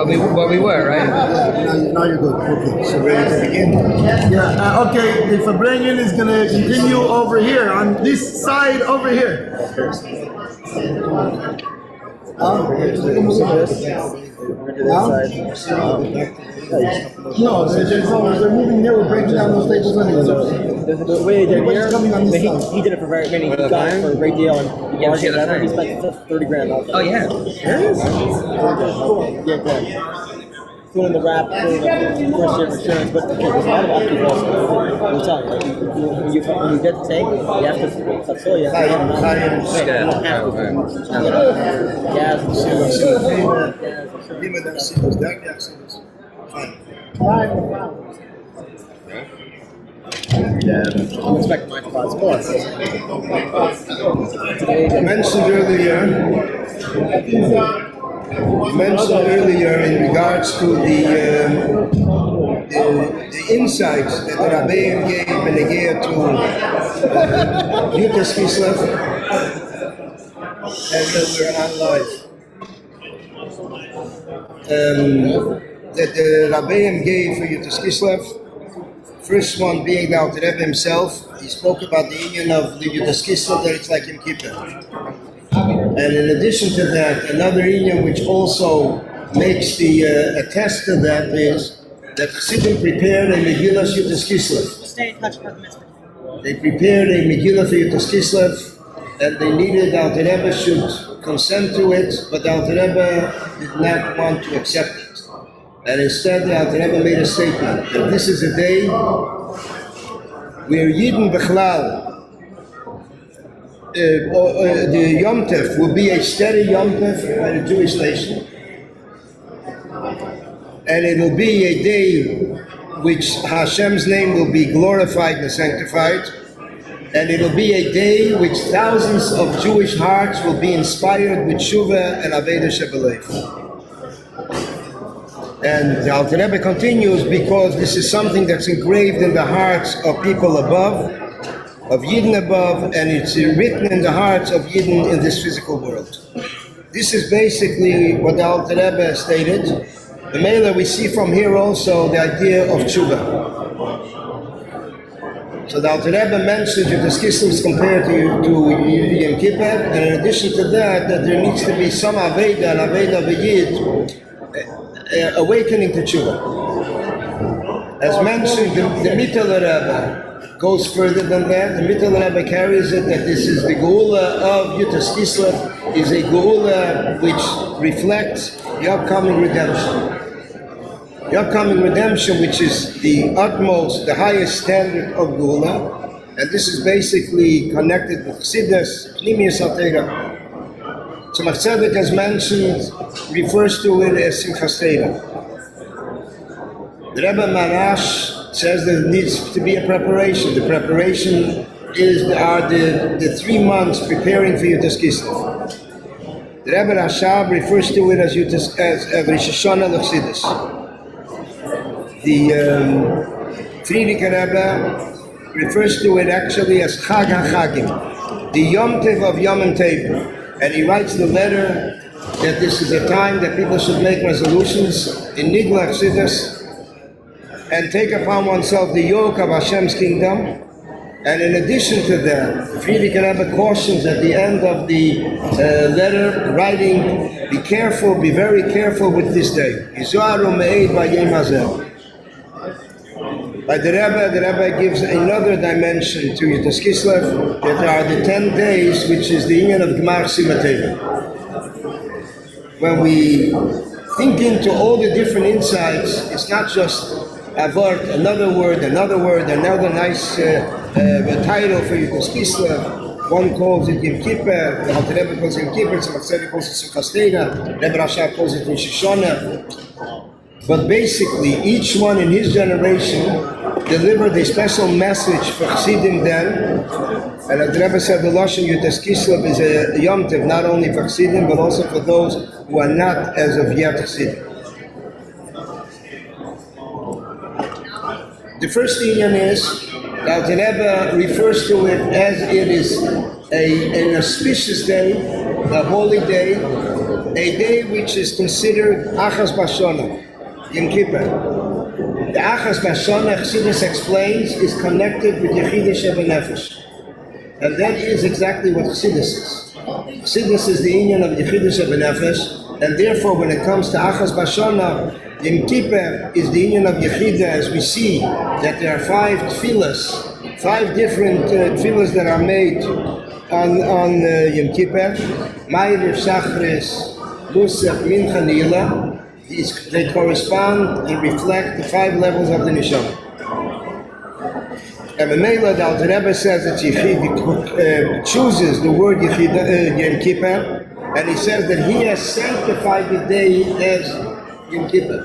but we were, right? Now you're good. Okay, so ready to begin? Yeah. Okay. The Fabrengen is going to continue over here on this side over here. No, they're moving there. We're breaking down those tables anyway. The way they're here, coming on this he side. did it for very many. He got it for a great deal, and Yeah, see, that's he nice. spent 30 grand. Oh yeah. Doing the wrap, doing the first year insurance, but there's a lot of upkeep also. I'm telling you, when you get the tank, you have to fulfill. You have to gas and I'm expecting my spots more. Mentioned earlier in regards to the insights that the Rabbi gave Melaveh to Yutas Kislev, and that we're on live. That the Rabbi gave for Yutas Kislev. First one being the Alter Rebbe himself. He spoke about the union of the Yutas Kislev, that it's like Yom Kippur. And in addition to that, another union which also makes the attest to that is that the Siddim prepared a Megillah for Yutas Kislev. Stay in touch with Mr. They prepared a Megillah for Yutas Kislev, and they needed the Alter Rebbe should consent to it, but the Alter Rebbe did not want to accept it. And instead, the Alter Rebbe made a statement that this is a day where Yidden Bechlal, the Yom Tov will be a steady Yom Tov by the Jewish nation, and it will be a day which Hashem's name will be glorified and sanctified, and it will be a day which thousands of Jewish hearts will be inspired with Shuvah and Aveda Shebelev. And the Alter Rebbe continues, because this is something that's engraved in the hearts of people above, of Yidden above, and it's written in the hearts of Yidden in this physical world. This is basically what the Alter Rebbe stated. The Melaveh, we see from here also the idea of tshuva. So the Alter Rebbe mentioned that the Kislev is compared to Yom Kippur, and in addition to that, that there needs to be some Aveda, and Aveda of a Yid, awakening to tshuva. As mentioned, the Mittel Rebbe goes further than that. The Mittel Rebbe carries it that this is the Geula of Yutas Kislev, is a Geula which reflects the upcoming redemption. The upcoming redemption, which is the utmost, the highest standard of Geula, and this is basically connected with Chassidus, Pnimius Atera. Tzemach Tzedek, as mentioned, refers to it as Simchas Torah. The Rebbe Marash says there needs to be a preparation. The preparation are the 3 months preparing for Yutas Kislev. The Rebbe Rashab refers to it as Rosh Hashanah L'Chassidus. The Frierdiker Rebbe refers to it actually as Chag HaChagim, the Yom Tov of Yom Tov. And he writes the letter that this is a time that people should make resolutions in Nigla Chassidus and take upon oneself the yoke of Hashem's kingdom. And in addition to that, the Frierdiker Rebbe cautions at the end of the letter, writing, be very careful with this day. Yizaru me'ed v'yem hazeh. By the Rebbe gives another dimension to Yutas Kislev, that there are the 10 days, which is the union of Gmar Simateva. When we think into all the different insights, it's not just avart, another word, another nice title for Yutas Kislev. One calls it Yom Kippur, the Alter Rebbe calls it Yom Kippur, Tzemach Tzedek calls it Simchas Torah, Rebbe Rashab calls it Rosh Hashanah. But basically, each one in his generation delivered a special message for Chassidim then. And the Rebbe said the Lashon Yutas Kislev is a Yom Tov, not only for Chassidim, but also for those who are not as of yet Chassidim. The first union is that the Rebbe refers to it as it is an auspicious day, a holy day, a day which is considered Achas Bashana, Yom Kippur. The Achas Bashana, Chassidus explains, is connected with Yechidah Shebenefesh. And that is exactly what Chassidus is. Chassidus is the union of Yechidah Shebenefesh, and therefore when it comes to Achas Bashana, Yom Kippur is the union of Yechidah, as we see that there are 5 tefillas, 5 different tefillas that are made on Yom Kippur, Ma'ariv, Shachris, Musaf, Mincha, Nila. They correspond and reflect the 5 levels of the Neshama. And Melaveh, the Alter Rebbe says that Yechid chooses the word Yechid, Yom Kippur, and he says that he has sanctified the day as Yom Kippur.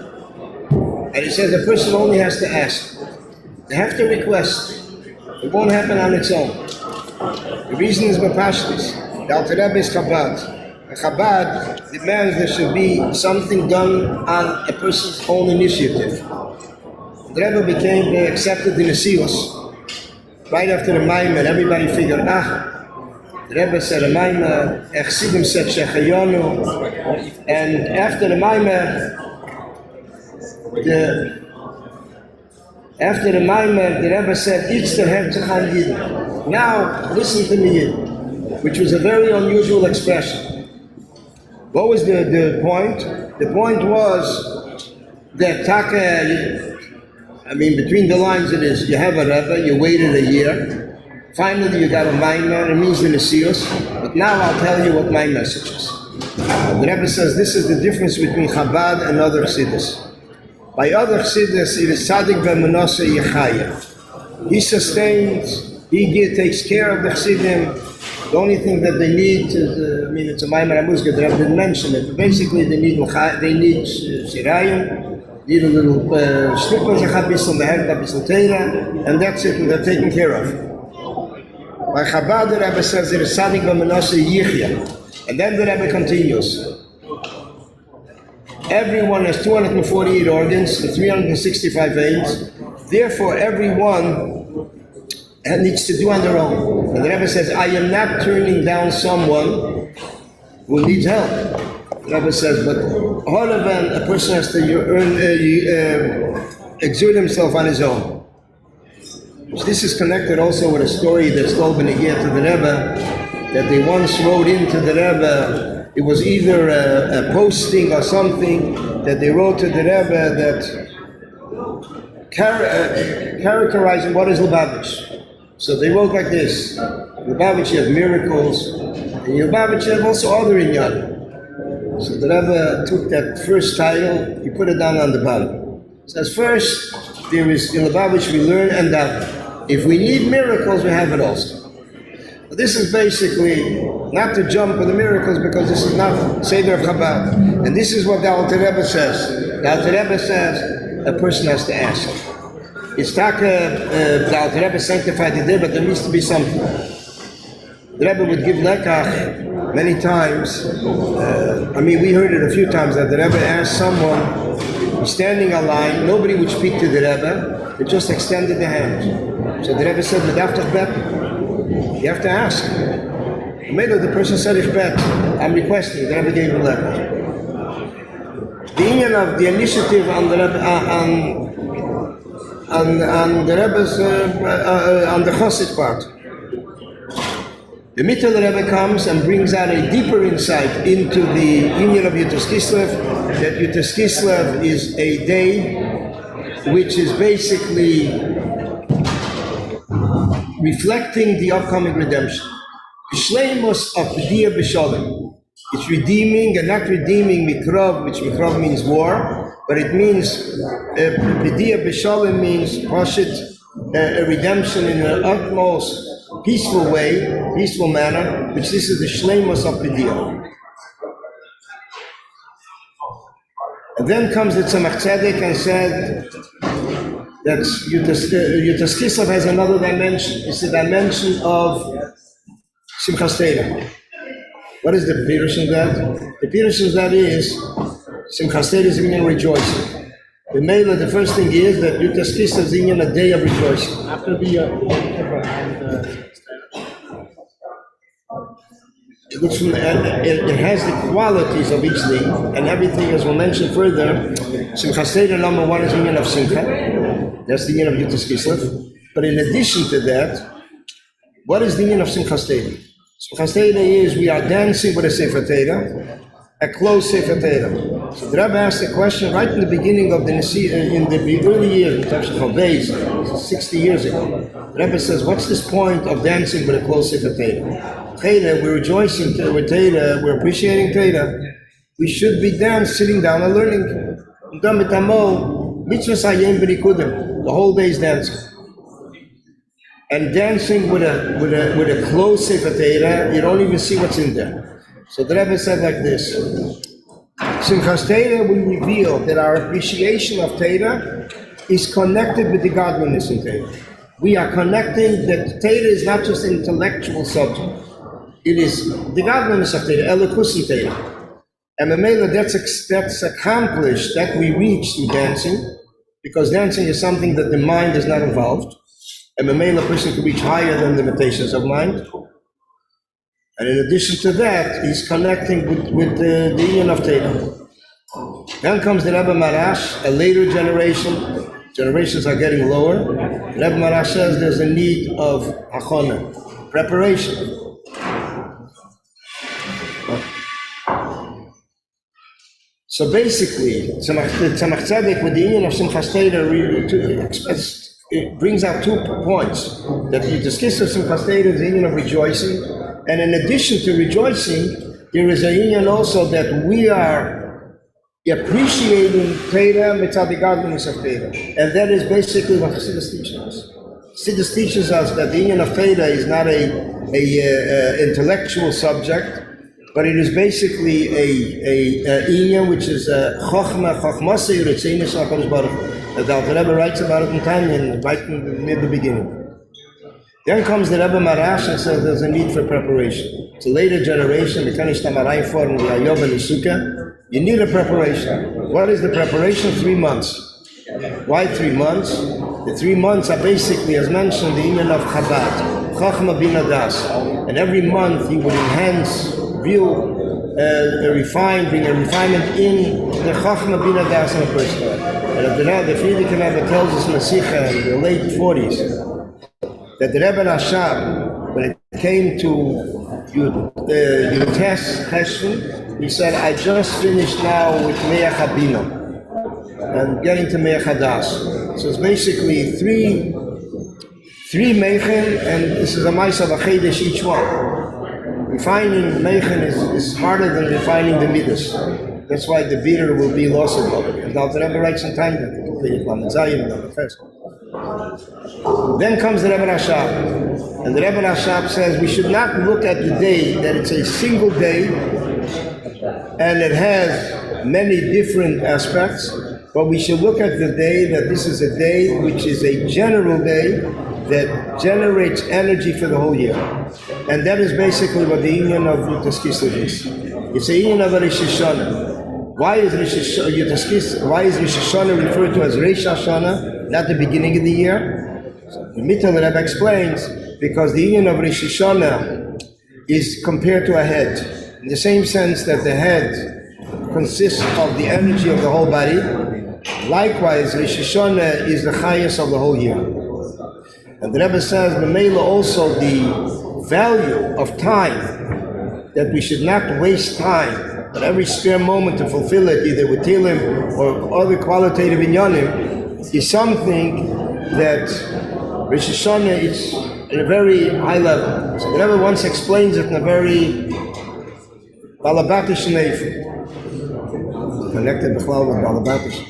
And he says the person only has to ask. They have to request. It won't happen on its own. The reason is Bapashtis. The Alter Rebbe is Chabad. Chabad demands there should be something done on a person's own initiative. The Rebbe became accepted in the Seligson. Right after the Maimer, everybody figured, the Rebbe said a Maimer, Echsidim said Shechayonu, and after the Maimer, the Rebbe said, It's the Herzog Yid. Now, listen to me, Yid, which was a very unusual expression. What was the point? The point was that between the lines it is, you have a Rebbe, you waited a year, finally you got a Maimer, it means the Nesios, but now I'll tell you what my message is. The Rebbe says this is the difference between Chabad and other Chassidus. By other Chassidus, it is Tzadik B'Manosa Yechaya. He sustains, he takes care of the Chassidim. The only thing that they need is, it's a Maimer Amuzga, the Rebbe didn't mention it, but basically they need Shirayim, need a little Shtupas, a Bisl Meher, a Bisl Teira, and that's it, and they're taken care of. By Chabad, the Rebbe says there is Tzadik B'Manosa Yechaya. And then the Rebbe continues. Everyone has 248 organs, 365 veins. Therefore, everyone needs to do on their own. And the Rebbe says, I am not turning down someone who needs help. The Rebbe says, but a person has to exert himself on his own. This is connected also with a story that's told in here to the Rebbe, that they once wrote into the Rebbe. It was either a posting or something that they wrote to the Rebbe that characterizing what is Lubavitch. So they wrote like this: Lubavitch has miracles, and Lubavitch has also other inyan. So the Rebbe took that first title, he put it down on the bottom. It says first, there is in Lubavitch we learn and that if we need miracles, we have it also. But this is basically not to jump for the miracles because this is not Seder of Chabad. And this is what the Alter Rebbe says. The Alter Rebbe says a person has to ask. It's the Alter Rebbe sanctified the day, but there needs to be something. The Rebbe would give lekach many times. We heard it a few times that the Rebbe asked someone, standing in line, nobody would speak to the Rebbe, they just extended the hand. So the Rebbe said, you have to ask. The person said, ich bet, I'm requesting. The Rebbe gave him lekach. The union of the initiative on the Rebbe, on the Rebbe's, on the Chassid part. The Mittel Rebbe comes and brings out a deeper insight into the union of Yutas Kislev, that Yutas Kislev is a day which is basically reflecting the upcoming redemption. Shleimus of P'diyah B'Shalom. It's redeeming and not redeeming Mikrav, which Mikrav means war, but it means P'diyah B'Shalom means Pashit, a redemption in an utmost peaceful way, peaceful manner, which this is the Shleimus of P'diyah. And then comes the Tzemach Tzedek and said that Yutas Kislev has another dimension. It's the dimension of Simchas Torah. What is the Pirush of that? The Pirush of that is Simchas Torah is in rejoicing. The Melaveh, the first thing is that Yutas Kislev is in a day of rejoicing. After the it has the qualities of each thing, and everything, as we'll mention further. Simchas Torah number one is the union of Simcha. That's the union of Yutas Kislev. But in addition to that, what is the union of Simchas Torah? Simchas Torah is we are dancing with a Sefer Torah, a closed Sefer Torah. So the Rabbi asked a question right in the beginning of the in the early years of Hatzvi-Bais, 60 years ago. The Rabbi says, what's this point of dancing with a closed Sefer Torah? We're rejoicing with Torah, we're appreciating Torah. We should be sitting down and learning. The whole day is dancing. And dancing with a closed Sefer Torah, you don't even see what's in there. So the Rebbe said like this: Simchas Torah will reveal that our appreciation of Torah is connected with the godliness in Torah. We are connecting that Torah is not just an intellectual subject. It is the godliness of Torah, Elikus in Torah. And Melaveh, that's accomplished, that we reach through dancing, because dancing is something that the mind is not involved. And Melaveh, a person can reach higher than limitations of mind. And in addition to that, he's connecting with the union of Torah. Then comes the Rebbe Marash, a later generation. Generations are getting lower. Rebbe Marash says there's a need of hachana, preparation. So basically, Tzemach Tzedek with the union of Simchas Torah it brings out 2 points. That the Kislev of Simchas Torah is the union of rejoicing, and in addition to rejoicing, there is a union also that we are appreciating Torah mitzad the godliness of Torah, and that is basically what Chassidus teaches us. Chassidus teaches us that the union of Torah is not a intellectual subject, but it is basically a inyan which is chochmasei retzenis HaKadosh Baruch Hu. As the Alter Rebbe writes about it in Tanya, right near the beginning. Then comes the Rebbe Marash and says there's a need for preparation. It's a later generation, the Kanish Tamarai form, the Ayob and the Sukkah. You need a preparation. What is the preparation? 3 months. Why 3 months? The 3 months are basically, as mentioned, the union of Chabad, Chochmah Bina Das. And every month he would enhance, bring a refinement in the Chochmah Bina Das in a person. And the Friedrich Rebbe tells us in the Sikha in the late 40s that the Rebbe Rashab, when it came to Yutes Cheshvan, he said, I just finished now with Me'ach HaBina and getting to Me'ach HaDas. So it's basically three Meichen, and this is a Maisa of a Chedesh each one. Refining Meichen is harder than refining the Midas. That's why the beater will be lost in love. And the Alter Rebbe writes in time that then comes the Rebbe Rashab. And the Rebbe Rashab says we should not look at the day that it's a single day and it has many different aspects, but we should look at the day that this is a day which is a general day that generates energy for the whole year. And that is basically what the union of Yutas Kislev is. It's a union of a Rosh Hashanah. Why is Rosh Hashanah referred to as Rosh Hashanah, not the beginning of the year? So the Mittel Rebbe explains, because the union of Rosh Hashanah is compared to a head, in the same sense that the head consists of the energy of the whole body. Likewise, Rosh Hashanah is the highest of the whole year. And the Rebbe says, Melaveh also the value of time, that we should not waste time, but every spare moment to fulfill it, either with Tilim or other qualitative inyanim, is something that Rosh Hashanah is in a very high level. So the Rebbe once explains it in a very balabatish neighbor. Connected with balabatish.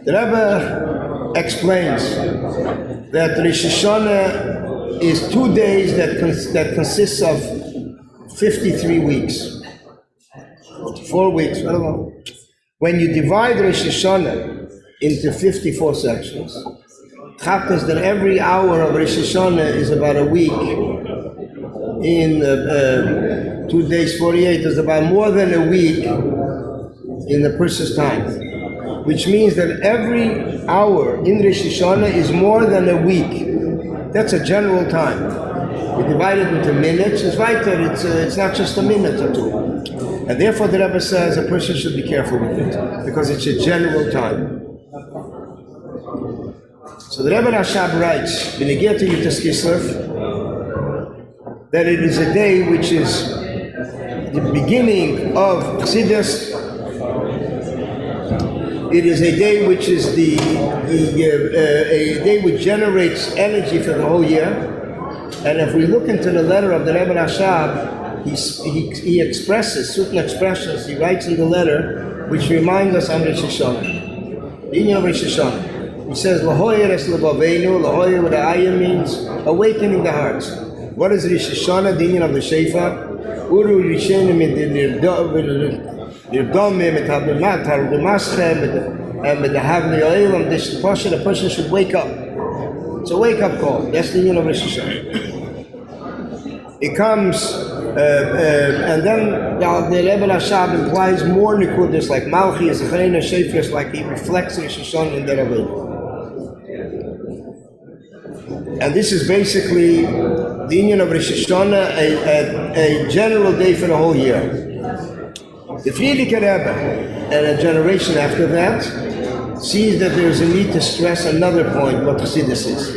The Rebbe explains that Rosh Hashanah is 2 days that consists of 53 weeks. 4 weeks, I don't know. When you divide Rosh Hashanah into 54 sections, happens that every hour of Rosh Hashanah is about a week. In 2 days, 48 is about more than a week in the person's time, which means that every hour in Rosh Hashanah is more than a week. That's a general time. We divide it into minutes. It's vital. It's not just a minute or two. And therefore, the Rebbe says a person should be careful with it because it's a general time. So the Rebbe Rashab writes, "B'negiyah to Yutas Kislev, that it is a day which is the beginning of Chassidus. It is a day which is a day which generates energy for the whole year. And if we look into the letter of the Rebbe Rashab, he expresses certain expressions he writes in the letter which remind us of Rosh Hashanah. The Inyan of Rosh Hashanah. He says, Lahoyer es Lubavitch, Lahoyer with the ayah means awakening the hearts. What is Rosh Hashanah? The Inyan of the Shofar. Uru Rishenu mit Nirdomim, mit Habemat, Harudemaschem, and with the Havli Oilam, this person should wake up. It's a wake-up call. That's the Inyan of Rosh Hashanah. It comes, and then the Rebbe Rashab implies more nikudas, like Malkah is a Chayna Shefres, like he reflects Rosh Hashanah in the Rebbe. And this is basically the Inyan of Rosh Hashanah, a general day for the whole year. The Friedrich Rebbe, and a generation after that, sees that there is a need to stress another point, what Chassidus is.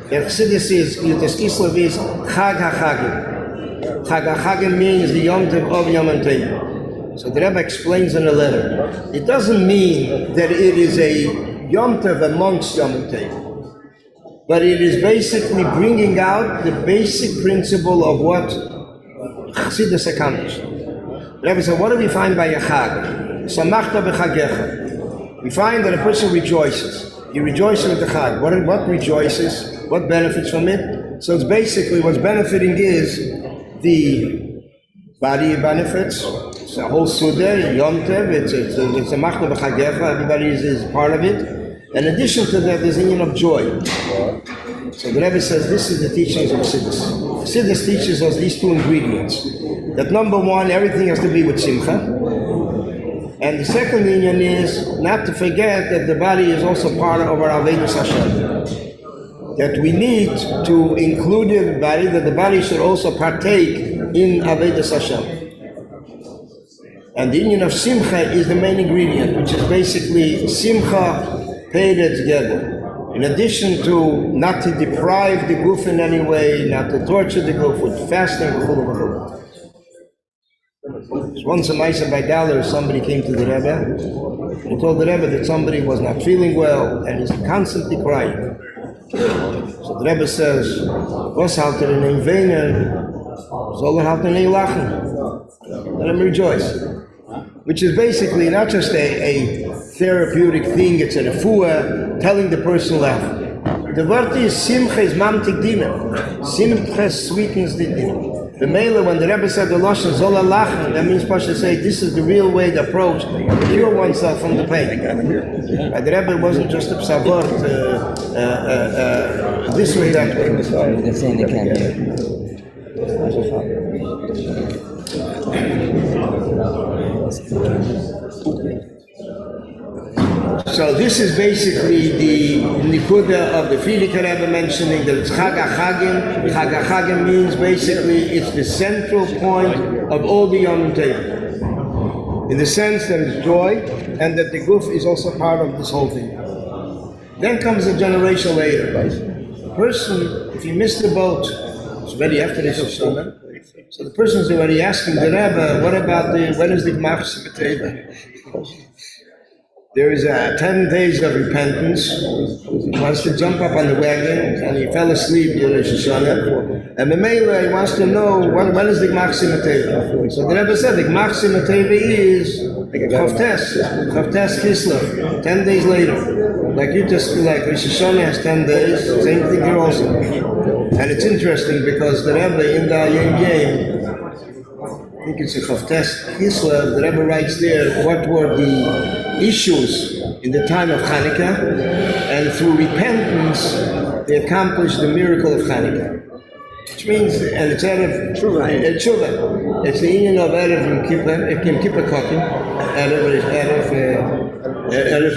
That Chassidus is, Yutas Kislev is Chag HaChagim. Chag HaChagim means the Yom Tov of Yom Tov. So the Rebbe explains in a letter, it doesn't mean that it is a Yom Tov amongst Yom Tov, but it is basically bringing out the basic principle of what Chassidus accomplished. The Rebbe said, what do we find by a Chag? Samachta b'chagecha. We find that a person rejoices. He rejoices with the Chag. What rejoices? What benefits from it? So it's basically what's benefiting is the body benefits. It's a whole Suda, Yom Tov, it's a Machna B'Chagecha, everybody is part of it. In addition to that, there's an union of joy. So the Rebbe says this is the teachings of Chassidus. Chassidus teaches us these two ingredients. That number one, everything has to be with Simcha. And the second union is not to forget that the body is also part of our Avodas Hashem. That we need to include the body, that the body should also partake in Avodas Hashem. And the union of Simcha is the main ingredient, which is basically Simcha paired together. In addition to not to deprive the goof in any way, not to torture the goof with fasting, once a Maisa by Dollar, somebody came to the Rebbe and told the Rebbe that somebody was not feeling well and is constantly crying. So the Rebbe says, "Was halt in een weinen, soll halt in een lachen." Let him rejoice. Which is basically not just a therapeutic thing, it's a refuah, telling the person laugh. The word is Simcha is mamtik dina. Simcha sweetens the dina. The Melaveh, when the Rebbe said the Lashon Zola Lachen, that means Pasha say this is the real way to approach, to cure oneself from the pain. The Rebbe wasn't just a psavort, this way, that way. They're saying they can't hear. So this is basically the Nikuda of the Friedrich Rebbe mentioning that it's Chag HaChagim. Chag HaChagim means basically it's the central point of all the Yom Tov. In the sense that it's joy and that the goof is also part of this whole thing. Then comes a generation later. The person, if he missed the boat, it's already after this Hashanah. So the person is already asking the Rebbe, what about when is the Gmach S'Beteva? There is 10 days of repentance. He wants to jump up on the wagon, and he fell asleep in Rosh Hashanah. And Melaveh, he wants to know when is the Gmach S'Beteva. So the Rebbe said the Gmach S'Beteva is Chavtes Kislev, 10 days later. Like Rosh Hashanah has 10 days, same thing here also. And it's interesting because the Rebbe in the Yom Yom, I think it's a Chavtes Kislev, the Rebbe writes there what were the issues in the time of Hanukkah, and through repentance they accomplished the miracle of Hanukkah. Which means, and it's Erev Tshuva. It's the union of Erev Yom Kippur Kotim, Erev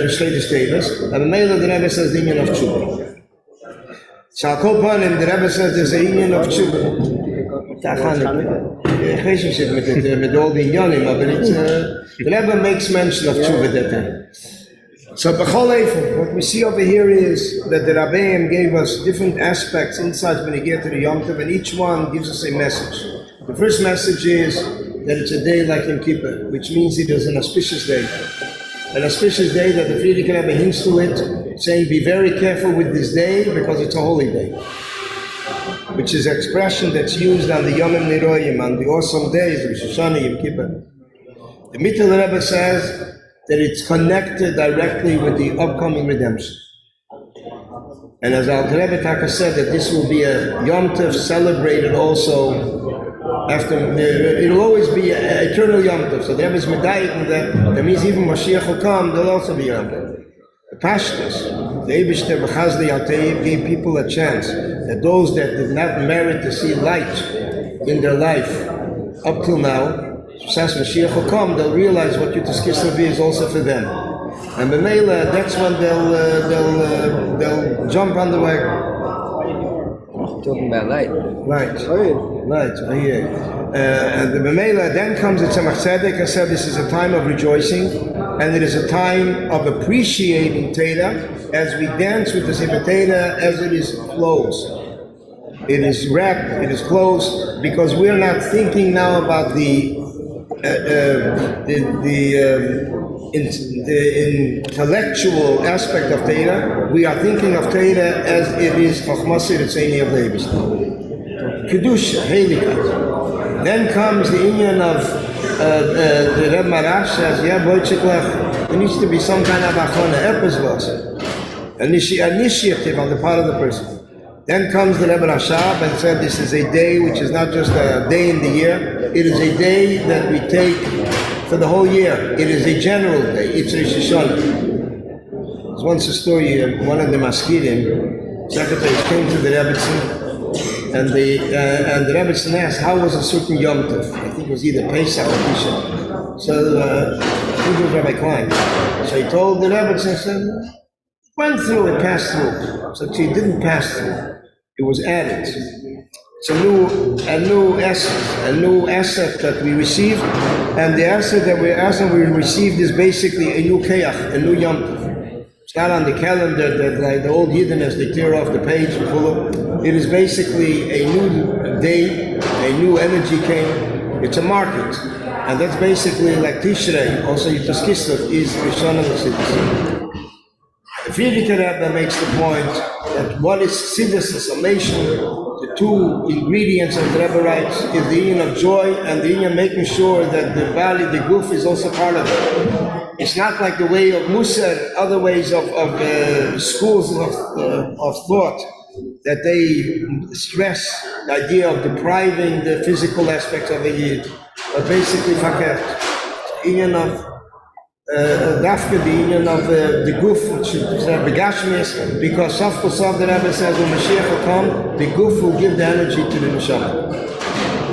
Shchedus Tevis, and the Melaveh, the Rebbe says the union of Tshuva. So Al Kol Panim, the Rebbe says there's a union of tshuva. Relationship with all the inyanim, but the Rebbe makes mention of tshuva that time. So B'chol Eifel, what we see over here is that the Rabbeim gave us different aspects, insights when you get to the Yom Tov, and each one gives us a message. The first message is that it's a day like Yom Kippur, which means it is an auspicious day. An auspicious day that the Friedrich Rebbe hints to it, saying be very careful with this day because it's a holy day. Which is an expression that's used on the Yomim Niroyim, on the awesome days of Shoshana Yom Kippur. The Mittel Rebbe says that it's connected directly with the upcoming redemption. And as Al Rebbe Taka said, that this will be a Yom Tov celebrated also after, it'll always be an eternal Yom Tov. So the Rebbe is medayik that means even Mashiach will come, there'll also be Yom Tov. The Pashtus, the Eibishter B'chazli Yateiv gave people a chance that those that did not merit to see light in their life up till now, since Mashiach will come, they'll realize what Yutas Kislev is also for them. And B'meila, that's when they'll jump on the wagon. Talking about light. Right. Right. And the B'meila, then comes the Tzemach Tzedek. I said this is a time of rejoicing, and it is a time of appreciating Torah as we dance with the Sefer Torah as it is closed. It is wrapped, it is closed, because we're not thinking now about the intellectual aspect of Torah. We are thinking of Torah as it is Chachmasir Etzeni of the Eibishter. Kedusha, Heiligkeit. Then comes the union of the Reb Marash says, yeah, Boitziklach, there needs to be some kind of achona, epizvos, initiative on the part of the person. Then comes the Rebbe Rashab and said this is a day which is not just a day in the year, it is a day that we take for the whole year. It is a general day, it's Rosh Hashanah. There's once a story, one of the Maskirim, secretaries came to the Rebbetzin, and the Rebbetzin asked, how was a certain Yom Tov? I think it was either Pesach or Tisha. So, I think it was Rabbi Klein. So he told the Rebbetzin, said, went through, it passed through. So it didn't pass through, it was added. It's a new asset that we received, and the asset that we received is basically a new Keach, a new Yom Tov. It's not on the calendar that like the old Yidden as they tear off the page. It is basically a new day, a new energy came. It's a market, and that's basically like Tishrei. Also, Yutas Kislev is Rishon HaChassidus. The Friedrich Rebbe makes the point that what is Chassidus, the summation, the two ingredients of the Rebbe writes, is the union of joy and the union making sure that the body, the goof, is also part of it. It's not like the way of Musar, other ways of schools of thought, that they stress the idea of depriving the physical aspects of a Yid, but basically faket, union of Dafka, the union of the Guf, which is Begashmis, because Safkosov, the Rebbe says, when Mashiach will come, the Guf will give the energy to the Neshama.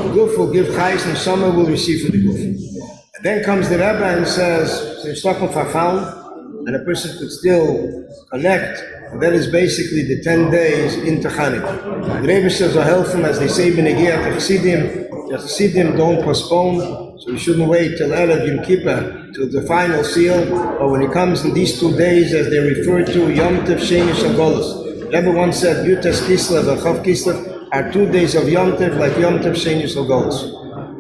The Guf will give Chais, and Neshama will receive from the Guf. And then comes the Rebbe and says, so Stockholm Farfal, and a person could still connect, and that is basically the 10 days into Chanukah. The Rebbe says, "O help him," as they say, "B'negiat Chassidim." The Chassidim don't postpone, so we shouldn't wait till Erev Yom Kippur, till the final seal, or when it comes in these 2 days, as they refer to, Yom Tov Sheni Shel Golus. The Rebbe once said, Yutas Kislev and Chav Kislev are 2 days of Yom Tov, like Yom Tov Sheni Shel Golus.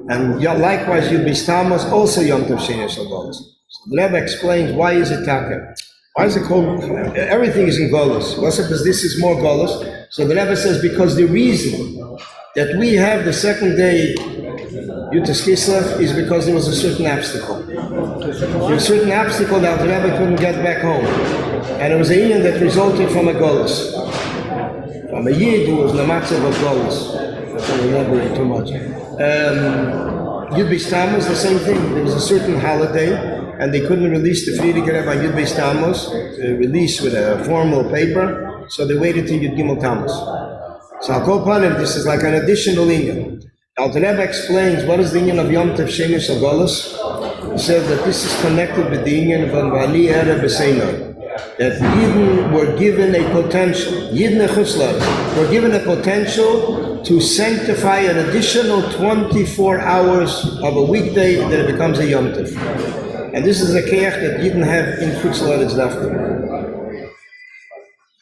And likewise, Yud Bistamos, also Yom Tov Sheni Shel Golus. So the Rebbe explains, why is it Taka? Why is it called, everything is in Golus. Also because this is more Golus. So the Rebbe says, because the reason that we have the second day Yutas Kislev is because there was a certain obstacle. There was a certain obstacle that the Rebbe couldn't get back home. And it was a union that resulted from a Golus. From a Yid who was in the matzav of Golus. I don't remember it too much. Yud B'Stamos, the same thing. There was a certain holiday, and they couldn't release the Friedrich Rebbe on Yud B'Stamos, release with a formal paper, so they waited till Yud Gimel Tammuz. So Al Kol Panim, this is like an additional union. Al Rebbe explains what is the union of Yom Tov Sheni Shel Golus. He says that this is connected with the union of Vani Erev B'Seina. that Yidden were given a potential, Yidden and Kislev were given a potential to sanctify an additional 24 hours of a weekday that it becomes a Yom Tov. And this is a keach that Yidden have in Kislev Dafka.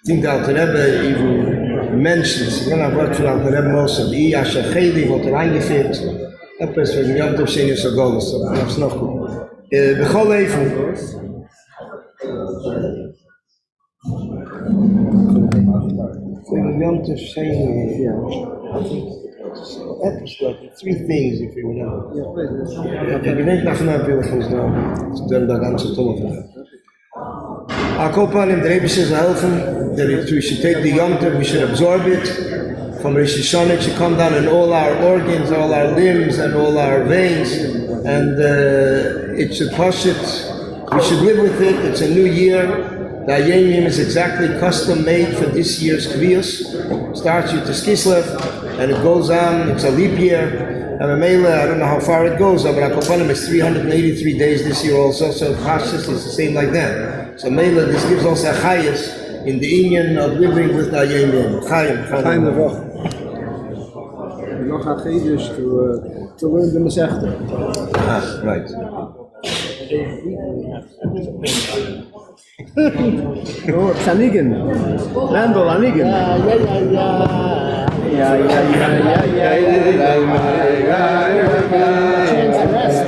I think the Alter Rebbe even mentions, when I worked for Alter Rebbe most of the Asher Cheli, what reingeführt, etwas für den Yom Tov Sheni Sogol, so that's noch gut. Bechol Eifen, for the Yom Tov Sheni, episode, three things if you remember. Ik denk nog vanaf veel van dan dat ganze tolle van. Our Kopan in the Rebbe says helfen that we should take the Yom Tov, we should absorb it. From Rosh Hashanah, it should come down in all our organs, all our limbs, and all our veins, and it should push it. We should live with it. It's a new year. The Ayemim is exactly custom made for this year's Kviyos. Starts with the Kislev, and it goes on. It's a leap year. And Melaveh, I don't know how far it goes, but Akopanim is 383 days this year also, so Pashas is the same like that. So Melaveh, this gives us a chayas in the union of living with the Ayemim. Chayim Levoch. Nog is to learn the Masechta. Ah, right. Oh, Sanigan. Randall, Anigan. Chance to rest.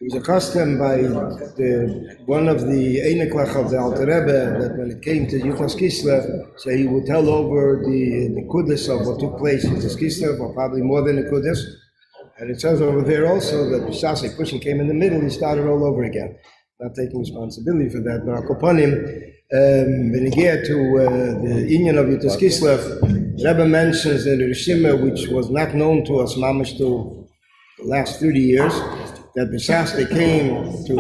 It was a custom by one of the Einiklach of the Alter Rebbe that when it came to Yuchas Kislev, so he would tell over the Kudus of what took place in Yuchas Kislev, or probably more than the Kudus. And it says over there also that B'shas Pushing came in the middle, he started all over again. Not taking responsibility for that, but Akoponim, when it get to the Inyan of Yuchas Kislev, Rebbe mentions in the Rishima, which was not known to us, mamash, to the last 30 years, that B'shas they came to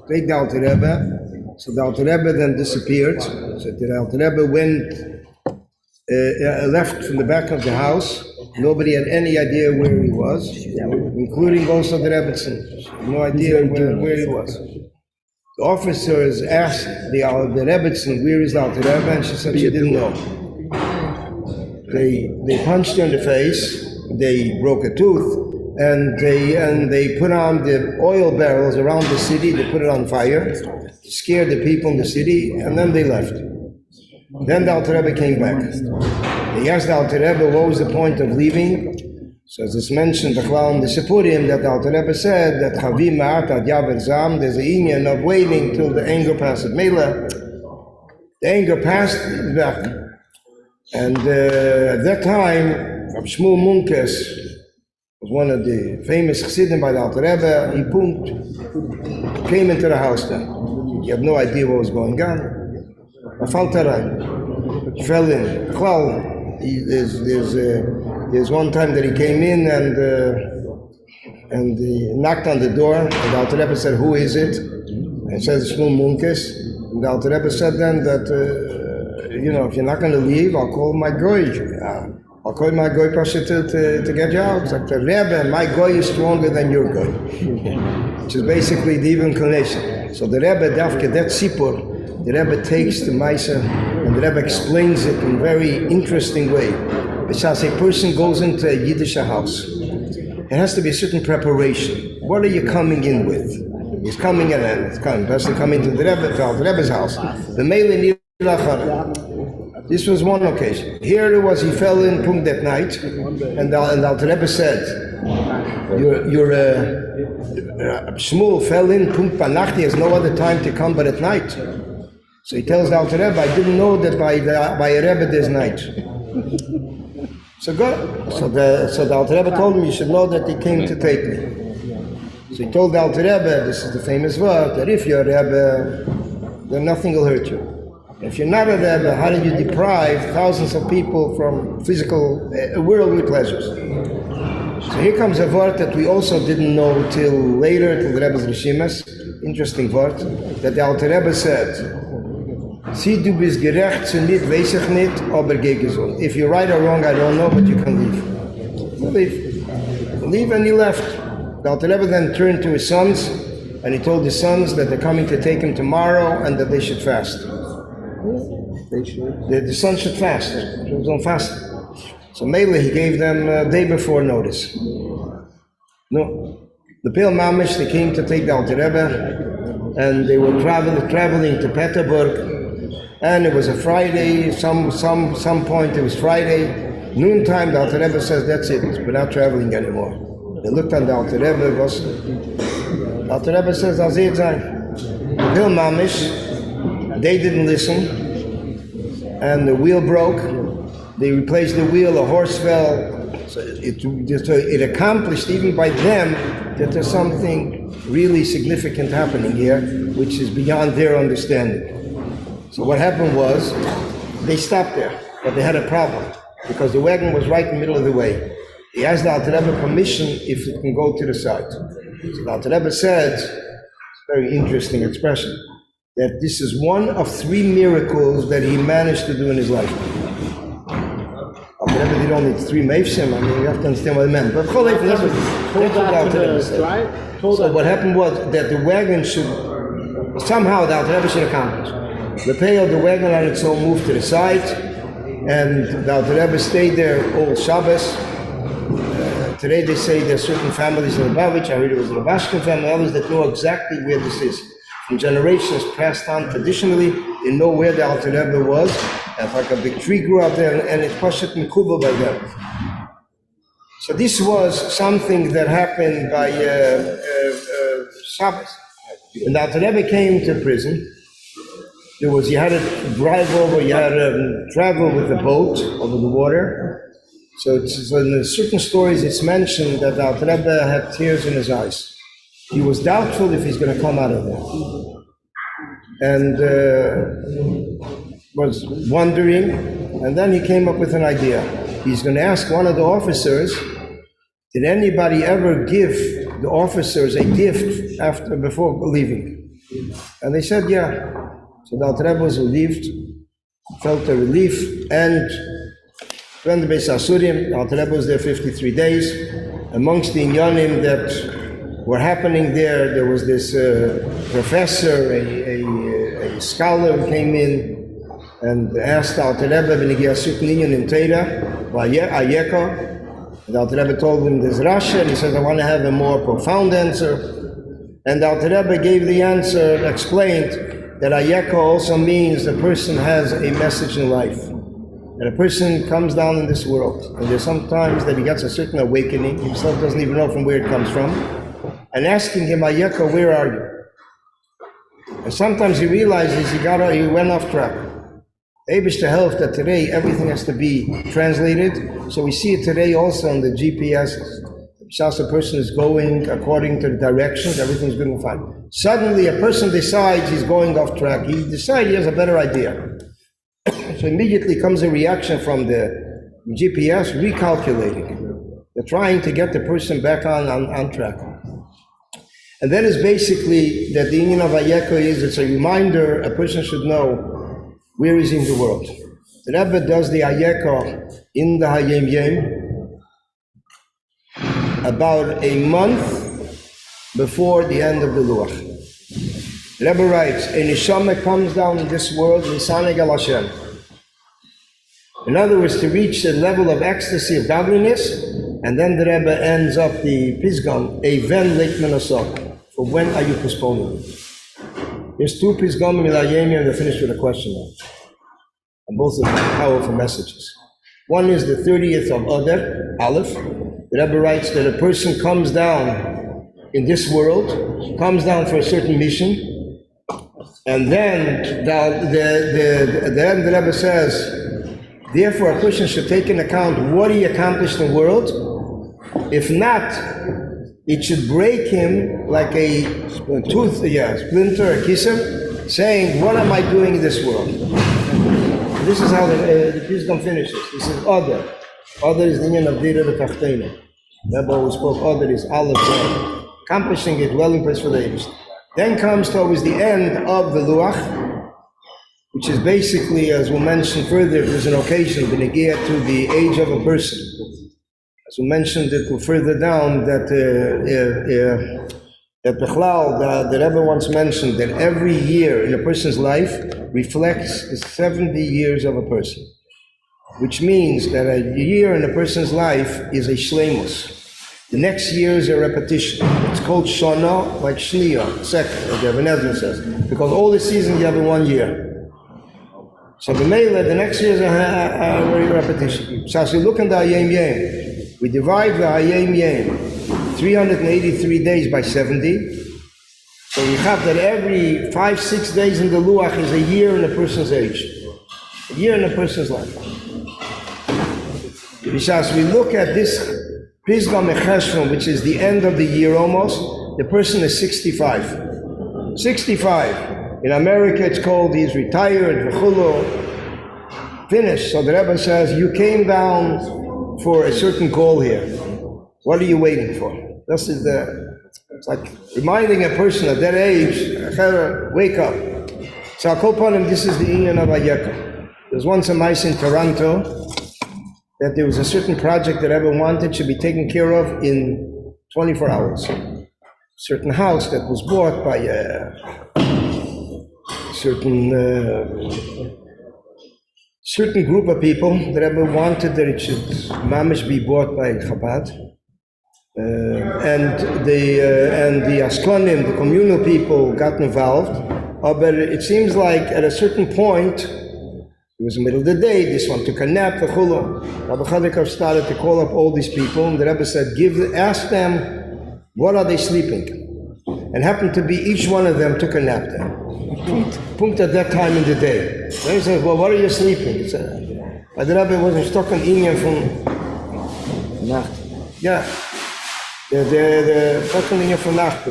take the Alter Rebbe, so the Alter Rebbe then disappeared. So the Alter Rebbe left from the back of the house. Nobody had any idea where he was, including also the Rebbetzin. No idea where he was. The officers asked the Rebbetzin, where is the Alter Rebbe? And she said she didn't know. They punched her in the face, they broke a tooth, and they put on the oil barrels around the city, they put it on fire, scared the people in the city, and then they left. Then the Alter Rebbe came back. They asked the Alter Rebbe what was the point of leaving. So as it's mentioned in the Sepurim, that the Alter Rebbe said that Chavim Ma'at Ad Yaver Zam, there's an inyan of waiting till the anger passes. Melaveh, the anger passed, it's back. And at that time, Rabbi Shmuel Munkes was one of the famous chassidim by the Alter Rebbe. He came into the house then. He had no idea what was going on. He fell in. There's one time that he came in and he knocked on the door, and the Alter Rebbe said, "Who is it?" And he says, "Shmuel Munkes." And the Alter Rebbe said then that, if you're not going to leave, I'll call my goy. I'll call my goy pasha to get you out. It's like the Rebbe, my goy is stronger than your goy. Which is basically the even inclination. So the Rebbe, Dafke, that Sipur, the Rebbe takes the Maisa and the Rebbe explains it in a very interesting way. Because a person goes into a Yiddish house, it has to be a certain preparation. What are you coming in with? He's coming in and it's coming. Person coming to the Rebbe's house. The Mele Nilachana. This was one occasion. Here it was, he fell in Punkt that night, and the Alter Rebbe said, Shmuel fell in Punkt Banacht, he has no other time to come but at night. So he tells the Alter Rebbe, I didn't know that by a Rebbe there's night. So good. So the Alter Rebbe told him, you should know that he came to take me. So he told the Alter Rebbe, this is the famous word, that if you're a Rebbe, then nothing will hurt you. If you're not a Rebbe, how do you deprive thousands of people from physical, worldly pleasures? So here comes a word that we also didn't know till later, till the Rebbe's Rishimas. Interesting word, that the Alter Rebbe said, "Sie du bist gerecht, sie nicht, weiß ich nicht, aber geh gesund." If you're right or wrong, I don't know, but you can leave. You leave. Leave, and he left. The Alter Rebbe then turned to his sons, and he told his sons that they're coming to take him tomorrow and that they should fast. The son should fast. He was on fast. So mainly he gave them a day before notice. No, the Pale Mamish, they came to take the Alter Rebbe, and they were traveling to Peterburg, And it was a Friday, some point it was Friday. Noontime, the Alter Rebbe says, that's it, we're not traveling anymore. They looked on the Alter Rebbe, the Alter Rebbe says, I'll say it Bill Mamish, they didn't listen, and the wheel broke. They replaced the wheel, a horse fell. So it accomplished, even by them, that there's something really significant happening here, which is beyond their understanding. So what happened was, they stopped there, but they had a problem, because the wagon was right in the middle of the way. He asked the Alter Rebbe permission if it can go to the side. So the Alter Rebbe said, very interesting expression, that this is one of 3 miracles that he managed to do in his life. Alter Rebbe did only 3 meifshim, I mean, you have to understand what it meant. But that's what the Alter Rebbe said. So what happened was that the wagon should, somehow the Alter Rebbe should accomplish. The wagon on its own moved to the side, and the Alter Rebbe stayed there all Shabbos. Today they say there's certain families in Lubavitch, I heard it was a Lubavitch family, others that know exactly where this is. From generations passed on traditionally, they know where the Alter Rebbe was. And like a big tree grew out there, and it's Pashat Mikubah by them. So this was something that happened by Shabbos. When the Alter Rebbe came to prison, you had to drive over, you had to travel with a boat over the water. So in certain stories it's mentioned that the Alter Rebbe had tears in his eyes. He was doubtful if he's going to come out of there. And was wondering, and then he came up with an idea. He's going to ask one of the officers, did anybody ever give the officers a gift before leaving? And they said, yeah. So the Alter Rebbe was relieved, felt a relief, and went to Beis Asurim. The Alter Rebbe was there 53 days. Amongst the inyanim that were happening there was this professor, a scholar who came in and asked the Alter Rebbe, when he gave a certain inyan in Torah, Ayeko. The Alter Rebbe told him there's Rashi, and he said, I want to have a more profound answer. And the Alter Rebbe gave the answer, explained that Ayeko also means the person has a message in life. That a person comes down in this world, and there's sometimes that he gets a certain awakening, himself doesn't even know from where it comes from, and asking him, Ayeko, where are you? And sometimes he realizes he went off track. Eibishter helped that today everything has to be translated, so we see it today also on the GPS. Just a person is going according to the directions, everything's good and fine. Suddenly a person decides he's going off track. He decides he has a better idea. So immediately comes a reaction from the GPS recalculating. They're trying to get the person back on track. And that is basically that the union of Ayeko is, it's a reminder a person should know where is in the world. The Rebbe does the Ayeko in the Hayom Yom about a month before the end of the Luach. The Rebbe writes, a neshama comes down in this world, Nisaneg al Hashem. In other words, to reach the level of ecstasy of godliness, and then the Rebbe ends up the Pisgam, a ven leit menasok. For when are you postponing? There's 2 Pisgam in Hayom and they're finished with a question mark. And both of them powerful messages. One is the 30th of Adar, Aleph. The Rebbe writes that a person comes down in this world, comes down for a certain mission, and then the Rebbe says, therefore a person should take into account what he accomplished in the world. If not, it should break him like a splinter, a kisser, saying, what am I doing in this world? This is how the Pisgam finishes. This is Adar. Adar is the union of Dira the Tachtena. Rebbe always spoke Adar is Aleph, accomplishing a dwelling place for the ages. Then comes towards the end of the Luach, which is basically, as we'll mention further, there's an occasion, the Negiah to the age of a person. As we mentioned it further down, that Bechlal, the Rebbe once mentioned that every year in a person's life reflects the 70 years of a person, which means that a year in a person's life is a shleimus. The next year is a repetition. It's called Shana, like Shniya, second, like Evan Ezra says, because all the seasons you have in one year. So the Melaveh, the next year is a repetition. So as we look in the Hayom Yom, we divide the Hayom Yom, 383 days by 70. So we have that every 5-6 days in the Luach is a year in a person's age. A year in a person's life. As we look at this Pisgah Mecheshvan, which is the end of the year almost, the person is 65. 65. In America it's called he's retired, v'chulu, finished. So the Rebbe says, you came down for a certain goal here. What are you waiting for? This is it's like reminding a person at that age, wake up. So I'll call upon him, this is the Inyan of Ayeka. There's once a mice in Toronto that there was a certain project that everyone wanted should be taken care of in 24 hours. A certain house that was bought by a certain group of people that everyone wanted that it should mamish be bought by Chabad. And the Askonim, the communal people, got involved. But it seems like at a certain point, it was the middle of the day, this one took a nap, the chulu. Rabbi Chadikov started to call up all these people, and the Rebbe said, ask them, what are they sleeping? And happened to be each one of them took a nap there. Punkt at that time in the day. They said, well, what are you sleeping? He said, but the Rebbe wasn't stuck on Inyan from Nacht. Yeah. The second Inyan from Nacht,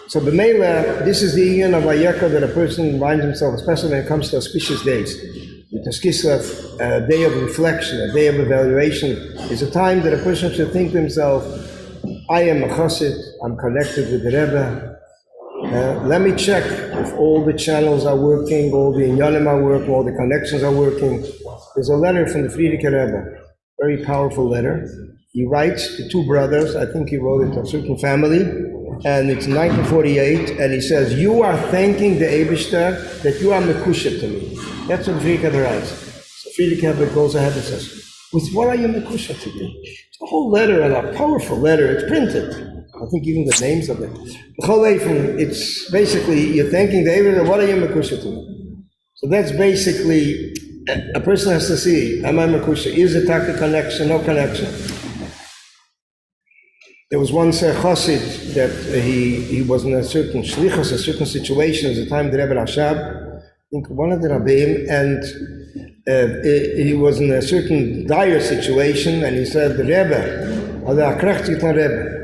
so the Melaveh, this is the Inyan of Ayeka that a person reminds himself, especially when it comes to auspicious days. The Kislev, a day of reflection, a day of evaluation, is a time that a person should think to himself, I am a chassid, I'm connected with the Rebbe. Let me check if all the channels are working, all the inyanim are working, all the connections are working. There's a letter from the Frierdiker Rebbe, very powerful letter. He writes to two brothers, I think he wrote it to a certain family, and it's 1948, and he says, you are thanking the Eibishter that you are mekusha to me. That's what Frierdiker writes. So Frierdiker Rebbe goes ahead and says, with what are you mekusha to me? It's a whole letter, and a powerful letter, it's printed. I think even the names of it. It's basically, you're thanking the Eibishter, what are you mekusha to me? So that's basically, a person has to see, am I mekusha? Is it a connection, no connection? There was once a chassid that he was in a certain shlichus, a certain situation at the time of the Rebbe Rashab, I think one of the Rabbeim, and he was in a certain dire situation, and he said, the Rebbe, Rebbe.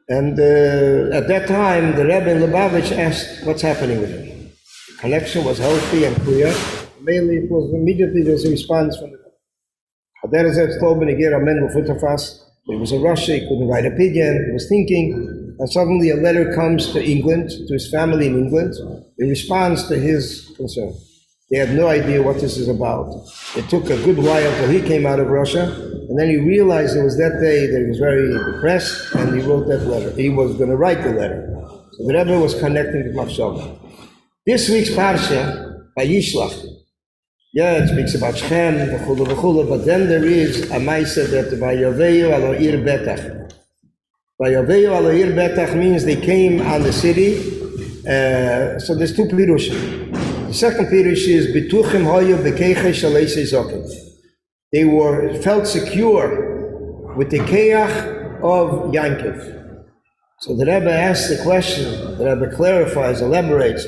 And at that time, the Rebbe in Lubavitch asked what's happening with him. The connection was healthy and clear. Mainly, it was immediately there was a response from the Rebbe. He was in Russia, he couldn't write a pidyon, he was thinking, and suddenly a letter comes to England, to his family in England, in response to his concern. They had no idea what this is about. It took a good while till he came out of Russia, and then he realized it was that day that he was very depressed, and he wrote that letter. He was going to write the letter. So the Rebbe was connecting with Machshava. This week's Parsha, by Yishlach, yeah, it speaks about Shem, v'chulu, but then there is a Maisa that Vayaveyu alo ir betach. Vayaveyu alo ir betach means they came on the city. So there's two pirushim. The second pirush is Bituchim hoyu bekeiche shalei zokim. They felt secure with the keach of Yankiv. So the Rebbe asks the question, the Rebbe clarifies, elaborates.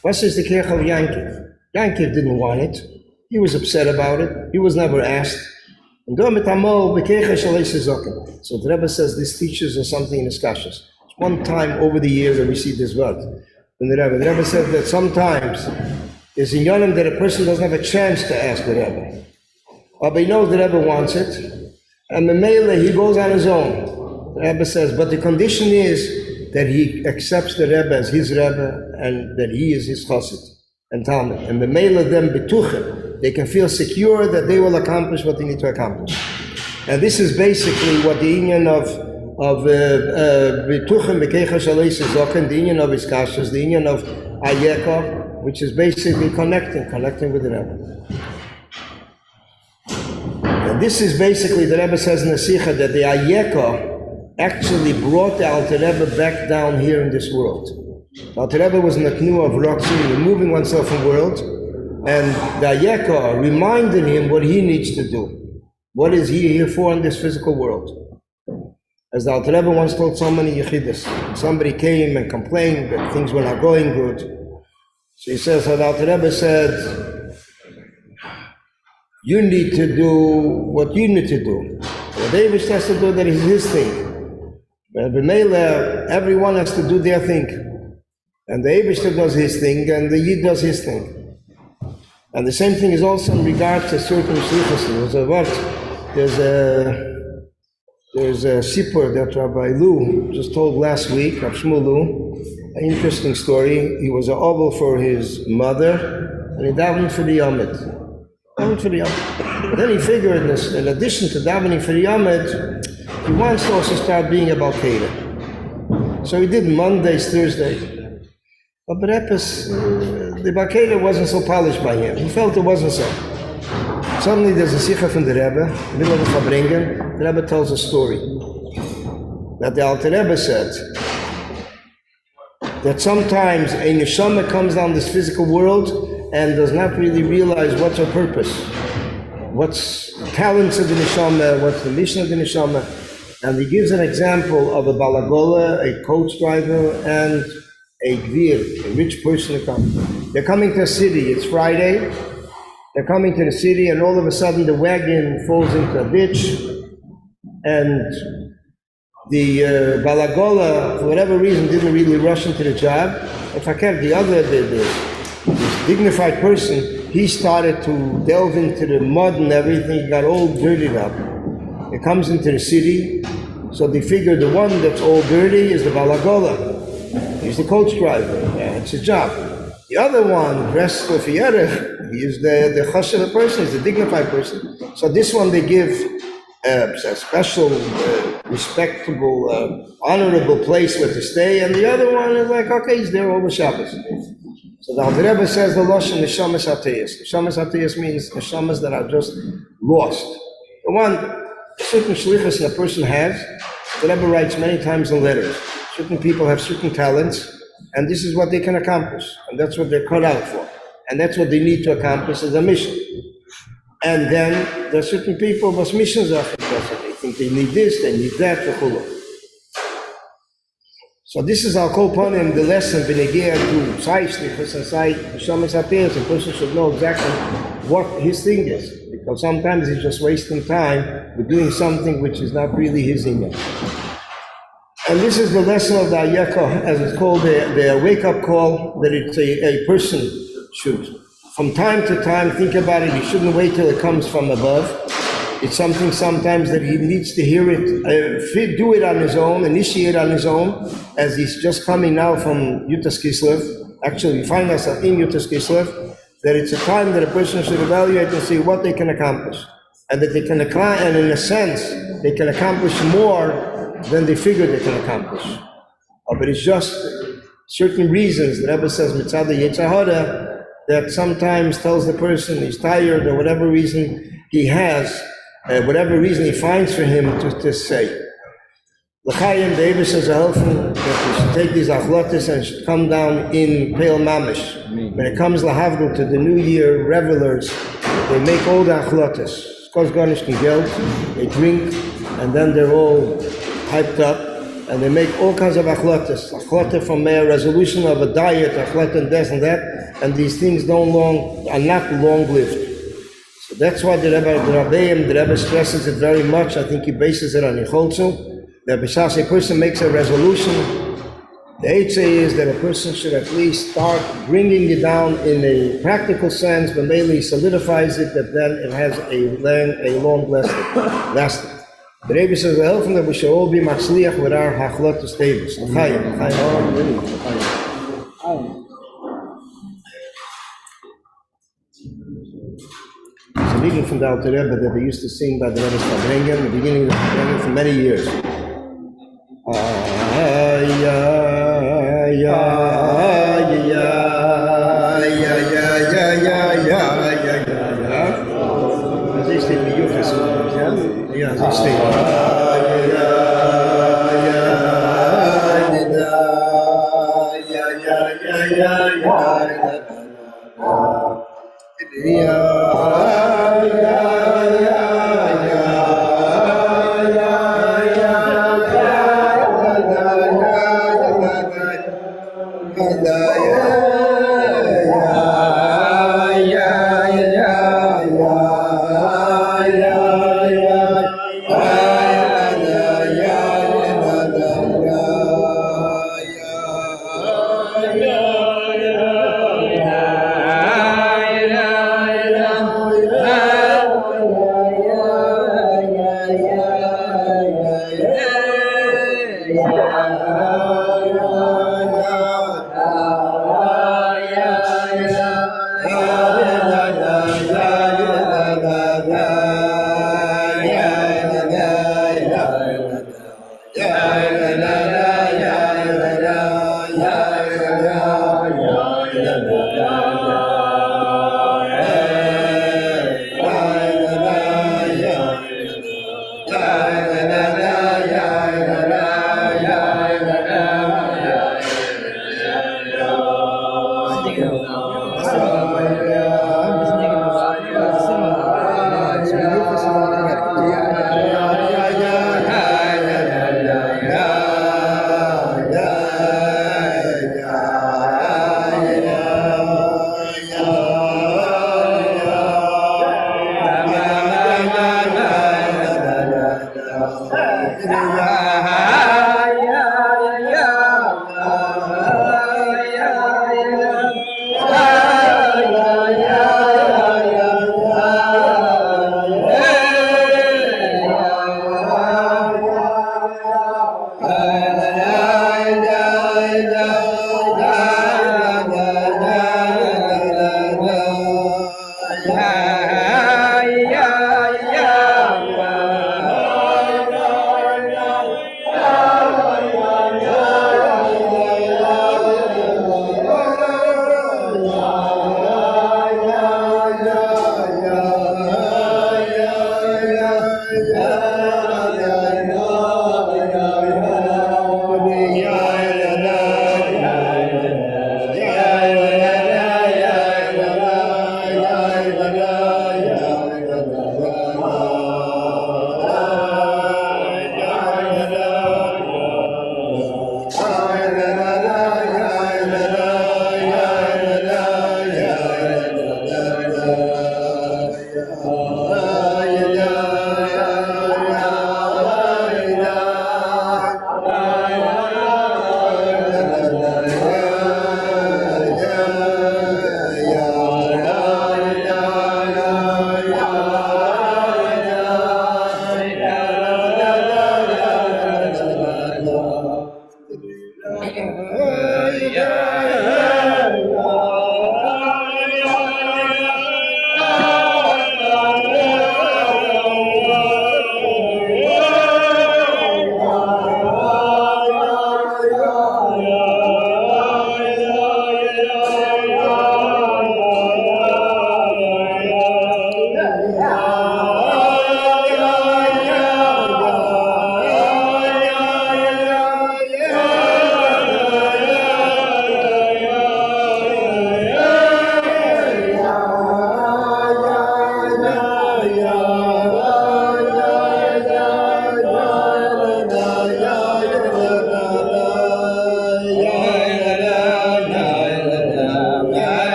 What is the keach of Yankiv? Yankiv didn't want it. He was upset about it. He was never asked. So the Rebbe says this teaches us something in his kashas. One time over the years that we see this word. The Rebbe said that sometimes there's a yonim that a person doesn't have a chance to ask the Rebbe. But he knows the Rebbe wants it. And the Melaveh, he goes on his own. The Rebbe says, but the condition is that he accepts the Rebbe as his Rebbe and that he is his chassid and Talmud. And the Melaveh them betuchim. They can feel secure that they will accomplish what they need to accomplish. And this is basically what the inyan of Bituchim Bekeicha Shalei Zoken, the inyan of Iskashas, the inyan of Ayeka, which is basically connecting with the Rebbe. And this is basically, the Rebbe says in the Sikha, that the Ayeka actually brought the Alter Rebbe back down here in this world. The Alter Rebbe was in the canoe of Rotzi, removing oneself from the world, and the Ayeka reminded him what he needs to do. What is he here for in this physical world? As the Alter Rebbe once told so many Yechidus, somebody came and complained that things were not going good. So he says, the Alter Rebbe said, you need to do what you need to do. What David has to do, that is his thing. But Melaveh, everyone has to do their thing. And the Eibishter does his thing, and the Yid does his thing. And the same thing is also in regards to certain shlichus. There's a sipur that Rabbi Lu just told last week, Rabbi Shmuel Lu, an interesting story. He was an oval for his mother, and he davened for the Yomid. But then he figured, in addition to davening for the Yomid, he wants to also start being a Balkeda. So he did Mondays, Thursdays. But perhaps the Balkeda wasn't so polished by him. He felt it wasn't so. Suddenly there's a Sikha from the Rebbe, in the middle of the Fabringen. The Rebbe tells a story that the Alter Rebbe said that sometimes a neshama comes down this physical world and does not really realize what's her purpose, what's the talents of the neshama, what's the mission of the neshama. And he gives an example of a balagola, a coach driver, and a gvir, a rich person. They're coming to a city, it's Friday. They're coming to the city, and all of a sudden the wagon falls into a ditch, and the balagola, for whatever reason, didn't really rush into the job. If I kept the dignified person, he started to delve into the mud and everything. He got all dirtied up. It comes into the city, so they figure the one that's all dirty is the balagola. He's the coach driver. It's a job. The other one, dressed for Fiyerech, he is the chashuv person, he's the dignified person. So this one they give a special, respectable, honorable place where to stay, and the other one is like, okay, he's there over Shabbos. So the Alter Rebbe says the Lashon Neshamas Hateyas. Neshamas Hateyas means neshamas that are just lost. The one, certain shlichus a person has, the Rebbe writes many times in letters. Certain people have certain talents, and this is what they can accomplish, and that's what they're cut out for, and that's what they need to accomplish as a mission. And then there are certain people whose missions are because they think they need this, they need that, so this is our kol panim, the lesson b'negea to Tzai Shlichus and Tzai Neshamas Hateyas. A person should know exactly what his thing is, because sometimes he's just wasting time with doing something which is not really his image. And this is the lesson of the Ayeka, as it's called, the wake-up call, that it's a person should, from time to time, think about it. He shouldn't wait till it comes from above. It's something sometimes that he needs to hear it, do it on his own, initiate on his own, as he's just coming now from Yutas Kislev. Actually, we find ourselves in Yutas Kislev, that it's a time that a person should evaluate and see what they can accomplish. And that they can, and in a sense, they can accomplish more than they figure they can accomplish. But it's just certain reasons, the Rebbe says, mitzad Yetzer Hara, that sometimes tells the person he's tired, or whatever reason he has, whatever reason he finds for him to say. L'chaim, the Rebbe says, that we should take these achlotis and should come down in pale mamish. When it comes lahavdil to the New Year revelers, they make all the achlotis. Kos garnish and geld, they drink, and then they're all hyped up, and they make all kinds of achlotas. Achlota from a resolution of a diet, achlota and this and that, and these things are not long-lived. So that's why the Rebbe stresses it very much. I think he bases it on Yicholzu, that besides a person makes a resolution, the Eitzah is that a person should at least start bringing it down in a practical sense, but mainly solidifies it, that then it has a long lasting. The Rebbe says, the helping that we should all be matzliach with our hachlotus tables. It's a reading from the Alter Rebbe that they used to sing by the Rebbe's Fabringen, the beginning of the Fabringen for many years.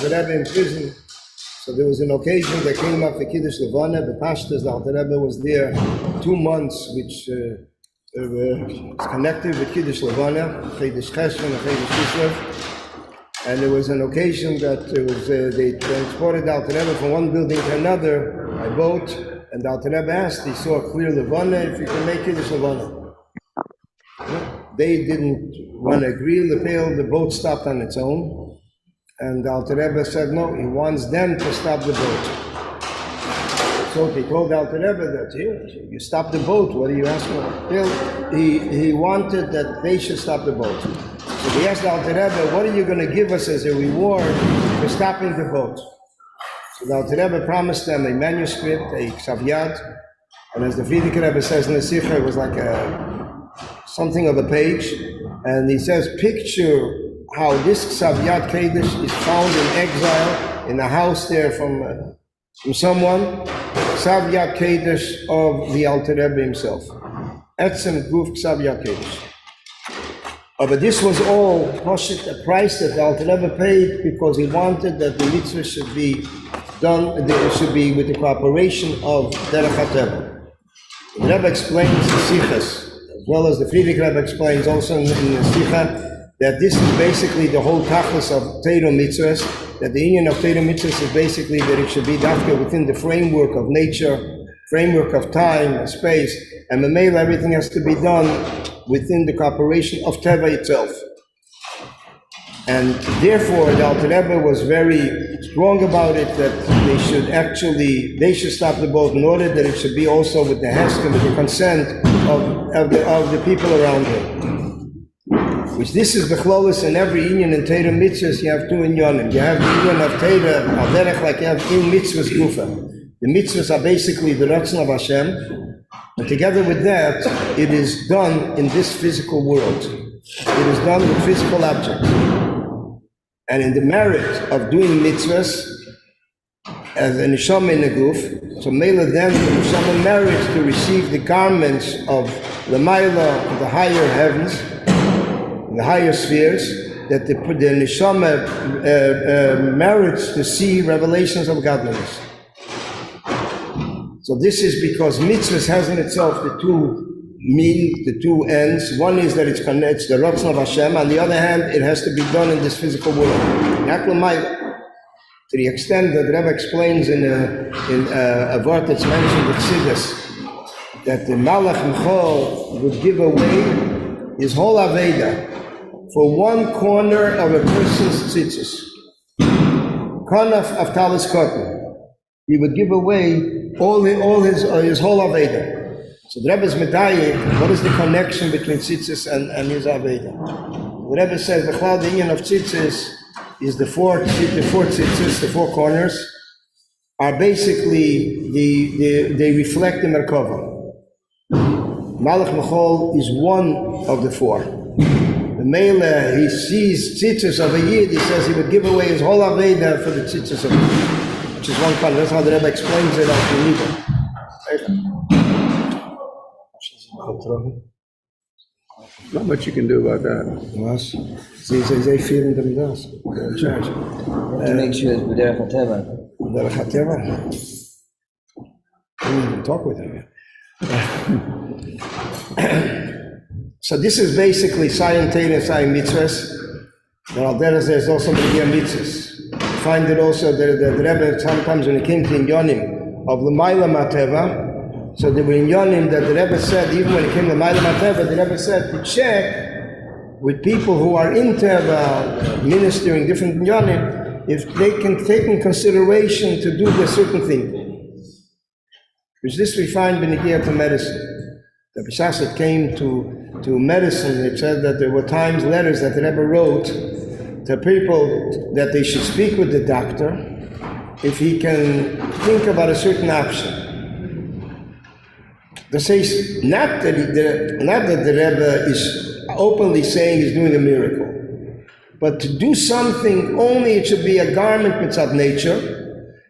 the Rebbe in prison. So there was an occasion that came up for Kiddush Levana. The pastors, the Rebbe was there 2 months, which is connected with Kiddush Levana, Chiddush Cheshvan and Chiddush Kislev. And there was an occasion that it was, they transported the Rebbe from one building to another by boat, And the Alter Rebbe asked, he saw a clear Levana, if you can make Kiddush Levana. They didn't want to agree in the pale, the boat stopped on its own. And the Alter Rebbe said, no, he wants them to stop the boat. So he told the Alter Rebbe that, you stop the boat, what are you asking for? He wanted that they should stop the boat. So he asked the Alter Rebbe, what are you going to give us as a reward for stopping the boat? So the Alter Rebbe promised them a manuscript, a Ksav Yad, and as the Frierdiker Rebbe says in the Sikha, it was like something of a page, and he says, picture how this Ksav Yad Kedesh is found in exile in a house there from someone, Ksav Yad Kedesh of the Alter Rebbe himself. Etzem Guf Ksav Yad Kedesh. But this was all a price that the Alter Rebbe paid because he wanted that the mitzvah should be done, it should be with the cooperation of Derech HaTeva. The Rebbe explains the Sichas, as well as the Frierdiker Rebbe explains also in the Sikha, that this is basically the whole tachlis of Torah mitzvahs, that the union of Torah mitzvahs is basically that it should be dafka within the framework of nature, framework of time and space, and the male everything has to be done within the cooperation of Teva itself. And therefore, the Alter Rebbe was very strong about it, that they should stop the boat in order that it should be also with the hesed, with the consent of the people around him. Which this is bechlolis in every union in Torah mitzvahs, you have two inyanim. You have the union of Torah, al-derech, like you have in mitzvahs gufa. The mitzvahs are basically the ratzon of Hashem, and together with that, it is done in this physical world. It is done with physical objects. And in the merit of doing mitzvahs, as a neshama in the guf, so mele then the neshama merits to receive the garments of the Maila, of the higher heavens, the higher spheres, that the neshama merits to see revelations of godliness. So this is because mitzvahs has in itself the two ends. One is that it's the ratzon of Hashem. On the other hand, it has to be done in this physical world. To the extent that Rebbe explains in a word that's mentioned in Chassidus, that the Malach Michal would give away his whole Aveda for one corner of a person's tzitzis. Kanaf of talis cotton. He would give away all his whole Aveda. So the Rebbe's medayik, what is the connection between tzitzis and his Aveda? The Rebbe says the cloud union of tzitzis is the four tzitzis, the four corners, are basically they reflect the Merkava. Malach Michal is one of the four. The male, he sees tzitzis of a yid, he says he would give away his whole Aveda for the tzitzis of a yid, which is one color. That's how the Rebbe explains it out in Not much you can do about that. Was? They feeling them does. They're in charge. To make sure it's Derech HaTeva. Derech HaTeva. I didn't even talk with him yet. So this is basically Sayin Teira, Sayin Mitzvahs. There's also Megia Mitzvahs. Find it also that the Rebbe sometimes when it came to Inyonim of L'mayla Mateva, so there were Inyonim that the Rebbe said, even when it came to L'mayla Mateva, the Rebbe said to check with people who are in Teva, ministering different Inyonim, if they can take in consideration to do a certain thing. Which this we find when it came to medicine. The Bishas that came to medicine, it said that there were times, letters that the Rebbe wrote to people that they should speak with the doctor if he can think about a certain option. They say not that the Rebbe is openly saying he's doing a miracle, but to do something only it should be a garment mitzvah nature,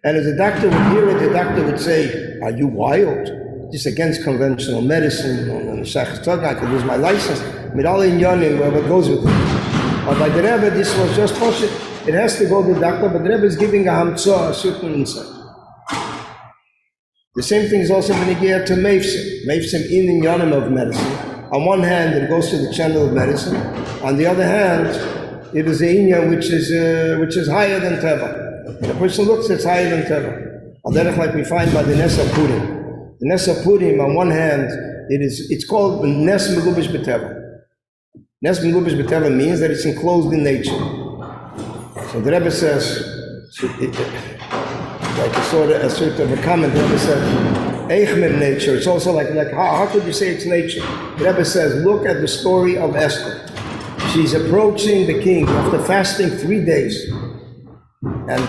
and if the doctor would hear it, the doctor would say, "Are you wild? This is against conventional medicine. I could lose my license." With all in yonim, what goes with it. By the Rebbe, this was just possible. It has to go to the doctor, but the Rebbe is giving a hamtzah, a certain insight. The same thing is also when you get to Meivsim. Meivsim in yonim of medicine. On one hand, it goes to the channel of medicine. On the other hand, it is a inyan which is higher than Teva. When a person looks, it's higher than Teva. Al-derech, like we find by the Nesa Purim. The Nes of Purim, on one hand, it's called Nes Melubavitch B'Teva. Nes Melubavitch B'Teva means that it's enclosed in nature. So the Rebbe says, like a sort of a comment, the Rebbe said, Eichmer nature. It's also like how could you say it's nature? The Rebbe says, look at the story of Esther. She's approaching the king after fasting 3 days. And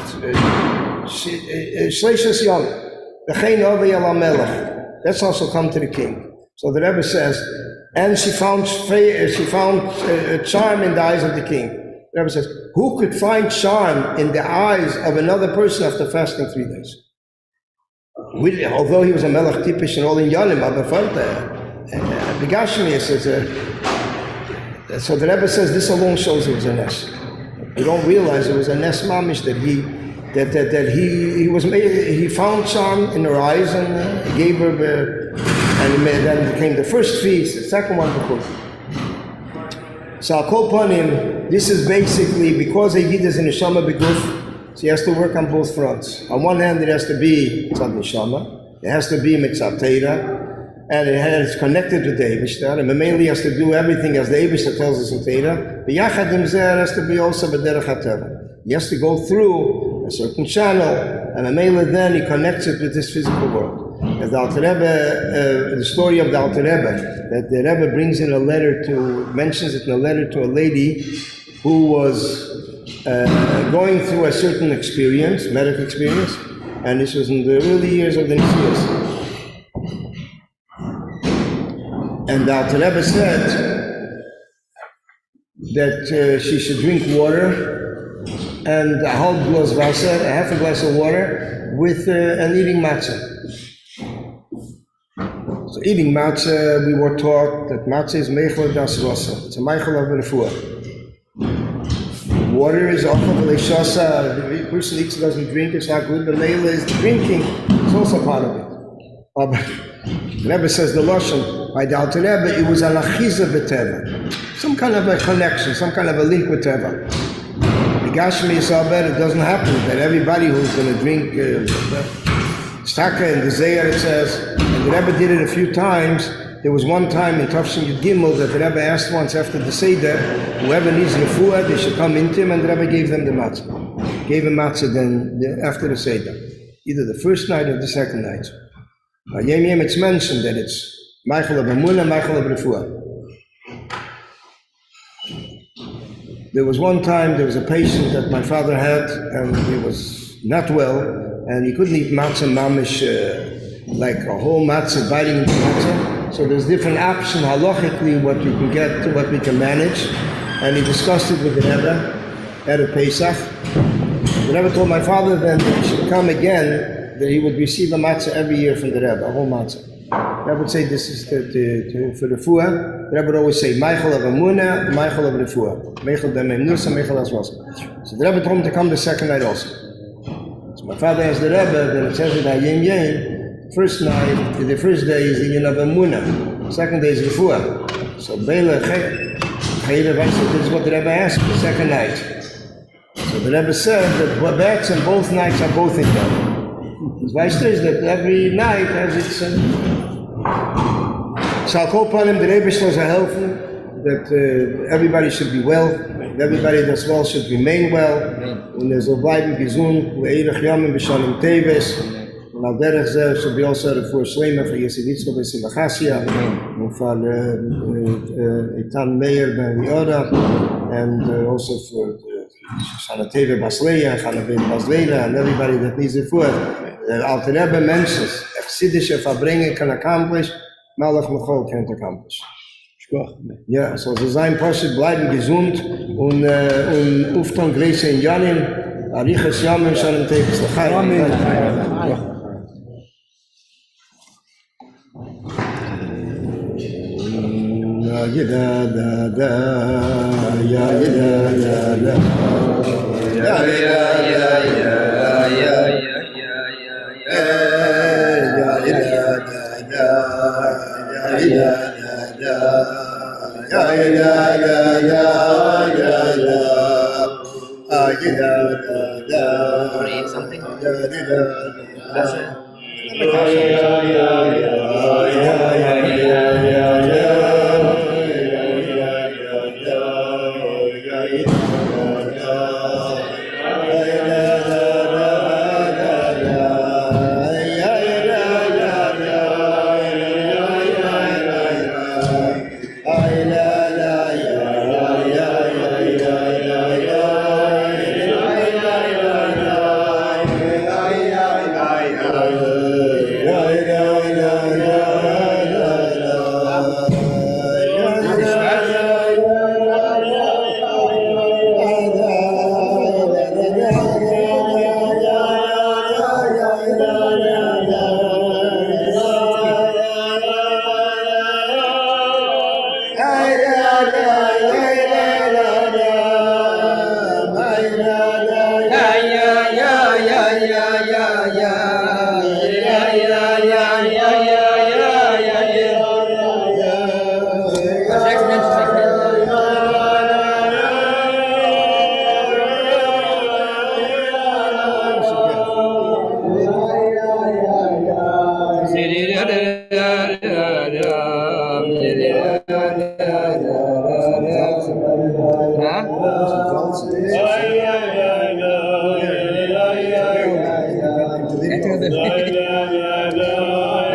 Shleishas Yom, that's also come to the king. So the Rebbe says, and she found charm in the eyes of the king. The Rebbe says, who could find charm in the eyes of another person after fasting 3 days? Although he was a melech typish and all in Yonim, the Gashmi says, so the Rebbe says this alone shows it was a nes. You don't realize it was a nes mamish that he found charm in her eyes and gave her and then came the first feast, the second one before. So I'll call upon him. This is basically because a yid is in neshama beguf. So he has to work on both fronts. On one hand, it has to be tzad neshama, it has to be mitzvah Torah, and it's connected to the Eibishter, and mainly has to do everything as the Eibishter tells us in Torah. But yachad im zeh, it has to be also b'derech hateva. He has to go through a certain channel, and mainly then he connects it with this physical world. As the Alter Rebbe, the story of the Alter Rebbe, that the Rebbe brings in a letter mentions it in a letter to a lady who was going through a certain experience, medical experience, and this was in the early years of the Nisias. And the Alter Rebbe said that she should drink water and a half glass Wasser, a half a glass of water, with and eating matzah. So eating matzah, we were taught that matzah is meichel das Wasser. It's a meichel of refuah. Water is also the person eats, doesn't drink, it's not good. The Leila is drinking, it's also part of it. The Rebbe says the Lashon, by the Alter Rebbe, it was an achiza b'teva. Some kind of a connection, some kind of a link with Teva. The Gashmi Saber, it doesn't happen that everybody who's going to drink Staka in the Zayar, it says, and the Rebbe did it a few times. There was one time in Tafshin Yud Gimel that the Rebbe asked once after the Seder, whoever needs refuah, they should come into him, and the Rebbe gave them the matzah. Gave him matzah then after the Seder, either the first night or the second night. By Yom Yom it's mentioned that it's Meichel of Amunah, Meichel of refuah. There was one time, there was a patient that my father had, and he was not well, and he couldn't eat matzah mamish, like a whole matzah, biting into matzah. So there's different options halachically what we can get to what we can manage, and he discussed it with the Rebbe at a Pesach. The Rebbe told my father then that he should come again, that he would receive a matzah every year from the Rebbe, a whole matzah. The Rebbe would say this is for the refuah. The Rebbe would always say Meichel of Amunah, Meichel of refuah, Meichel b'memnusa, Meichel asvasa. So the Rebbe told him to come the second night also. So my father asked the Rebbe that it says that Yom Yom, first night, the first day is the Yin of Amunah, second day is refuah. So Beila Chayil this is what the Rebbe asked the second night. So the Rebbe said that bats and both nights are both in them. The Weister is that every night has its. So I'll call upon him, the Rebbe shows are helpful, that everybody should be well, everybody that's well should remain well, and there's a bleiben gesund, u'eirach yamim b'shanim teves. And al derech zeh should be also for Shlema for Yesiditzko b'Simachasya, and for Eitan Meir ben Yoda, and also for Shana Teve Basleya, Shana Teve Basleya, and everybody that needs it for. The Alter Rebbe mentions, Chassidische Verbringen can accomplish, Malach Mechol can't accomplish. Ja, so ze zijn passet bleiben gesund und ufton Gräse in Janin, Arichas Yamin Shalom Tevis L'chaim. Ya da da da, ya da da da, ya ya ya ya. Something? I'm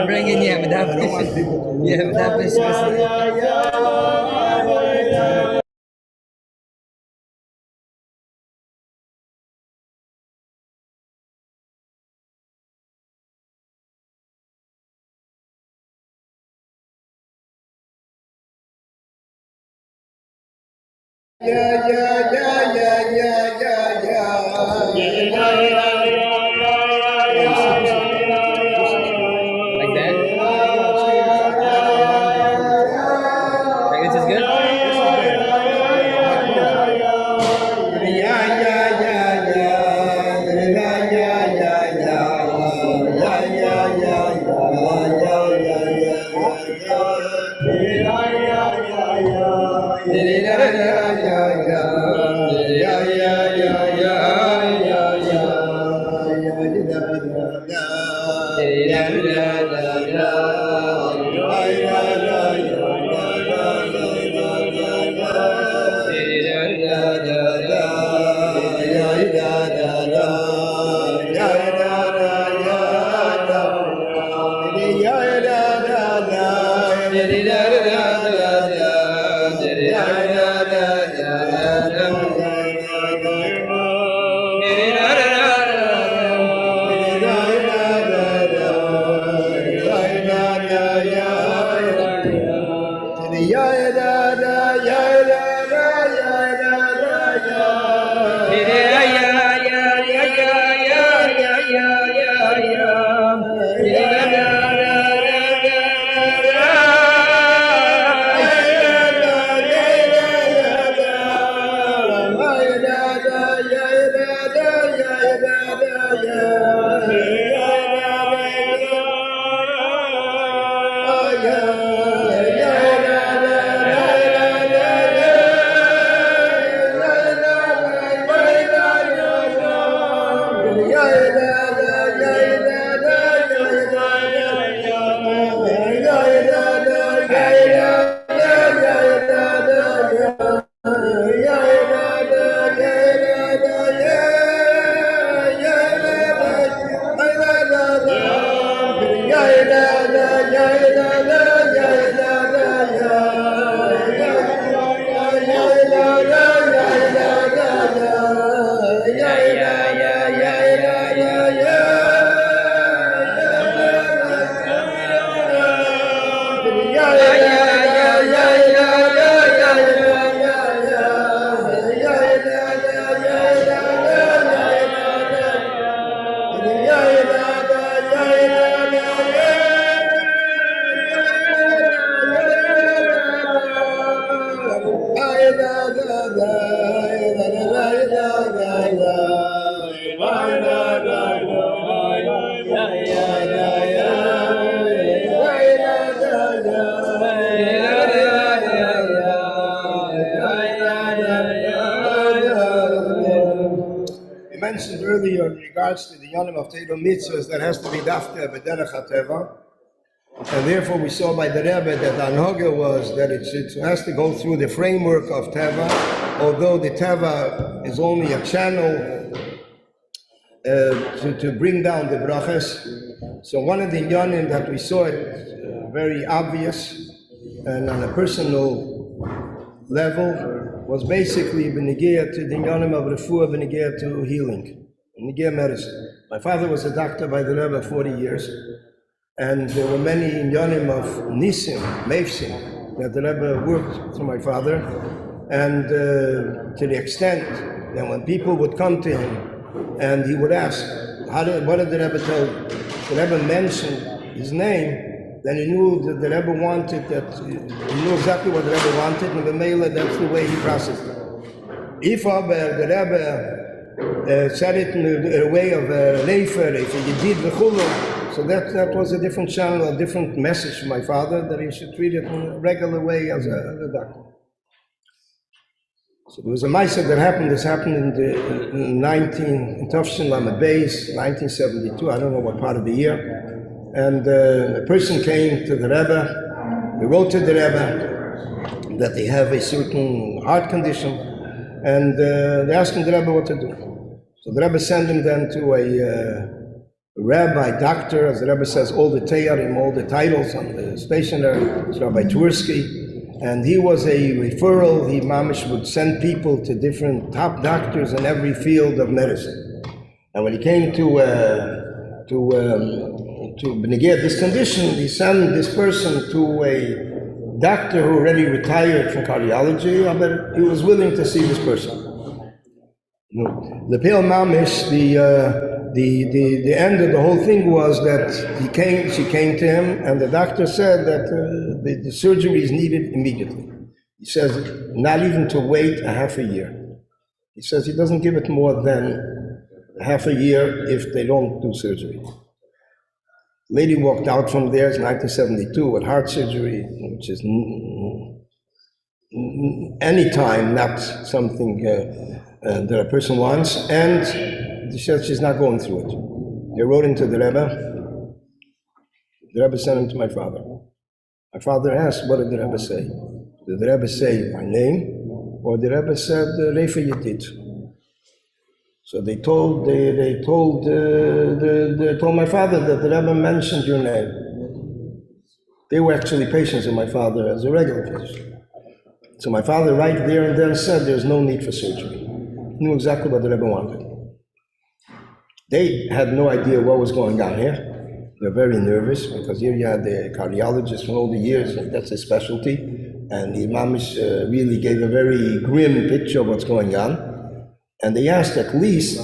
bringing you, like that. Like this is good. You mentioned earlier in regard regards to the Yonim of Teiro Mitzvahs, that has to be Dafka B'derech HaTeva. And therefore we saw by the Rebbe that the Anhoga was that it has to go through the framework of Teva, although the Teva is only a channel to bring down the brachas. So one of the Yonim that we saw it very obvious and on a personal level was basically B'negea to the Yonim of Refuah, B'negea to healing, B'negea medicine. My father was a doctor by the Rebbe 40 years. And there were many Yonim of Nisim, Meivsim, that the Rebbe worked through my father. And to the extent that when people would come to him and he would ask, what did the Rebbe tell you? The Rebbe mentioned his name, then he knew that the Rebbe wanted that, he knew exactly what the Rebbe wanted, and the Mela, that's the way he processed it. If the Rebbe said it in a way of a Leifer, if he did the Chulu, so that was a different channel, a different message from my father, that he should treat it in a regular way as a doctor. So there was a Maisa that happened. This happened in Tafshin Lamed-Beis, 1972. I don't know what part of the year. And a person came to the Rebbe. He wrote to the Rebbe that they have a certain heart condition, and they asked him the Rebbe what to do. So the Rebbe sent him then to a rabbi, doctor, as the Rebbe says, all the teyarim, all the titles on the stationery. It's Rabbi Twersky. And he was a referral. He mamish would send people to different top doctors in every field of medicine. And when he came to negate this condition, he sent this person to a doctor who already retired from cardiology, but he was willing to see this person. The Pale Mamish, the end of the whole thing was that she came to him, and the doctor said that the surgery is needed immediately. He says not even to wait a half a year. He says he doesn't give it more than a half a year if they don't do surgery. Lady walked out from there, it's 1972, with heart surgery, which is any time not something that a person wants, and she said she's not going through it. They wrote into the Rebbe. The Rebbe sent him to my father. My father asked, what did the Rebbe say? Did the Rebbe say my name, or the Rebbe said Reifa Yedid? So they told my father that the Rebbe mentioned your name. They were actually patients of my father as a regular physician. So my father right there and then said there's no need for surgery. He knew exactly what the Rebbe wanted. They had no idea what was going on here. They're very nervous because here you had the cardiologist from all the years, and that's his specialty. And the Imamish really gave a very grim picture of what's going on. And they asked, at least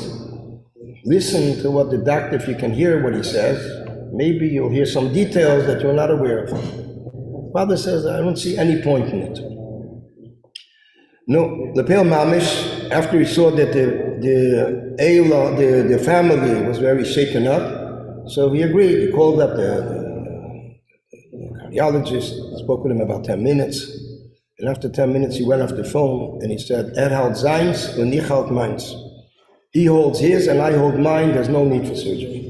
listen to what the doctor, if you can hear what he says, maybe you'll hear some details that you're not aware of. Father says, I don't see any point in it. No, the Pale Mamish, after he saw that the family was very shaken up, so he agreed. He called up the cardiologist, spoke with him about 10 minutes, and after 10 minutes he went off the phone and he said, halt seins und ich halt meins. He holds his and I hold mine, there's no need for surgery.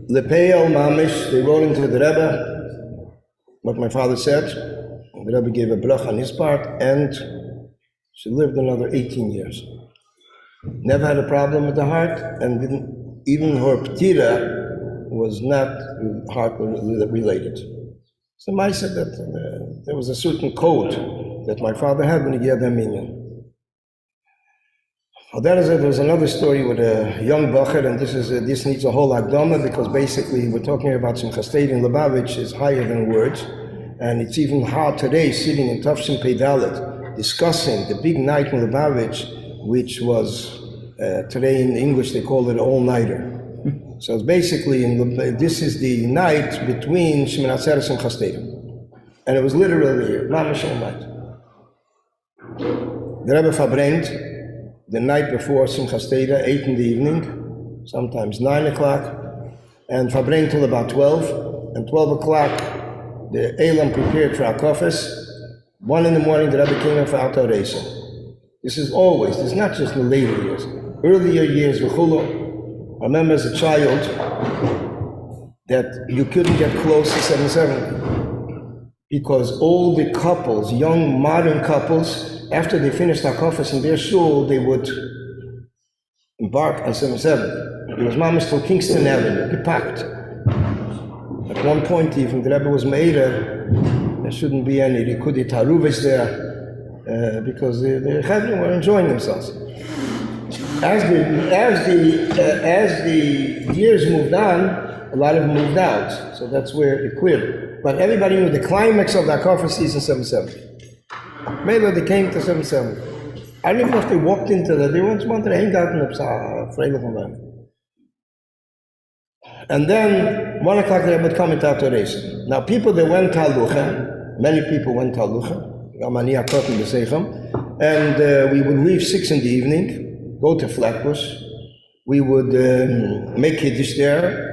The Pale Mamish, they wrote into the Rebbe what my father said. The Rebbe gave a brach on his part, and she lived another 18 years. Never had a problem with the heart, and even her ptira was not heart related. So I said that there was a certain code that my father had when he gave them minyan. Well, there was another story with a young bacher, and this needs a whole agdama, because basically we're talking about some chassid in Lubavitch is higher than words. And it's even hard today, sitting in Tafshin Pei Dalet, discussing the big night in Lubavitch, which was, today in English they call it an all-nighter. So it's basically, this is the night between Shemoneh Atzeres and Chassidus. And it was literally mamash all night. The Rebbe verbrennt the night before Simchas Torah, 8 in the evening, sometimes 9 o'clock, and verbrennt till about 12, and 12 o'clock, the Elam prepared for Akofis. 1 in the morning, the Rebbe came in for Alta Reisa. This is always, it's not just in the later years. earlier years, I remember as a child that you couldn't get close to 770 because all the couples, young modern couples, after they finished hakafas in their shul, they would embark on 770. It was mama's till Kingston Avenue, gepackt. At one point even, the Rebbe was Meir, there shouldn't be any Rikudi Taruvis there, because the Chevron were enjoying themselves. As the years moved on, a lot of them moved out, so that's where it cleared. But everybody knew the climax of the hakafas season 770. Maybe they came to 770. I don't even know if they walked into that. They once wanted to hang out in the Freilich and them. And then 1 o'clock they would come into Torah. Now people that went to Halucha, many people went to Halucha, and we would leave 6 in the evening, go to Flatbush. We would make Kiddush there.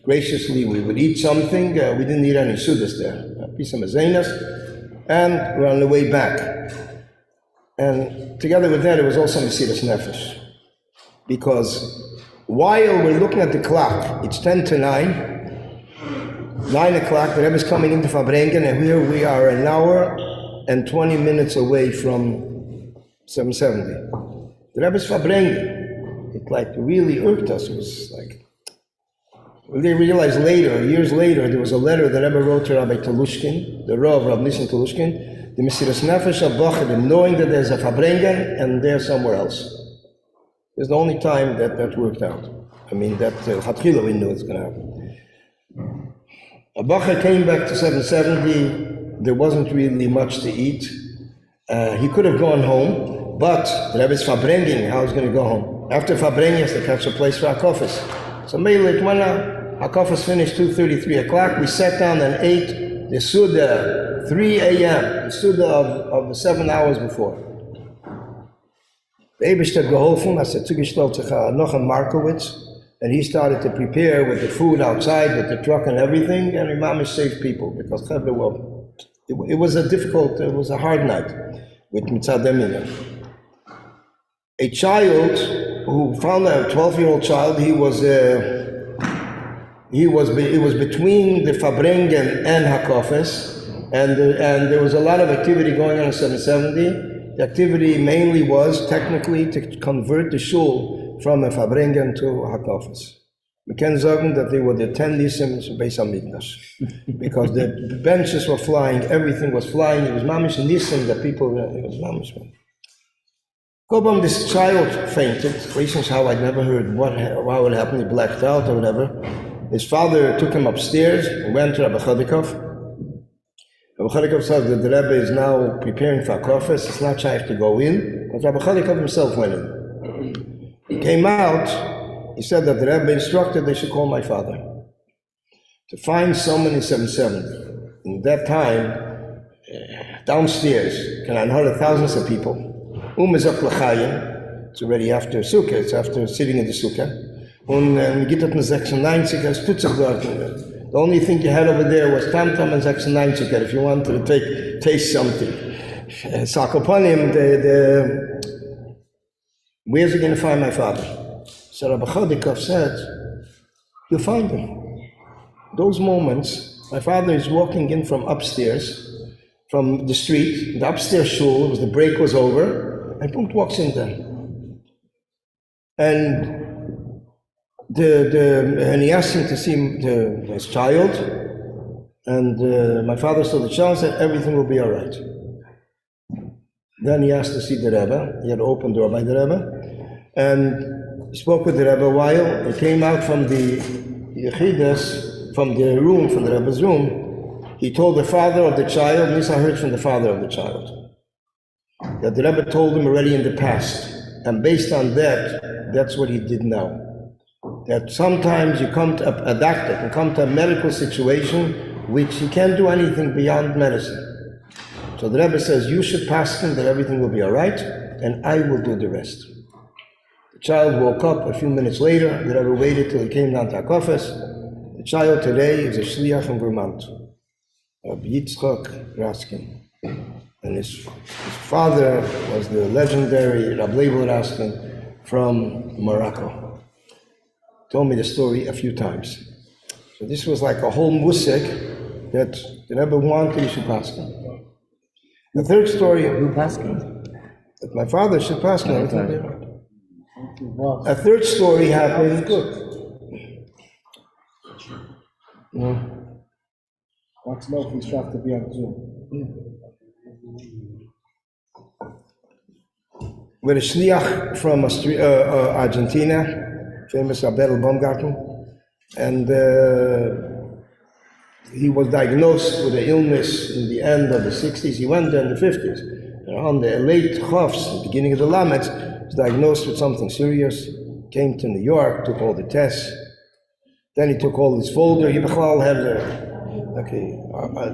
Graciously, we would eat something. We didn't eat any sudas there. A piece of mazenas, and we're on the way back. And together with that, it was also Mesiras Nefesh. Because while we're looking at the clock, it's 10 to 9 o'clock, the Rebbe is coming into Fabrengen, and here we are an hour and 20 minutes away from 770. The Rebbe is Fabrengen. It like really irked us. It was like, they realized later, years later, there was a letter that Rebbe wrote to Rabbi Telushkin, the Rav Nissen Telushkin, the Mesiras Nefesh of Bachadim, knowing that there's a Fabrengen and they're somewhere else. It's the only time that worked out. I mean, that Hatchila we knew it's going to happen. Abacha came back to 770. There wasn't really much to eat. He could have gone home, but the Rebbe's Fabrengen, how he's going to go home? After Fabrengen, he has to catch a place for hakafas. So maybe when hakafas finished 2:30, 3 o'clock, we sat down and ate the Suda, 3 a.m., the Suda of the 7 hours before. The Eibishter geholfen, as er zugestellt sich Nochem Markowitz, and he started to prepare with the food outside, with the truck and everything, and Imam saved people, because it was a hard night with Mitzademina. A child who found a 12-year-old child, it was between the Fabrengen and hakafas, and there was a lot of activity going on in 770. The activity mainly was technically to convert the shul from a Fabrengen to hakafas. We can say that they were the 10 nisim Beis HaMikdash, because the benches were flying, everything was flying. It was mamish nisim that people, it was mamish. Kobam, this child fainted. Reasons how I'd never heard how it happened. He blacked out or whatever. His father took him upstairs and went to Rabbi Chodikov. Rabbi Chodikov said that the Rebbe is now preparing for hakafas. It's not safe to go in, because Rabbi Chodikov himself went in. He came out. He said that the Rebbe instructed they should call my father to find someone in 770. In that time, downstairs, can I heard thousands of people. It's already after Sukkah. It's after sitting in the Sukkah. Und we get up in 96, as Tutzach dort. The only thing you had over there was Tam-Tam and 96, if you wanted to taste something. Sakoponim, where's he going to find my father? So Rabbi Chodikov said, you'll find him. Those moments, my father is walking in from upstairs, from the street, the upstairs shul, the break was over, and Punt walks in there. And and he asked him to see his child, and my father saw the child and said, everything will be all right. Then he asked to see the Rebbe. He had an open door by the Rebbe, and he spoke with the Rebbe a while. He came out from the Yechidas, from the room, from the Rebbe's room. He told the father of the child, Nisa heard from the father of the child, that the Rebbe told him already in the past, and based on that, that's what he did now. That sometimes you come to a doctor can come to a medical situation which he can't do anything beyond medicine. So the Rebbe says, you should pass him that everything will be all right, and I will do the rest. The child woke up a few minutes later. The Rebbe waited till he came down to hakafas. The child today is a shliach in Vermont, Rabbi Yitzchak Raskin. And his father was the legendary Rabbi Raskin from Morocco. Told me the story a few times. So this was like a whole musik that the Rebbe wanted he should pass on. The third story, Who Paskin? that my father should pass on. Wow. A third story happened. Want to know if he's trying to be on Zoom. With a shliach from Argentina, famous Abel Baumgarten, and he was diagnosed with an illness in the end of the 60s. He went there in the 50s. On the late Chofs, the beginning of the Lamed, was diagnosed with something serious, came to New York, took all the tests. Then he took all his folder. He had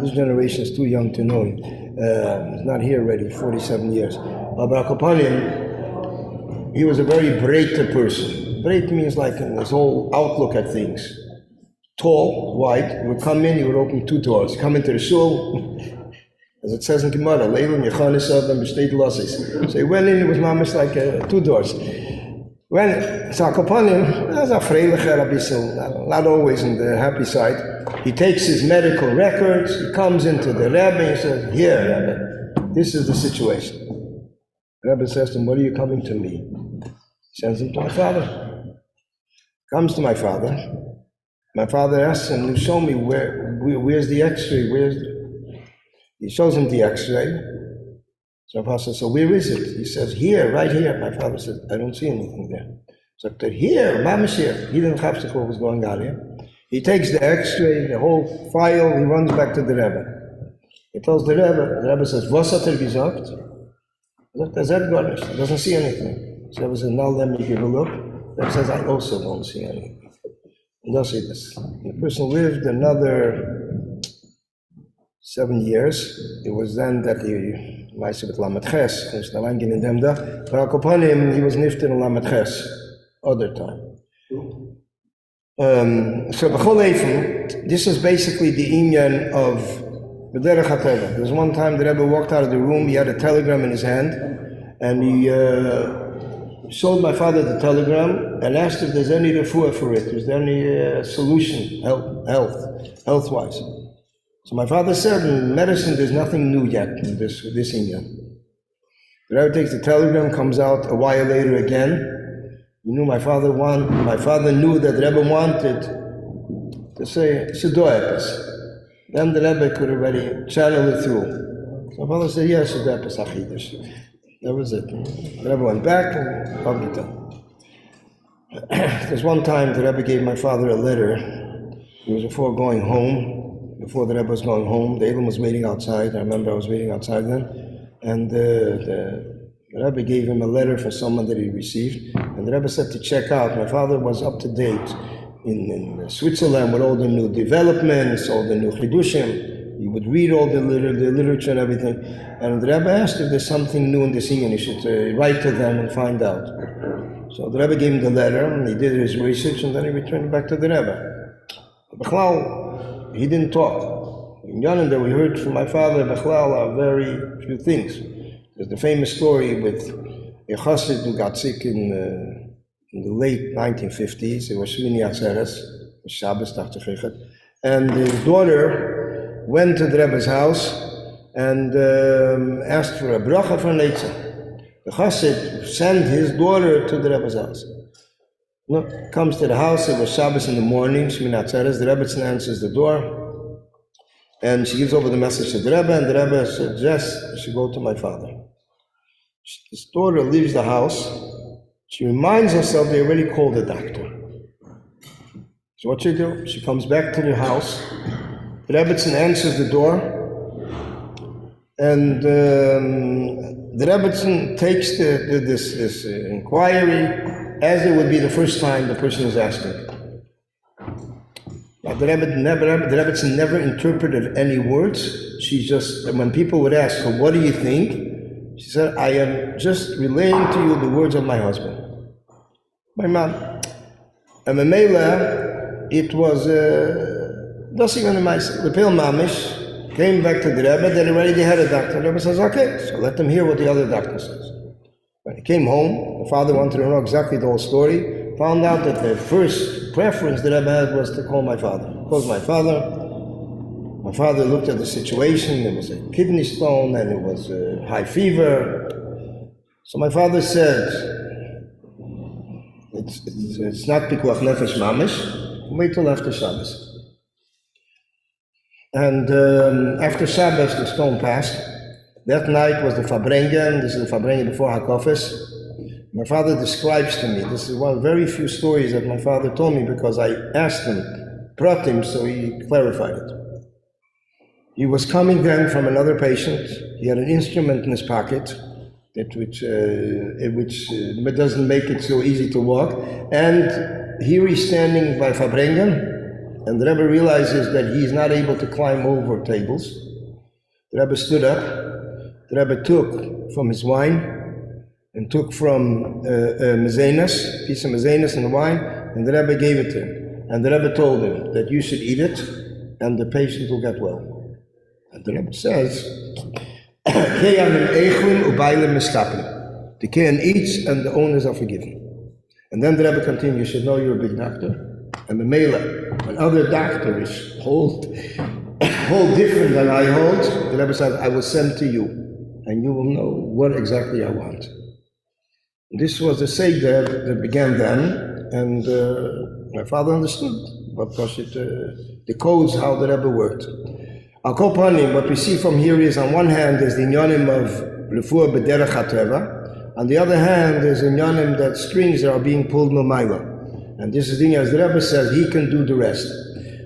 this generation is too young to know him. He's not here already, 47 years. But upon him, he was a very breite person. Breite means like in his whole outlook at things. Tall, white, he would come in, he would open two doors. Come into the shul, as it says in Gemara, Leilun Yechanisad and B'shteit Losses. So he went in, it was almost like two doors. When Sak upon him, as a freilicher a not always in the happy side, he takes his medical records, he comes into the Rebbe and says, here, Rebbe, this is the situation. The Rebbe says to him, what are you coming to me? He sends him to my father. Comes to my father. My father asks him, you show me where's the x-ray, he shows him the x-ray. So my father says, so where is it? He says, here, right here. My father says, I don't see anything there. So I said, here, Mama's here. He didn't have to what was going on here. He takes the x-ray, the whole file, he runs back to the Rebbe. He tells the Rebbe says, was hat gesagt? He said, he doesn't see anything. So the Rebbe says, now let me give a look. The Rebbe says, I also don't see anything. And they'll see this. The person lived another 7 years. It was then that he Meisibet Lamed Ches, there's no angin in them da. But upon him, he was nifted in Lamed Ches, other time. So B'chol Eifim, this is basically the inyan of B'derech HaTeva. There was one time the Rebbe walked out of the room, he had a telegram in his hand, and he showed my father the telegram and asked if there's any refuah for it, is there any solution, health-wise. So my father said, in medicine, there's nothing new yet in this inyan. The Rebbe takes the telegram, comes out a while later again. You knew my father knew that the Rebbe wanted to say, Sedoepes. Then the Rebbe could already channel it through. So my father said, yes, Sedoepes Achidish. That was it. The Rebbe went back and Pagita. There's one time the Rebbe gave my father a letter. It was before going home. Before the Rebbe was going home, the Elam was waiting outside. I remember I was waiting outside then. And the Rebbe gave him a letter for someone that he received. And the Rebbe said to check out. My father was up to date in Switzerland with all the new developments, all the new chidushim. He would read all the literature and everything. And the Rebbe asked if there's something new in the singing, he should write to them and find out. So the Rebbe gave him the letter, and he did his research, and then he returned back to the Rebbe. He didn't talk. In Yanan that we heard from my father, Bechlal, are very few things. There's the famous story with a chassid who got sick in the late 1950s. It was Shmini Atzeres, Shabbos Tachtochichet, and his daughter went to the Rebbe's house and asked for a bracha for Neitza. The chassid sent his daughter to the Rebbe's house. Comes to the house, it was Shabbos in the morning, Shmini Atzeres, the Rebbe answers the door, and she gives over the message to the Rebbe, and the Rebbe suggests she should go to my father. His daughter leaves the house, she reminds herself they already called the doctor. So what she do? She comes back to the house, the Rebbe answers the door, and the Rebbe takes this inquiry as it would be the first time the person is asking. Now, the Rebbe never interpreted any words. She just, when people would ask her, what do you think? She said, I am just relaying to you the words of my husband, my mom. And Melaveh, it was, the Pale Mamish came back to the Rebbe, they already had a doctor. The Rebbe says, okay, so let them hear what the other doctor says. When he came home, the father wanted to know exactly the whole story, found out that the first preference that Rebbe had was to call my father. Called my father. My father looked at the situation. There was a kidney stone and it was a high fever. So my father said, it's not pikuach nefesh mamish. Wait till after Shabbos. And after Shabbos, the stone passed. That night was the Fabrengen. This is the Fabrengen before Hakofes. My father describes to me, this is one of very few stories that my father told me because I asked him, brought him, so he clarified it. He was coming then from another patient. He had an instrument in his pocket, which doesn't make it so easy to walk. And here he's standing by Fabrengen, and the Rebbe realizes that he's not able to climb over tables. The Rebbe stood up. The Rebbe took from his wine and took from mezenas, piece of mezenas and the wine, and the Rebbe gave it to him. And the Rebbe told him that you should eat it, and the patient will get well. And the Rebbe says, the Kayan eats and the owners are forgiven. And then the Rebbe continues, you should know you're a big doctor. And the Melaveh, when other doctors hold different than I hold, the Rebbe said, I will send to you, and you will know what exactly I want. This was a seder that began then, and my father understood because the codes, how the Rebbe worked. Al kol panim, what we see from here is, on one hand, there's the inyanim of refuah b'derech hateva. On the other hand, there's inyanim that strings that are being pulled milmayla. And this is the as the Rebbe says, he can do the rest.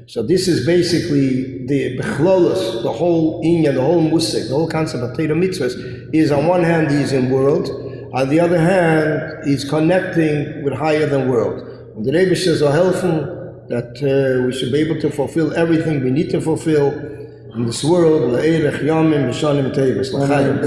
So this is basically the bechlolos, the whole inyan, the whole musik, the whole concept of Torah mitzvahs is, on one hand, he's in world. On the other hand, he's connecting with higher than world. And the Rebbe says, helfen that we should be able to fulfill everything we need to fulfill in this world. Le'erech yomim b'shanim tevis. L'chaim.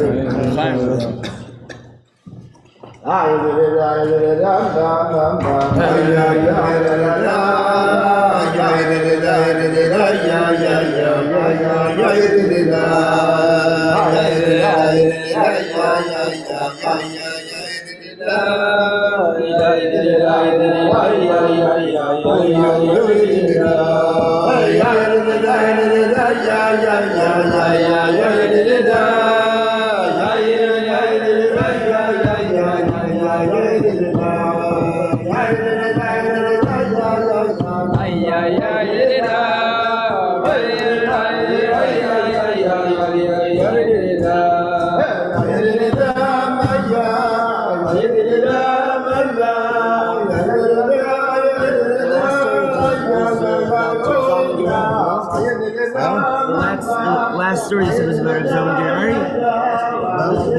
Last story you said was about Zone Gerari.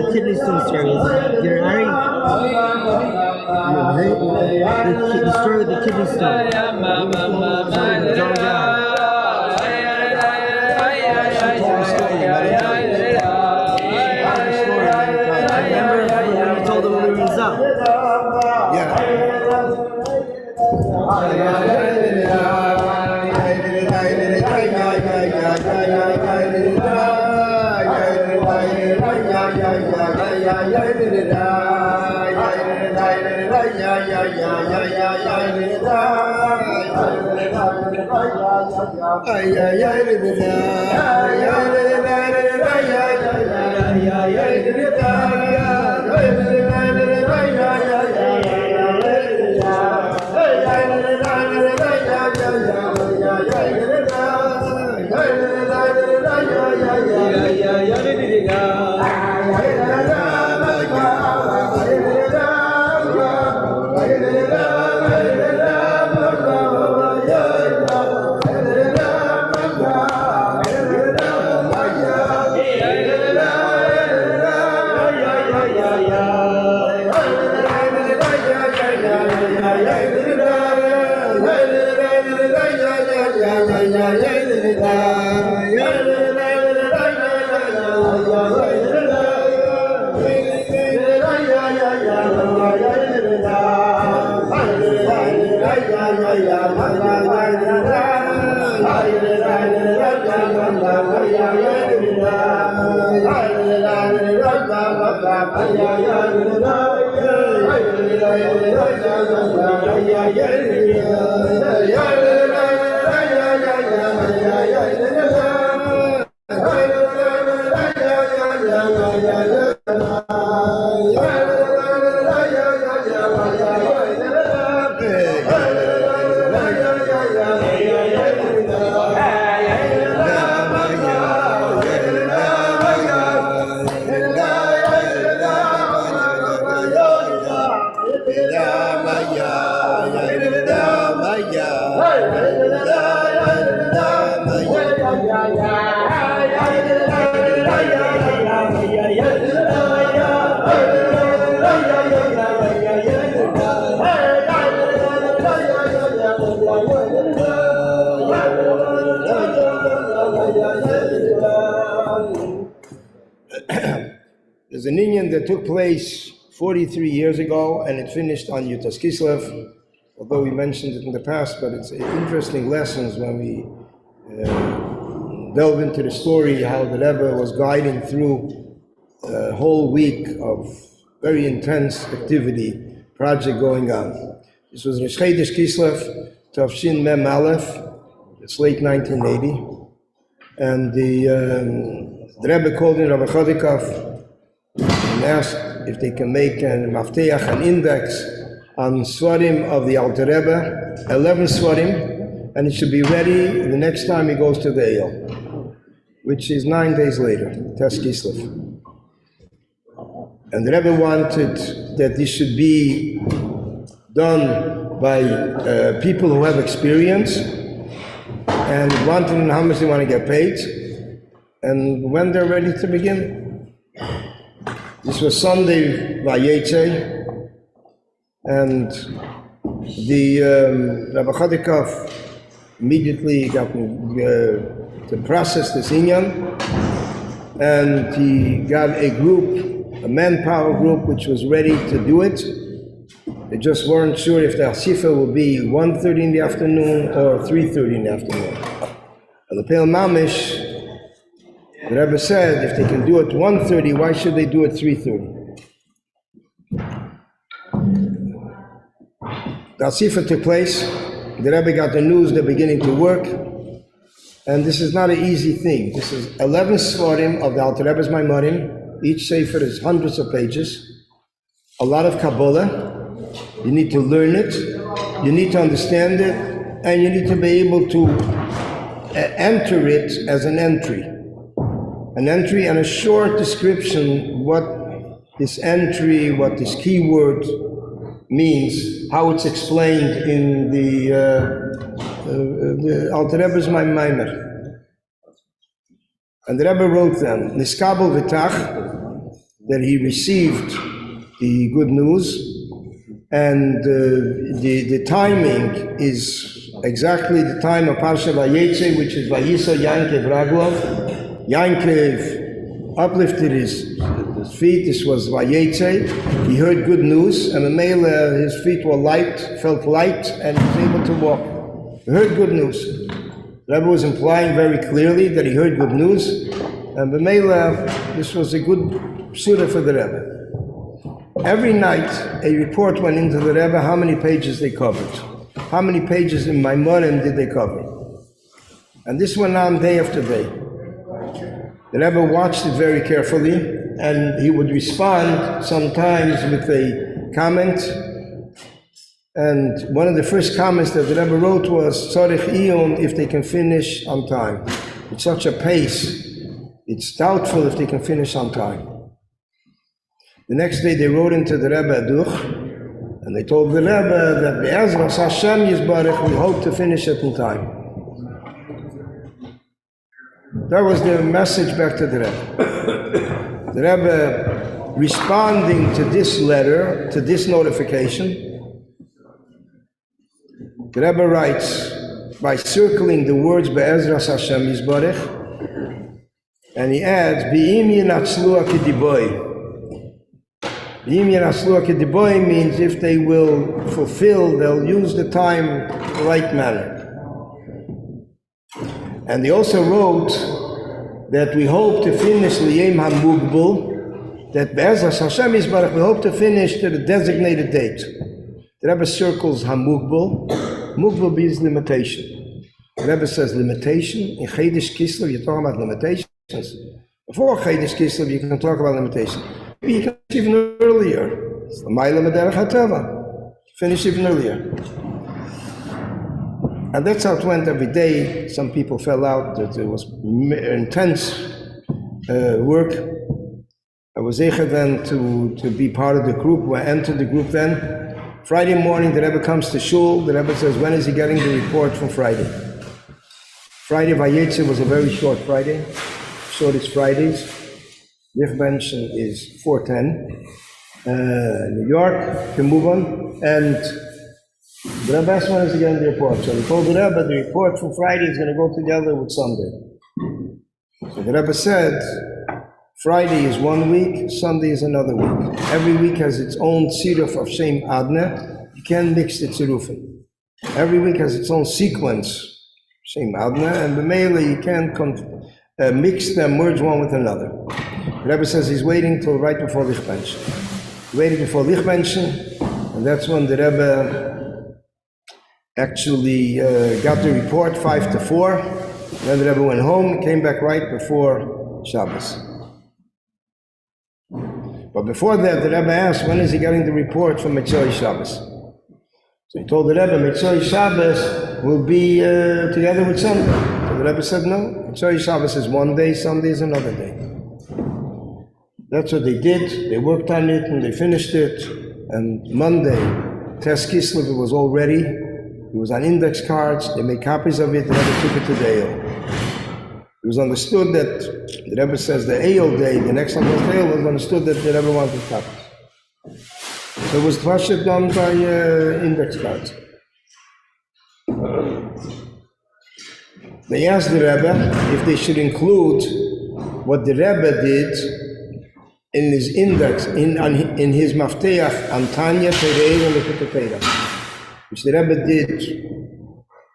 The kidney stone story is Gerari. The story with the kidney stone. Zone Gerari. I remember when you told him when he was up. Yeah. There's an inyan that took place 43 years ago, and it finished on Yutas Kislev, although we mentioned it in the past, but it's interesting lessons when we delve into the story, how the Rebbe was guiding through a whole week of very intense activity, project going on. This was Rosh Chodesh Kislev, Tavshin Mem Aleph. It's late 1980, and the Rebbe called in Rabbi Chodikov and asked if they can make an mafteach, an index on Svarim of the Alter Rebbe, 11 Svarim, and it should be ready the next time he goes to the Eyal, which is 9 days later, Tes Kislev. And the Rebbe wanted that this should be done by people who have experience, and wanted to know how much they want to get paid, and when they're ready to begin. This was Sunday Vayetze, and the Rabbi Chodikov immediately got to process this inyan, and he got a group, a manpower group, which was ready to do it. They just weren't sure if the Asifa would be 1:30 in the afternoon or 3:30 in the afternoon. And the Peil Mamish, the Rebbe said, if they can do it 1:30, why should they do it 3:30? The Asifa took place. The Rebbe got the news they're beginning to work. And this is not an easy thing. This is 11 Svarim of the Alter Rebbe's Maimorim. Each Sefer is hundreds of pages. A lot of Kabbalah. You need to learn it. You need to understand it. And you need to be able to enter it as an entry. An entry and a short description what this entry, what this keyword means, how it's explained in the Alter Rebbe's Maimer. And the Rebbe wrote them, Niskabel V'tach, that he received the good news, and the timing is exactly the time of Parsha Vayetze, which is Vayisa Yankev Raglov. Yankev uplifted his feet. This was Vayetze. He heard good news, and Melaveh, his feet were light, felt light, and he was able to walk. He heard good news. The Rebbe was implying very clearly that he heard good news, and Melaveh, this was a good surah for the Rebbe. Every night, a report went into the Rebbe how many pages they covered. How many pages in Maimorim did they cover? And this went on day after day. The Rebbe watched it very carefully, and he would respond sometimes with a comment. And one of the first comments that the Rebbe wrote was, Tzarich Iyun, if they can finish on time. It's such a pace. It's doubtful if they can finish on time. The next day they wrote into the Rebbe a duch, and they told the Rebbe that Be'ezras Hashem Yisbarach, we hope to finish it in time. That was the message back to the Rebbe. The Rebbe, responding to this letter, to this notification, the Rebbe writes, by circling the words Be'ezras Hashem Yisbarach, and he adds, Be'im Yinatzluah K'diboy. Means if they will fulfill, they'll use the time the right manner. And they also wrote that we hope to finish Liyem HaMugbul, that Be'ezras Hashem Yisbarach, we hope to finish to the designated date. The Rebbe circles HaMugbal. Mugbal means limitation. The Rebbe says limitation. In Chodesh Kislev, you're talking about limitations. Before Chodesh Kislev, you can talk about limitation. Maybe you can even earlier. It's the Ma'ila Mederech HaTeva. Finish even earlier. And that's how it went every day. Some people fell out. There was intense work. I was eager then to be part of the group. I entered the group then. Friday morning, the Rebbe comes to shul. The Rebbe says, when is he getting the report from Friday? Friday, Vayetze was a very short Friday. Shortest Fridays. Lichbenchen is 4:10. New York, can move on. And the Rebbe asked when is he getting the report. So he told the Rebbe the report from Friday is going to go together with Sunday. So the Rebbe said, Friday is 1 week, Sunday is another week. Every week has its own tziruf of Shem Adna. You can't mix the tzirufim. Every week has its own sequence, Shem Adna, and b'meila you can't mix them, merge one with another. The Rebbe says he's waiting till right before Lichbenchen. Waiting before Lichbenchen, and that's when the Rebbe actually got the report 5 to 4. Then the Rebbe went home, came back right before Shabbos. But before that, the Rebbe asked, when is he getting the report from Mitzvah Shabbos? So he told the Rebbe, Mitzvah Shabbos will be together with Sunday. So the Rebbe said, no, Mitzvah Shabbos is 1 day, Sunday is another day. That's what they did. They worked on it and they finished it. And Monday, Test Kislev was all ready. It was on index cards. They made copies of it. The Rebbe took it to the Eyal. It was understood that, the Rebbe says the Eyal day, the next one was Eyal, was understood that the Rebbe wanted copies. So it was Tvashet done by index cards. They asked the Rebbe if they should include what the Rebbe did in his index, in his Mafteach, Antanya, Tereir, and Lekutei, which the Rebbe did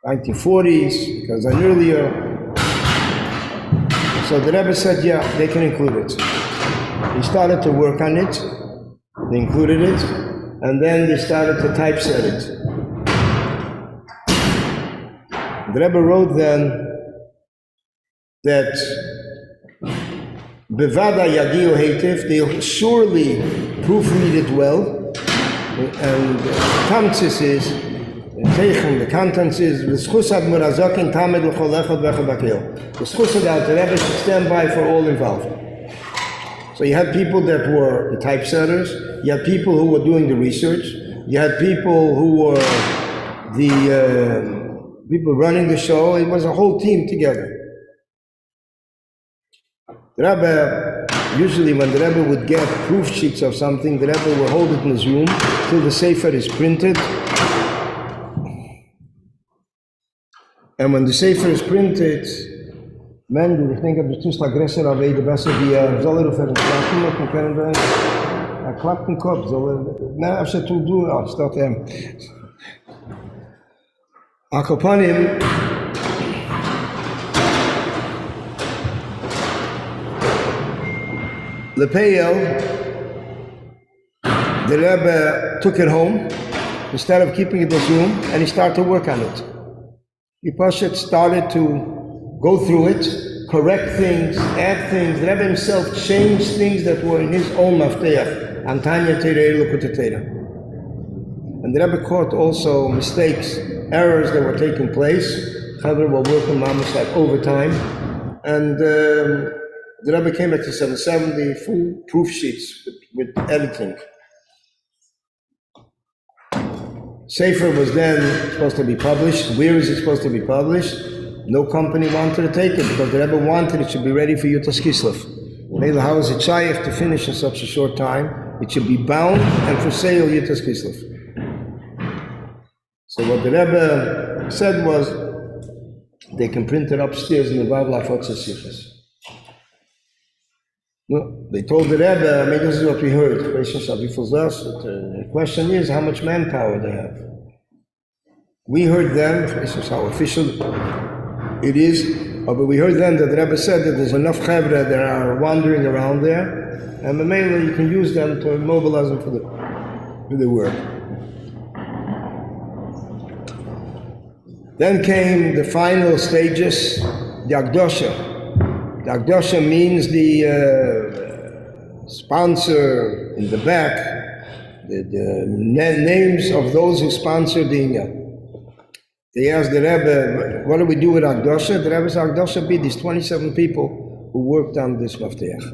1940s, because then earlier. So the Rebbe said, yeah, they can include it. They started to work on it, they included it, and then they started to typeset it. The Rebbe wrote then that Bevada Yadio Heitif, they'll surely proofread it well, and Tamtzis is, the contents is V'schusad Murazakin Tamed L'chol Echad V'echad Bakil. The schusad that the Rebbe should stand by for all involved. So you had people that were the typesetters, you had people who were doing the research, you had people who were the people running the show. It was a whole team together. The Rebbe, usually when the Rebbe would get proof sheets of something, the Rebbe would hold it in his room till the Sefer is printed. And when the Sefer is printed, men, ik denk dat we toestel agresser al weten best die zal er verder klappen, maar dan kunnen we klapt een kop, nou als je het toe doen, als dat hem. Akopanim, Lepeel, the Rebbe took it home instead of keeping it in his room, and he started to work on it. He started to go through it, correct things, add things. The Rebbe himself changed things that were in his own mafteach. Antanya Tereir L'Kutatera. And the Rebbe caught also mistakes, errors that were taking place. Chavre were working almost like overtime. And the Rebbe came back to 770, full proof sheets with editing. Sefer was then supposed to be published. Where is it supposed to be published? No company wanted to take it because the Rebbe wanted it should be ready for Yutas Kislev. Melaveh, how is it shaykh to finish in such a short time? It should be bound and for sale Yutas Kislev. So what the Rebbe said was, they can print it upstairs in the Vav Lafotzes Sichos. No, they told the Rebbe, I mean, this is what we heard. The question is how much manpower they have. We heard them, this is how official it is, but we heard then that the Rebbe said that there's enough chavre that are wandering around there, and Melaveh, you can use them to mobilize them for the work. Then came the final stages, the Akdosha. The Akdosha means the sponsor in the back, the names of those who sponsored the Inyan. They asked the Rebbe, what do we do with Akdosha? The Rebbe said, Akdosha be these 27 people who worked on this Mafteach.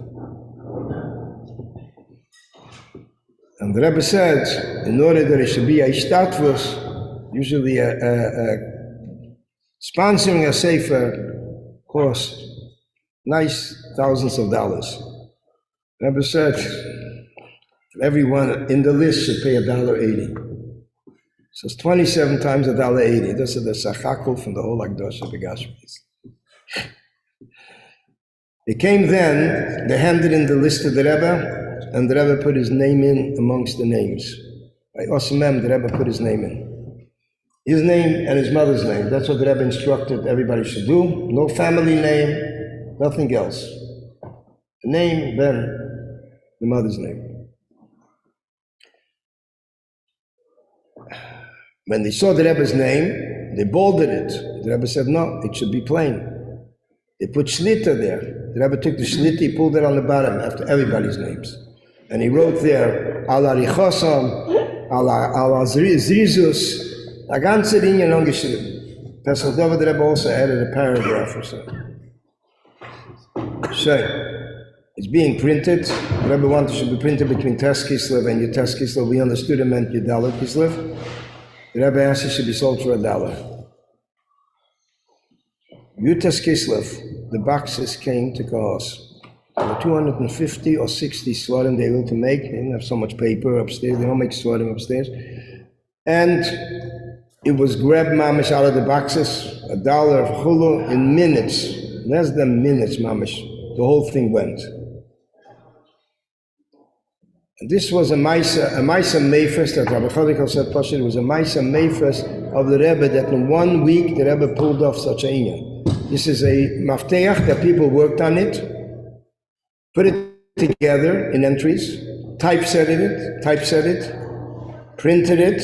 And the Rebbe said, in order that it should be a ishtatvus, usually sponsoring a sefer costs nice thousands of dollars. The Rebbe said, everyone in the list should pay $1.80. So it's 27 times $1.80. This is the sachakul from the whole Akdosha Begashmis. It came then, they handed in the list to the Rebbe, and the Rebbe put his name in amongst the names. By Osamem, the Rebbe put his name in. His name and his mother's name. That's what the Rebbe instructed everybody should do. No family name, nothing else. The name, then the mother's name. When they saw the Rebbe's name, they bolded it. The Rebbe said, no, it should be plain. They put Shlita there. The Rebbe took the Shlita, he pulled it on the bottom after everybody's names. And he wrote there, Ala Richosam, Ala Zrizus, a ganze Linie lang geschrieben. Pesach David, the Rebbe also added a paragraph or so. So, it's being printed. The Rebbe wanted it should be printed between Tes Kislev and Yutes Kislev. We understood it meant Yudalot Kislev. The Rebbe asked it should be sold for $1. Yutes Kislev, the boxes came to cost 250 or 60 svarim they were to make. They didn't have so much paper upstairs. They don't make svarim upstairs. And it was grabbed mamish out of the boxes, $1 of chulu in minutes, less than minutes mamish. The whole thing went. And this was a Maisa Meifes that Rabbi Chodikov said, Pasha, it was a Maisa Meifes of the Rebbe that in 1 week the Rebbe pulled off such a inyan. This is a mafteach that people worked on it, put it together in entries, typeset it, printed it,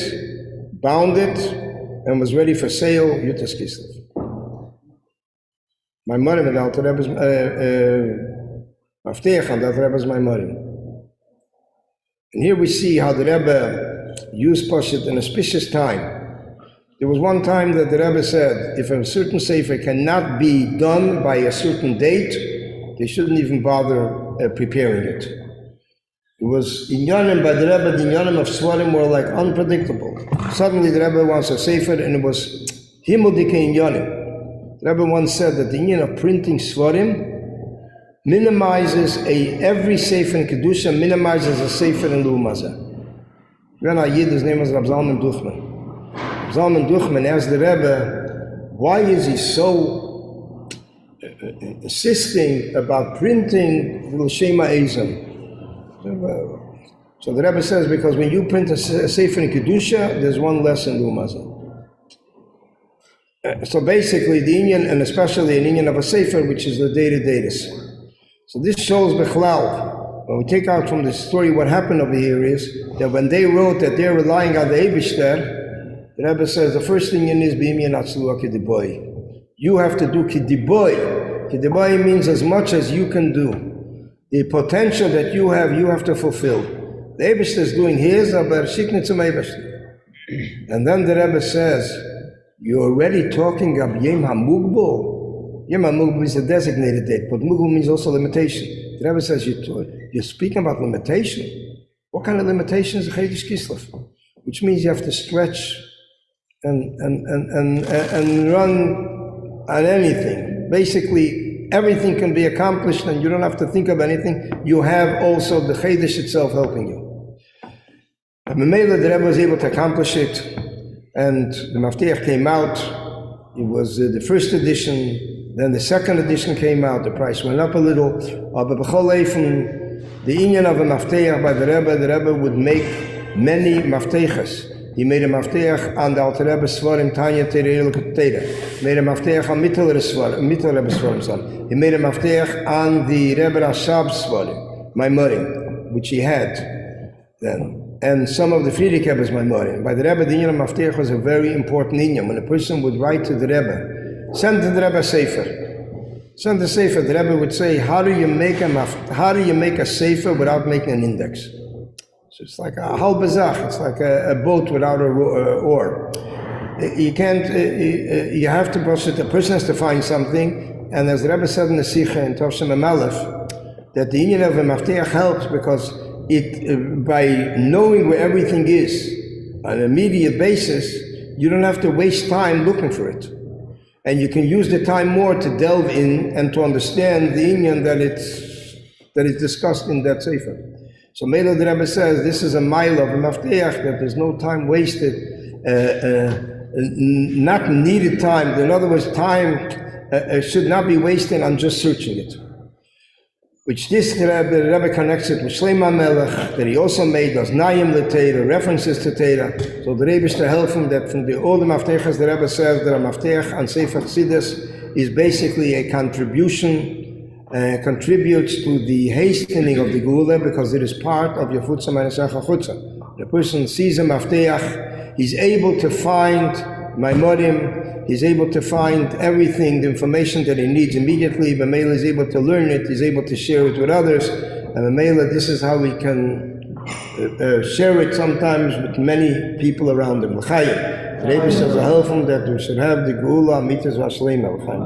bound it, and was ready for sale, Yutes Kislev. My mother had out the Rebbe's mafteach, and that Rebbe's my mother. And here we see how the Rebbe used Poshet in a auspicious time. There was one time that the Rebbe said, if a certain sefer cannot be done by a certain date, they shouldn't even bother preparing it. It was inyanim by the Rebbe, the inyanim of Svarim were like unpredictable. Suddenly the Rebbe wants a sefer and it was himudike inyanim. The Rebbe once said that the inyan of printing Svarim minimizes every sefer in Kedusha, minimizes a sefer in Lumazah. When a Yid, his name was Rab Zalman Duchman. Rab Zalman Duchman asked the Rebbe, why is he so insisting about printing the Shema Ezim? So the Rebbe says, because when you print a sefer in Kedusha, there's one less in Lumazah. So basically the inyan, and especially an inyan of a sefer, which is the data. So this shows Bechlal. When we take out from the story what happened over here is that when they wrote that they're relying on the Eibishter, the Rebbe says the first thing is B'imyan Atzluah K'diboy. You have to do K'diboy. K'diboy means as much as you can do. The potential that you have to fulfill. The Eibishter is doing his, aber Shikne zum Eibishter. And then the Rebbe says, you're already talking of Yom HaMugbal. Yom HaMugbal is a designated date, but Mugbal means also limitation. The Rebbe says, you're speaking about limitation. What kind of limitation is Chedesh Kislev? Which means you have to stretch and run on anything. Basically, everything can be accomplished and you don't have to think of anything. You have also the Chedesh itself helping you. But Melaveh, the Rebbe was able to accomplish it, and the Mafteach came out. It was the first edition. Then the second edition came out, the price went up a little. But from the inyan of a mafteach by the Rebbe would make many mafteachas. He made a mafteach on the Alter Rebbe Svarim, Tanya Terei L'Kutera. He made a mafteach on Mittel Rebbe Svarim son. He made a mafteach on the Rebbe Rashab Svarim. Maimorim, which he had then, and some of the Friedrich Rebbe's Maimorim. By the Rebbe, the Inyan of Mafteach was a very important Inyan. When a person would write to the Rebbe, send to the Rebbe a sefer. Send the sefer. The Rebbe would say, how do you make a sefer without making an index? So it's like a halbazach. It's like a boat without a oar. You can't. You have to process. The person has to find something. And as the Rebbe said in the Sikha in Tovshem Melaveh, that the Inyan of the Mafteach helps because it by knowing where everything is on an immediate basis, you don't have to waste time looking for it. And you can use the time more to delve in and to understand the Inyan that is discussed in that Sefer. So Melaveh, the Rebbe says, this is a mile of a Mafteach, that there's no time wasted, not needed time. In other words, time should not be wasted on just searching it. Which this Rebbe connects it with Shleima Melech, that he also made as Nayim L'Teira, references to Teira. So the Rebbe is to help him that from the all the Maftechas, the Rebbe says that a Maftech and Sefer Chassidus is basically a contribution, contributes to the hastening of the Geula because it is part of Yafutza Ma'anesecha Chutza. The person sees a Maftech, he's able to find Maimorim, he's able to find everything, the information that he needs immediately. B'meila is able to learn it, he's able to share it with others. And b'meila, this is how we can share it sometimes with many people around him. L'chaim. The Rebbe says, help him that we should have the Geula, Mitzvah V'Ashleima. L'chaim.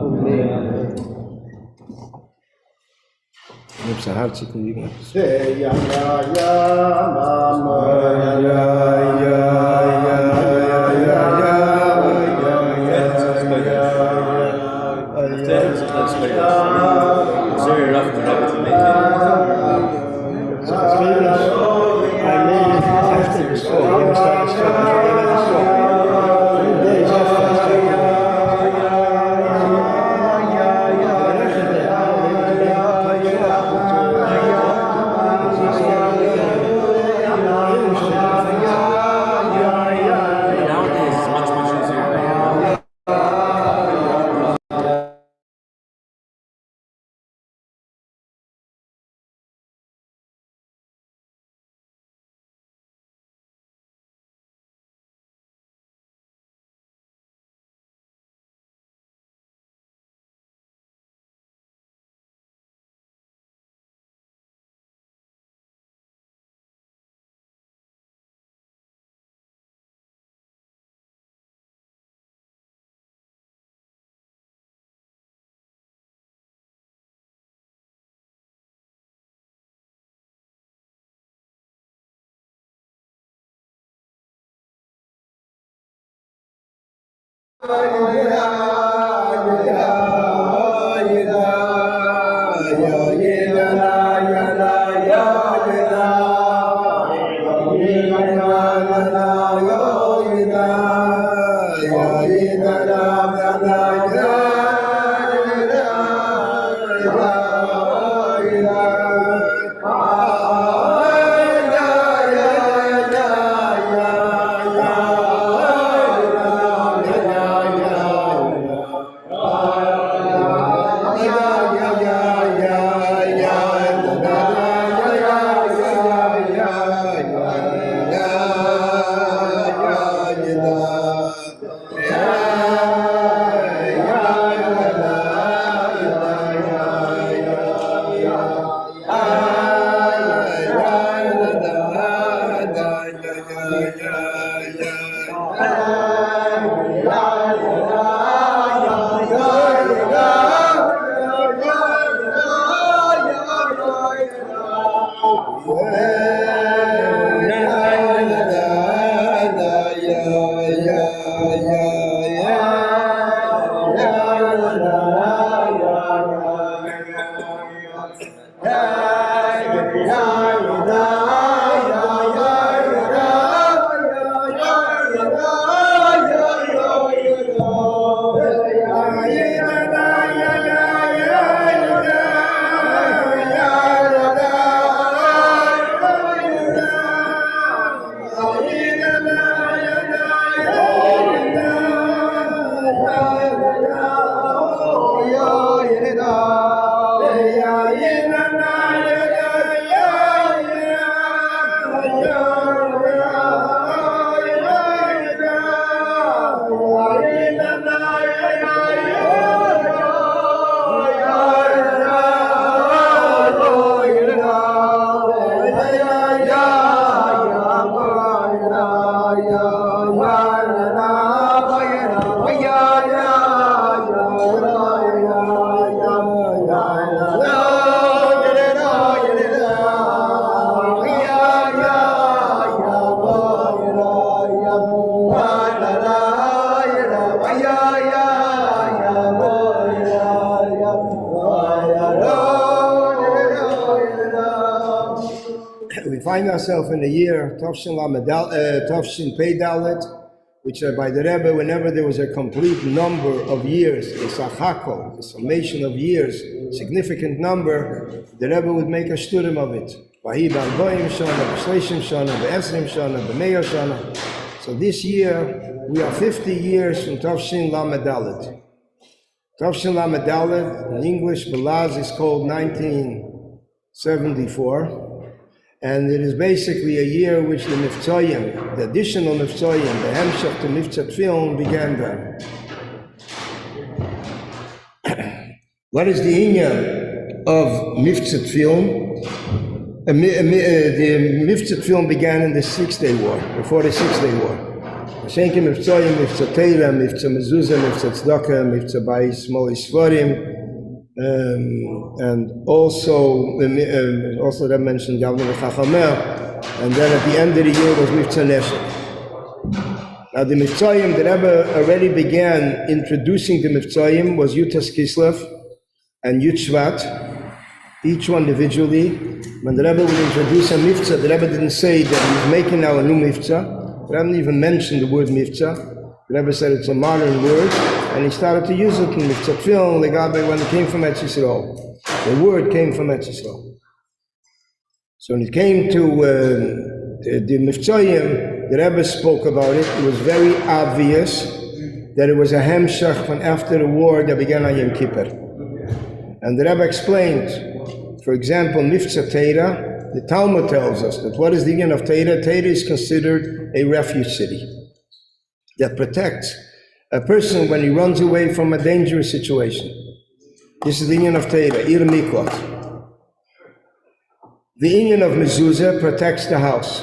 It's a hard to leave. It's very rough for Rabbi to make it. So I made it after the store. I didn't start the store. I made it at the store. 2 days after I started. Nowadays, it's much, much easier. find ourselves in the year Tavshin Pei Dalet, which by the Rebbe, whenever there was a complete number of years, a sachakol, a summation of years, significant number, the Rebbe would make a shturim of it. Vahi b'arboim shana, b'shleishim shana, b'esrim shana, b'meir shana. So this year, we are 50 years from Tavshin Lamed Dalet. Tavshin Lamed Dalet, in English, Belaz, is called 1974. And it is basically a year which the Miftzayim, the additional Miftzayim, the Hemshach to Miftzat Film began then. What is the inyan of Miftzat Film? The Miftzat Film began in the 6-Day War, before the 6-Day War. Shenke Miftzayim, Miftzat Teira, Miftzat Mezuzah, Miftzat Tzedakah, Hatzvi-Bais, Smoli Sfarim, and also that mentioned Yavne V'Chachamer, and then at the end of the year was Miftzah Neshek. Now the Miftzayim, the Rebbe already began introducing the Miftzayim, was Yutas Kislev and Yud Shvat, each one individually. When the Rebbe would introduce a Miftzah, the Rebbe didn't say that he's making now a new Miftzah. The Rebbe didn't even mention the word Miftzah. The Rebbe said it's a modern word, and he started to use it in Miftzat Film, Legabe, when it came from Eretz Yisrael. The word came from Eretz Yisrael. So when it came to the Miftzayim, the Rebbe spoke about it. It was very obvious that it was a hemshach from after the war that began on Yom Kippur. And the Rebbe explained, for example, Miftzah Teira, the Talmud tells us that what is the union of Teira? Teira is considered a refuge city that protects a person when he runs away from a dangerous situation. This is the inyan of Teira, Ir Miklat. The inyan of Mezuzah protects the house.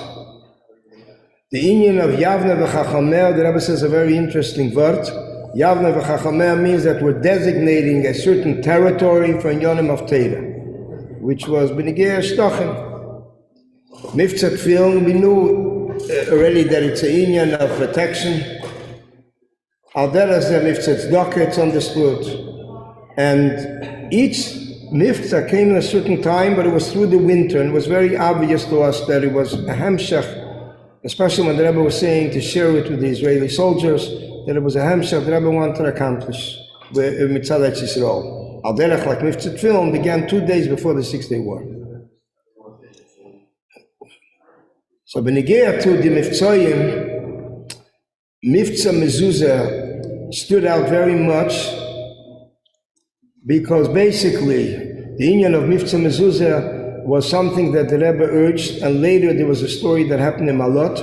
The inyan of Yavne V'Chachamer, the Rebbe says a very interesting word. Yavne V'Chachamer means that we're designating a certain territory for inyanim of Teira, which was B'negei Shtachim. Miftzat Film, we knew already that it's an inyan of protection. Al-Deras Miftzat Tzedakah, it's understood. And each Miftzah came in a certain time, but it was through the winter, and it was very obvious to us that it was a hemshach, especially when the Rebbe was saying to share it with the Israeli soldiers, that it was a hemshach the Rebbe wanted to accomplish with Mitzad Eretz Yisrael. Al-Derech, like Miftzat Film, began 2 days before the 6-Day War. So Benegea to the Miftzayim, Miftzah Mezuzah stood out very much because basically the inyan of Miftzah Mezuzah was something that the Rebbe urged, and later there was a story that happened in Malot,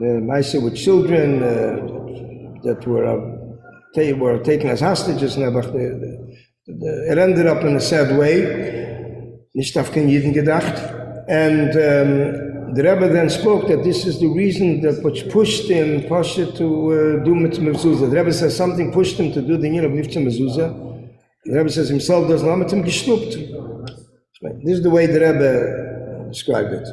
the Maisa with children that were taken as hostages. It ended up in a sad way, nicht auf kein Jiden gedacht, and the Rebbe then spoke that this is the reason that which pushed him, Pasha, to do Miftzah Mezuzah. The Rebbe says something pushed him to do the inyan of Miftzah Mezuzah. The Rebbe says himself does not, him geschnupt. This is the way the Rebbe described it.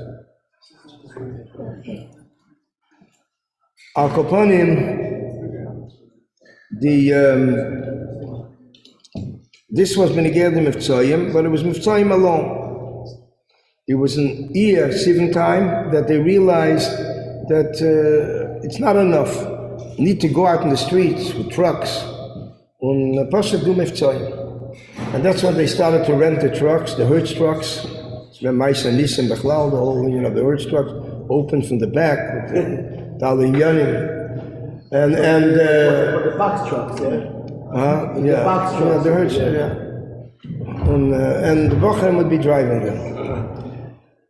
Al Kopanim, this was Benegei the Miftzayim, but it was Miftzayim alone. It was an year, 7 time, that they realized that it's not enough. You need to go out in the streets with trucks and Pasha do Miftzayim. And that's when they started to rent the trucks, the Hertz trucks. Mais and Nissan Bechlal, the whole, the Hertz trucks, open from the back with Dalin Yanim. And the box trucks, yeah? Yeah. The box trucks. The Hertz, yeah. And the Bochum would be driving them.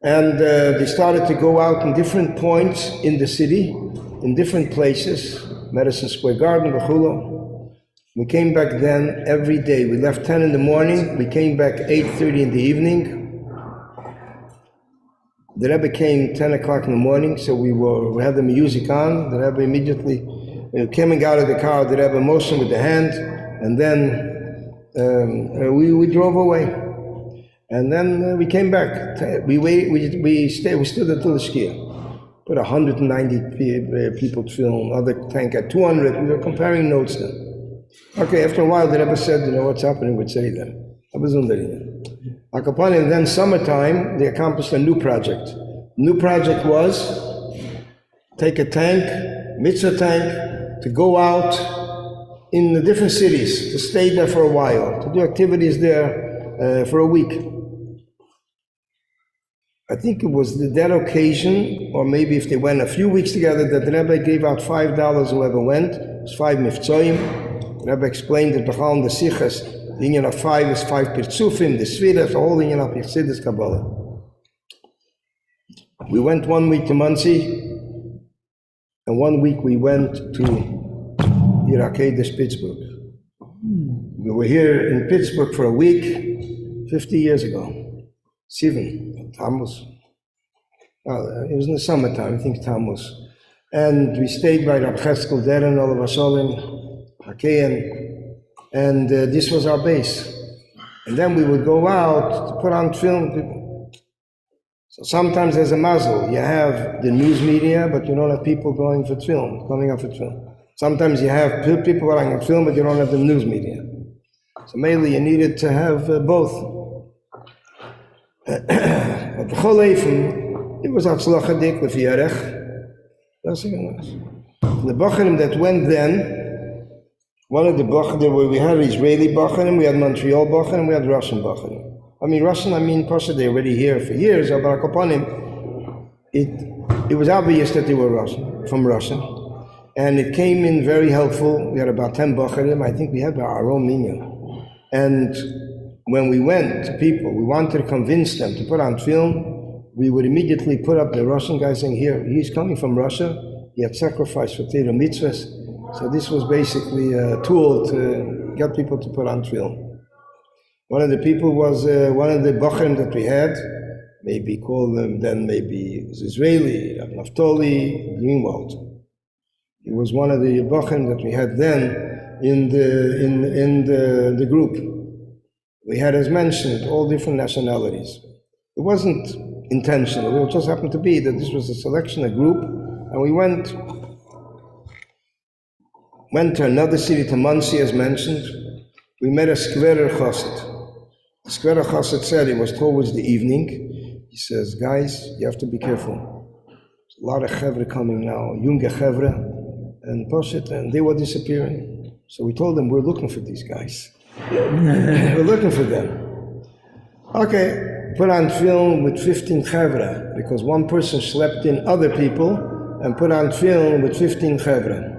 And they started to go out in different points in the city, in different places, Madison Square Garden, Bechula. We came back then every day. We left 10 in the morning, we came back 8:30 in the evening. The Rebbe came 10 o'clock in the morning, so we had the music on. The Rebbe immediately, coming out of the car, the Rebbe motioned with the hand, and then we drove away. And then we came back. We stood until the skier. Put 190 people to film, other tank at 200. We were comparing notes then. Okay, after a while, the Rebbe said, what's happening with Seligson? I was under it. And then summertime, they accomplished a new project. New project was take a tank, mitzvah tank, to go out in the different cities, to stay there for a while, to do activities there for a week. I think it was that occasion, or maybe if they went a few weeks together, that the Rebbe gave out $5 whoever went. It was 5 mifzoim. The Rebbe explained that the Sichas, the union of 5 is 5 pirtzufim, the Sviras, the whole union of Yichsidus Kabbalah. We went 1 week to Muncie, and 1 week we went to Irakedes, Pittsburgh. We were here in Pittsburgh for a week 50 years ago. 7 Tammuz. It was in the summertime, I think Tammuz. And we stayed by Rabbi Cheskel there and Olav Hasholim, Hakeyan, and this was our base. And then we would go out to put on film. So sometimes there's a mazel. You have the news media, but you don't have people going for film, coming up for film. Sometimes you have people going on film, but you don't have the news media. So mainly you needed to have both. But the whole it was Atzlachadik with Yerech. The Bachanim that went then, one of the Bachanim, we had Israeli Bachanim, we had Montreal Bachanim, we had Russian Bachanim. Pasha, they're already here for years, but upon him, it was obvious that they were Russian, from Russia. And it came in very helpful. We had about 10 Bachanim, I think we had our own minyan. And when we went to people, we wanted to convince them to put on film, we would immediately put up the Russian guy saying, here, he's coming from Russia, he had sacrificed for Torah mitzvahs. So this was basically a tool to get people to put on film. One of the people was one of the Bachrim that we had, maybe call them then, maybe it was Israeli, Naftali Greenwald. He was one of the Bachrim that we had then in the group. We had, as mentioned, all different nationalities. It wasn't intentional. It just happened to be that this was a selection, a group, and we went to another city, to Muncie, as mentioned. We met a Skverer Chassid. The Skverer Chassid said, it was towards the evening, he says, guys, you have to be careful. There's a lot of chevre coming now, junge chevre, and Poshet, and they were disappearing. So we told them, we're looking for these guys. We're looking for them. Okay, put on film with 15 chevra, because one person slept in other people, and put on film with 15 chevra.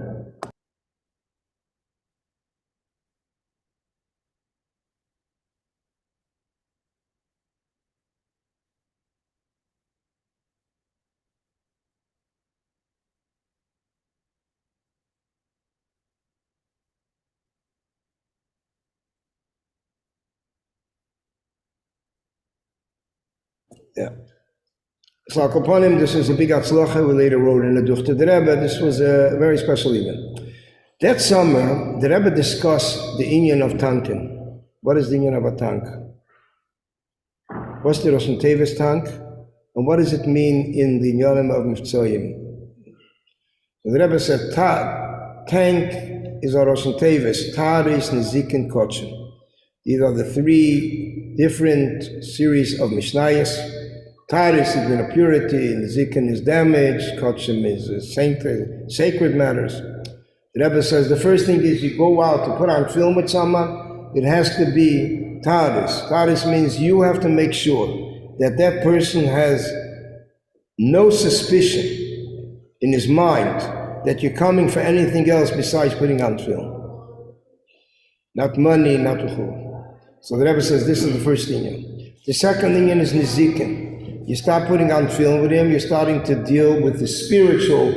Yeah. So Akoponim, this is a big atzlacha. We later wrote in the Duchte the Rebbe. This was a very special event. That summer, the Rebbe discussed the inyan of tankin. What is the inyan of a tank? What's the Rosh Tevis tank? And what does it mean in the inyanim of Mifzoyim? So the Rebbe said, tank is a Rosh Tevis, Taris, Nizikin, Kotchen. These are the 3 different series of Mishnayos. Taris is in purity, Nizikin is damage, Kotchem is sacred matters. The Rebbe says the first thing is you go out to put on film with someone, it has to be Taris. Taris means you have to make sure that that person has no suspicion in his mind that you're coming for anything else besides putting on film. Not money, not uchur. So the Rebbe says this is the first thing. The second thing is Nizikin. You start putting on film with him, you're starting to deal with the spiritual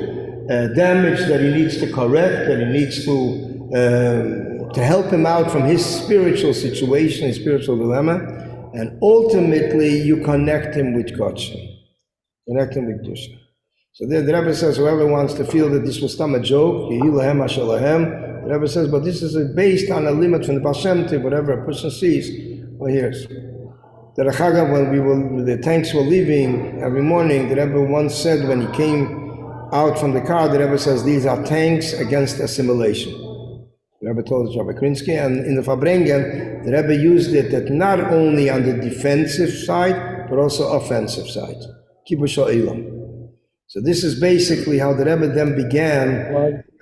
damage that he needs to correct, that he needs to help him out from his spiritual situation, his spiritual dilemma, and ultimately you connect him with Kodsha, connect him with Kedusha. So the Rebbe says, whoever wants to feel that this was some a joke, the Rebbe says, but this is based on a limit from the Baal Shem Tov, whatever a person sees. Well, here's the Rechaga, when the tanks were leaving every morning, the Rebbe once said when he came out from the car, the Rebbe says, these are tanks against assimilation. The Rebbe told Rabbi Krinsky, and in the Farbrengen, the Rebbe used it that not only on the defensive side, but also offensive side. Kibush Ha'olam. So this is basically how the Rebbe then began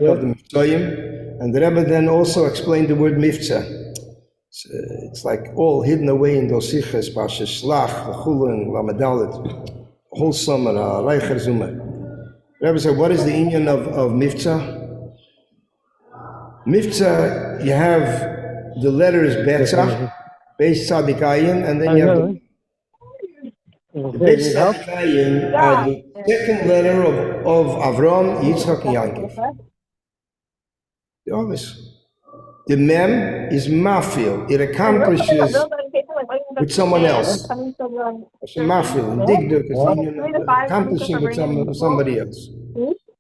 of the Mitzvayim, and the Rebbe then also explained the word Mivtza. It's like all hidden away in those sichas, Parshas Shlach, Chulin, Lamadalit, whole summer, Reicher Zuma. The Rebbe said, what is the inyan of Mivtza? Mivtza, you have the letters Betzah, Beis Tzadik Ayin, and then you have the Beis Tzadik Ayin are the second letter of Avram, Yitzchak, and Yaakov. The obvious. The Mem is Mafil. It accomplishes with someone else. It's a Mafil. And Digduk is the union of accomplishing with somebody else.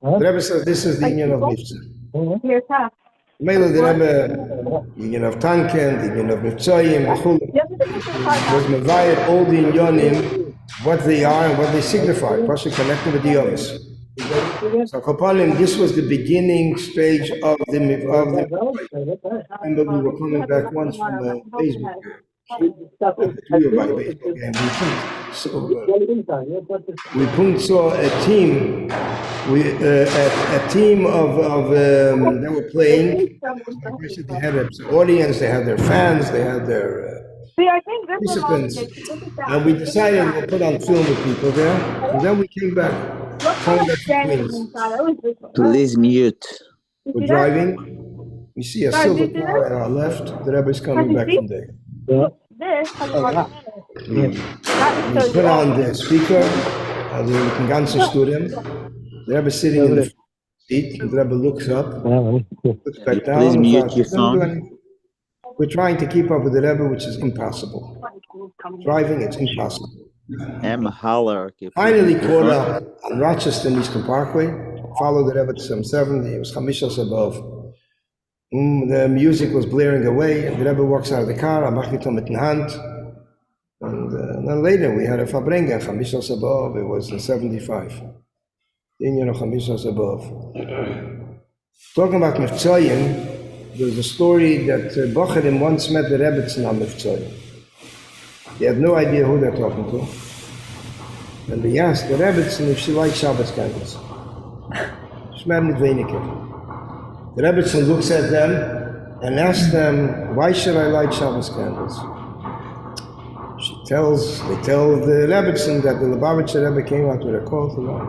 The Rebbe says this is the union of Mivtza. Mela the Rebbe, the union of Tanken, the union of Mitzvayim, was Mevayet all the inyonim, what they are and what they signify, partially connected with the others. So Kapalim, this was the beginning stage of the remember we were coming back once from a baseball game. We were by a baseball game. We saw a team. A team of they were playing. They had an audience. They had their fans. They had their participants. And we decided we'll put on film with people there. And then we came back. Please mute. We're driving. We see a silver car at our left. The Rebbe is coming back from there. We put on the speaker. The ganze Studium. The Rebbe is sitting in the seat. The Rebbe looks up. Looks back down. Please mute your phone. We're trying to keep up with the Rebbe, which is impossible. Driving, it's impossible. Finally caught up on Rochester and Eastern Parkway, followed the Rebbe to some 70, it was Chamishas above. The music was blaring away, and the Rebbe walks out of the car, and then later we had a Fabrenga, Chamishas above, it was in 75. The Indian of Chamishas above. Talking about Mivtzayim, there's a story that Bocherim once met the Rebbetzin on Mivtzayim. They had no idea who they're talking to. And they asked the Rebbetzin if she liked Shabbos candles. The Rebbetzin looks at them and asks them, why should I light Shabbos candles? They tell the Rebbetzin that the Lubavitch Rebbe came out with a call to light.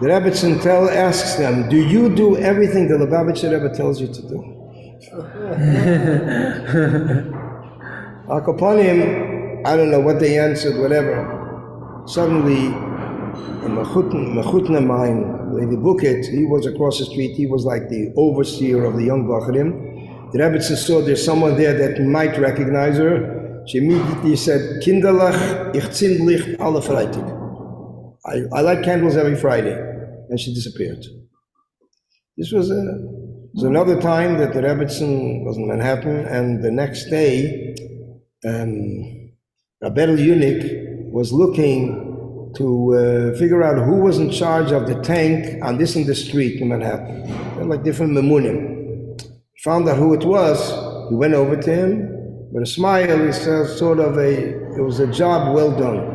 The Rebbetzin asks them, do you do everything the Lubavitch Rebbe tells you to do? I don't know what they answered, whatever. Suddenly, a Mechutna mine, Lady Buket, he was across the street, he was like the overseer of the young Bacharim. The Rebbetzin saw there's someone there that might recognize her. She immediately said, Kinderlach, ich zünd Licht alle Freitag. I light candles every Friday. And she disappeared. This was another time that the Rebbetzin was in Manhattan, and the next day, Rabbi Yunik was looking to figure out who was in charge of the tank on this in the street in Manhattan. They're like different memunim. Found out who it was. He went over to him with a smile. He says, it was a job well done,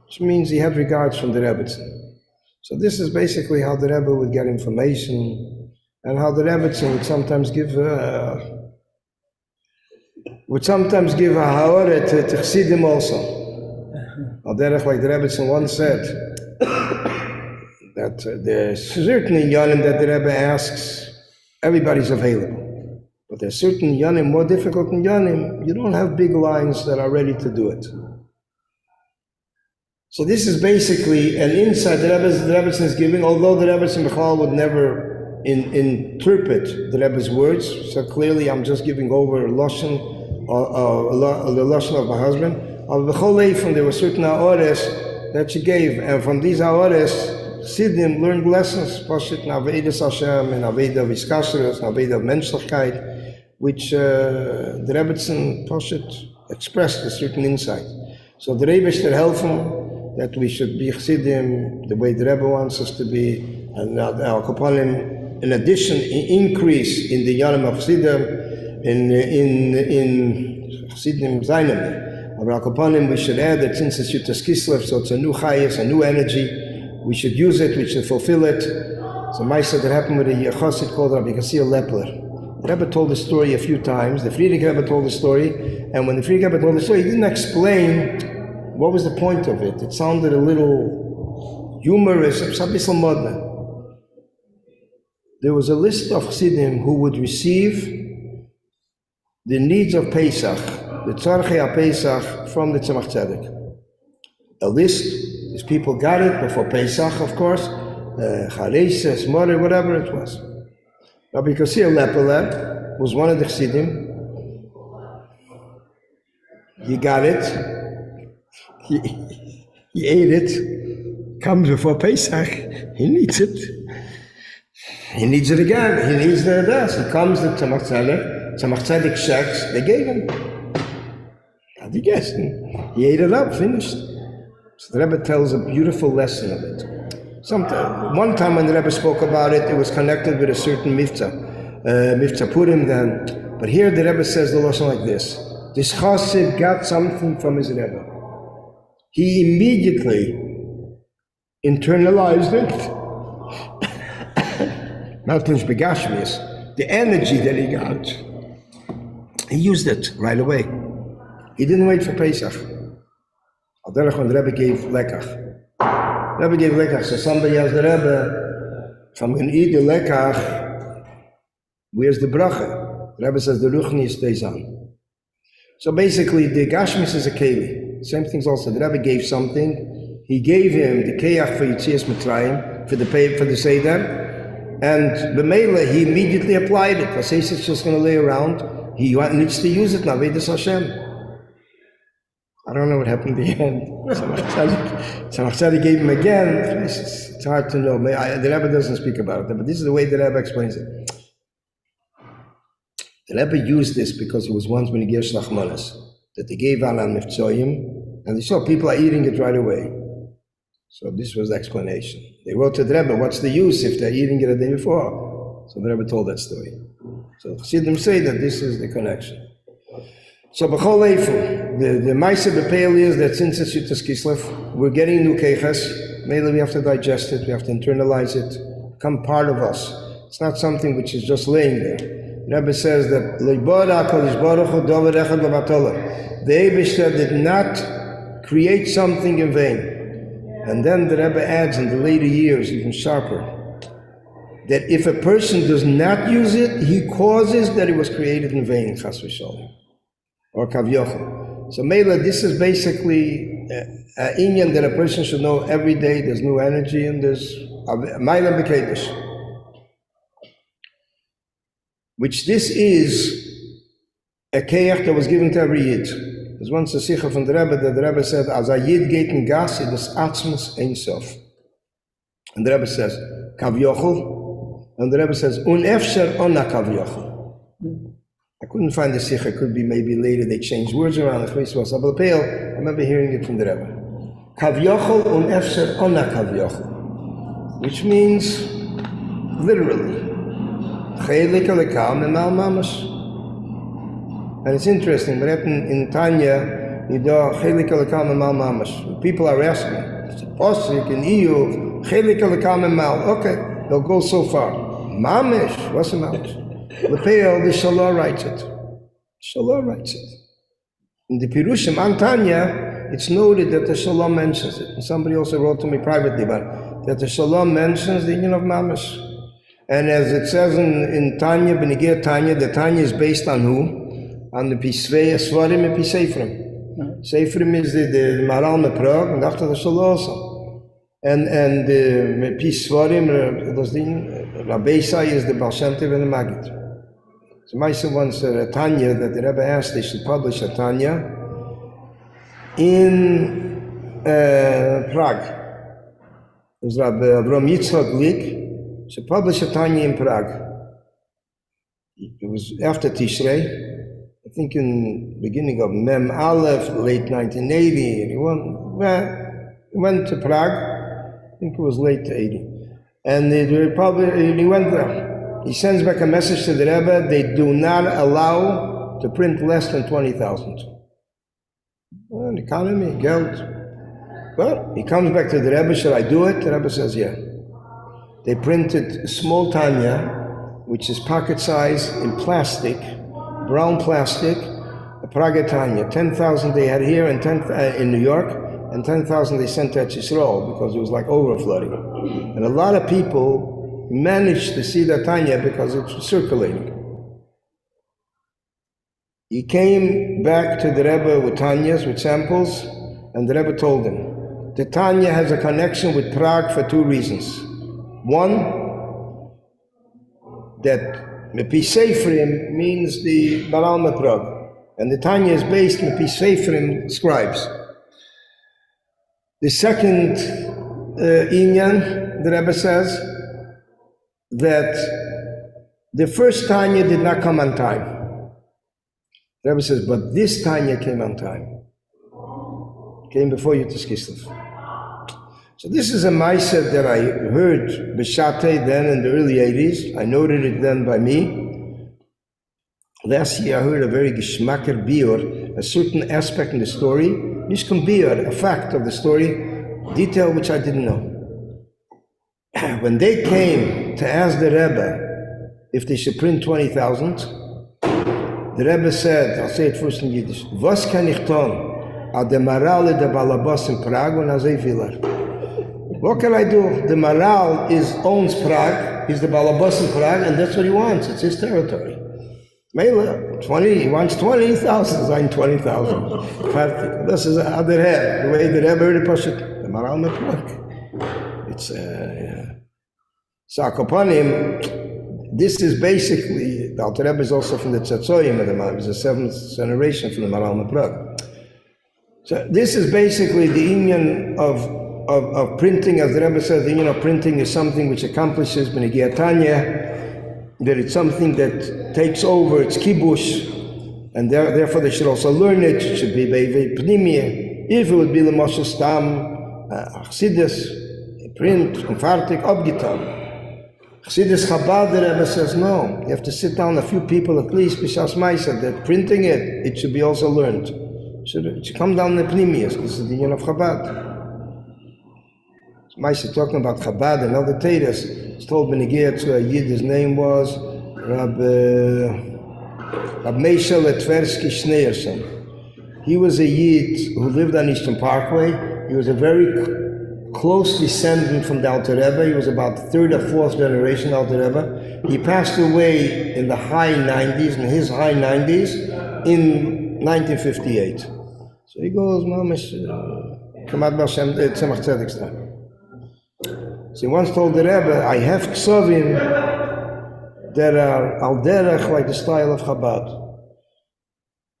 which means he had regards from the Rebbetzin. So this is basically how the Rebbe would get information, and how the Rebbetzin would sometimes give a ha'orah to Chassidim also. Like the Rebbetzin once said, that there's certain inyanim that the Rebbe asks, everybody's available. But there's certain inyanim, more difficult inyanim, you don't have big lines that are ready to do it. So this is basically an insight the Rebbetzin is giving, although the Rebbetzin Bechal would never interpret the Rebbe's words. So clearly I'm just giving over Lashon, the Lashon of my husband. B'chol Leifim, there were certain ha'ores that she gave, and from these ha'ores, Sidim learned lessons, Pashit Navedas Hashem, and Aveda Viskasheres, and Aveda Menschlichkeit, which the Rebbetzin Pashit expressed a certain insight. So the Rebbe should help him that we should be Chassidim the way the Rebbe wants us to be, and Al Kapalim, in addition, increase in the Yanim of Chassidim, in Chassidim Zainim, But Al Kapanim, we should add that since it's Yutas Kislev, so it's a new chayas, a new energy, we should use it, we should fulfill it. So Maisa that happened with a Chassid called Rabbi Lepler. The Rebbe told the story a few times. The Friedrich Rebbe told the story, and when the Friedrich Rebbe told the story, he didn't explain what was the point of it. It sounded a little humorous. There was a list of Chassidim who would receive the needs of Pesach, the Tzarchei HaPesach from the Tzemach Tzedek. A list, these people got it before Pesach, of course, Chareses, Smoreh, whatever it was. Rabbi Lepler was one of the Chassidim. He got it. He ate it. Comes before Pesach. He needs it. He needs it again. He needs the das. He comes to Tzemach Tzedek. Tzemach Tzedek checks. They gave him. Had he guessed? He ate it up. Finished. So the Rebbe tells a beautiful lesson of it. One time when the Rebbe spoke about it, it was connected with a certain Mivtza Purim then. But here the Rebbe says the lesson like this. This Chassid got something from his Rebbe. He immediately internalized it. Malkah Begashmias, the energy that he got. He used it right away. He didn't wait for Pesach. Al derech when the Rebbe gave Lekach. Rebbe gave lekach, so somebody asked the Rebbe, if I'm going to eat the lekach, where's the bracha? The Rebbe says the ruchni stays on. So basically, the gashmis is a keli. Same thing's also, the Rebbe gave something. He gave him the keyach for Yitzias Mitzrayim, for the Seder, and the Melaveh, he immediately applied it. Vasais is just going to lay around. He needs to use it now, Vedas Hashem. I don't know what happened in the end. Tzemach Tzedek gave him again. It's hard to know. The Rebbe doesn't speak about it, but this is the way the Rebbe explains it. The Rebbe used this because it was once when he gave Shlachmanas, that they gave Alan Mifzoyim, and they saw people are eating it right away. So this was the explanation. They wrote to the Rebbe, what's the use if they're eating it the day before? So the Rebbe told that story. So Chassidim say that this is the connection. So B'chol Eifu, the Maisa B'Peil is that since it's Yutas Kislev, we're getting new keiches. Mainly we have to digest it, we have to internalize it, become part of us. It's not something which is just laying there. The Rebbe says that the Eibishter did not create something in vain. And then the Rebbe adds in the later years, even sharper, that if a person does not use it, he causes that it was created in vain, chas v'sholem, or kavyochel. So Mela, this is basically an inyan that a person should know every day. There's new energy and there's Maila B'Kedesh, which this is a keyach that was given to every Yid. There's once a sicha from the Rebbe that the Rebbe said, as a Yid geht in gas, it is atzmus ein sof. And the Rebbe says, kavyochel, and the Rebbe says, unefsher ona kavyochel. I couldn't find the sicha, it could be maybe later they changed words around, I remember hearing it from the Rebbe. Kavyochel unefsher ona kavyochel, which means, literally, chelik alekam and mal mamash. And it's interesting, but in Tanya, you do chelik alekam and mal mamash. People are asking, it's a posik in EU, chelik alekam and mal. Okay, they'll go so far. Mamish, what's a mamish? Lepeil, the Shalah writes it. Shalah writes it. In the Pirushim on Tanya, it's noted that the Shalah mentions it. And somebody also wrote to me privately about it, that the Shalah mentions the union of mamash. And as it says in Tanya, Benegir Tanya, the Tanya is based on who? On the Pisvei, Svarim, and Pisefrim. Seifrim is the Maral Meprag, and after the Shalah also. And the Pisvarim, Rabbi is the Baal Shem Tov and the Maggid. So Maisa wants a Tanya that the Rebbe asked they should publish a Tanya in Prague. It was Rabbi Avram Yitzchak Lik should publish a Tanya in Prague. It was after Tishrei, I think in the beginning of Mem Aleph, late 1980, and he went to Prague, I think it was late 80. And he went there. He sends back a message to the Rebbe, they do not allow to print less than 20,000. Well, economy, Geld. Well, he comes back to the Rebbe, should I do it? The Rebbe says, yeah. They printed a small Tanya, which is pocket size in plastic, brown plastic, a Praga Tanya. 10,000 they had here and 10 in New York, and 10,000 they sent to Yisrael because it was like overflowing. And a lot of people managed to see that Tanya because it was circulating. He came back to the Rebbe with Tanyas, with samples, and the Rebbe told him, the Tanya has a connection with Prague for two reasons. One, that Mepi Seifrim means the Maral Prague, and the Tanya is based on Mepi Seifrim scribes. The second Inyan, the Rebbe says, that the first Tanya did not come on time. The Rebbe says, but this Tanya came on time. Came before you to Kislev. So this is a Maisa that I heard B'Shatei then in the early 80s. I noted it then by me. Last year I heard a very Geschmacker Biur, a certain aspect in the story, Nishkum Biur, a fact of the story, detail which I didn't know. When they came to ask the Rebbe if they should print 20,000, the Rebbe said, I'll say it first in Yiddish, Was kann ich tun? Ad de Marale de Balabas in Prague und azay villar. What can I do? The Maral owns Prague, he's the Balabas in Prague, and that's what he wants, it's his territory. Mela, 20, he wants 20,000, sein 20,000. Fertig. Das ist other head, the way the Rebbe heard it, the Maral in Prague. It's, So Akopanim, this is basically, the Alter Rebbe is also from the Tzatzoyim of the Maral, he's the seventh generation from the Maral in Prague. So this is basically the union of printing, as the Rebbe says, the union of printing is something which accomplishes B'Negiat Tanya, that it's something that takes over, it's kibush, and therefore they should also learn it. It should be B'Evei Pnimiyah. If it would be L'Moshe Stam, Chassidus, print, and Fartik, Abgitam. Chassidus Chabad, the Rebbe says, no, you have to sit down a few people at least, B'Shas Maisa, that printing it should be also learned. It should come down the Pnimiyas. This is the union of Chabad. Maisa talking about Chabad and other Tadas. It's told B'Negiat to a Yid, his name was Rabbi Meisha Letversky Schneerson. He was a Yid who lived on Eastern Parkway. He was a very close descendant from the Alter Rebbe. He was about the third or fourth generation Alter Rebbe. He passed away in the high 90s, in his high 90s, in 1958. So he goes, Mamish, Kamad Bashem, Tzemach Tzedek's time. So he once told the Rebbe, I have ksovim that are al derech, like the style of Chabad.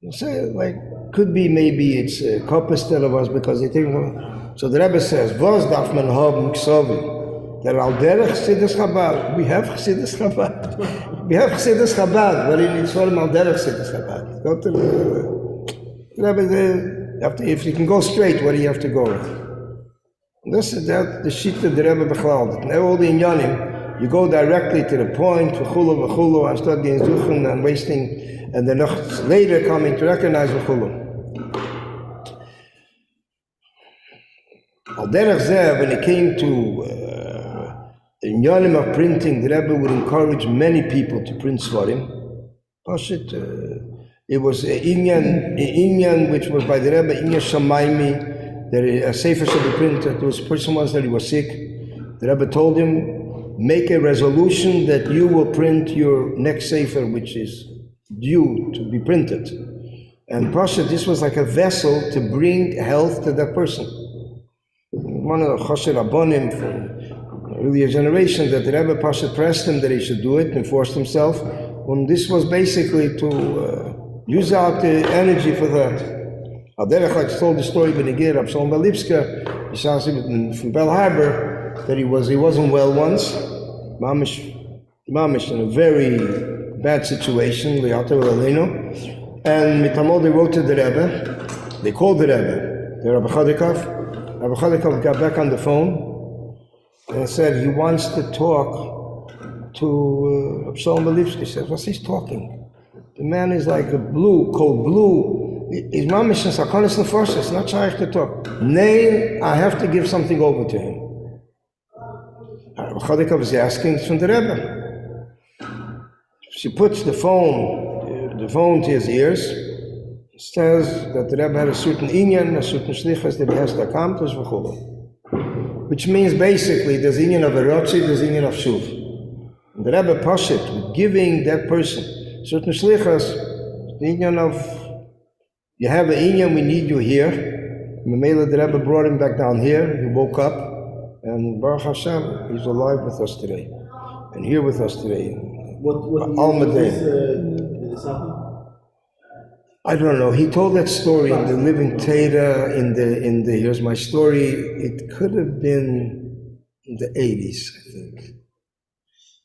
You say, like, could be maybe it's a Koppester of us because they think, so the Rebbe says, Vos darf man haben ksovim that are al derech Chassidus Chabad. We have Chassidus Chabad. We have Chassidus Chabad, but it's for al derech Chassidus Chabad. Go to the Rebbe, if you can go straight, where do you have to go? This is that the sheet of the Rebbe Bechlal. Now all the inyanim, you go directly to the point, v'chulu, and start getting zuchen and wasting, and then later coming to recognize v'chulu. Al derech zeh, when it came to inyanim of printing, the Rebbe would encourage many people to print svarim. It was an inyan which was by the Rebbe, inyan shamaymi, that a sefer should be printed. There was a person once that he was sick. The Rebbe told him, make a resolution that you will print your next sefer, which is due to be printed. And Pasha, this was like a vessel to bring health to that person. One of the Choshe Rabbonim from earlier generation, that the Rebbe Pasha pressed him that he should do it and forced himself. And this was basically to use out the energy for that. Derech, like told the story by Negir, Absalom Balipska, from Bell Harbor, that he wasn't well once, mamish in a very bad situation, and Mitamol, they wrote to the Rebbe, they called the Rebbe, the Rabbi Chadikov. Rabbi Chadikov got back on the phone and said he wants to talk to Absalom Balipska. He says, what's he talking? The man is like a blue, cold blue, His mamish and sakonis nefoshes, not shaykh to talk. Nay, I have to give something over to him. Chodika was asking from the Rebbe. She puts the phone to his ears, says that the Rebbe had a certain inyan, a certain shlichus that he has to accomplish, which means basically there's inyan of erotzi, there's inyan of shuv. And the Rebbe pashit with giving that person certain shlichus, the inyan of you have an inyan, we need you here. Memela, the Rebbe brought him back down here. He woke up, and Baruch Hashem, he's alive with us today, and here with us today. What I don't know. He told that story in the Living Torah. In the here's my story. It could have been in the 80s, I think.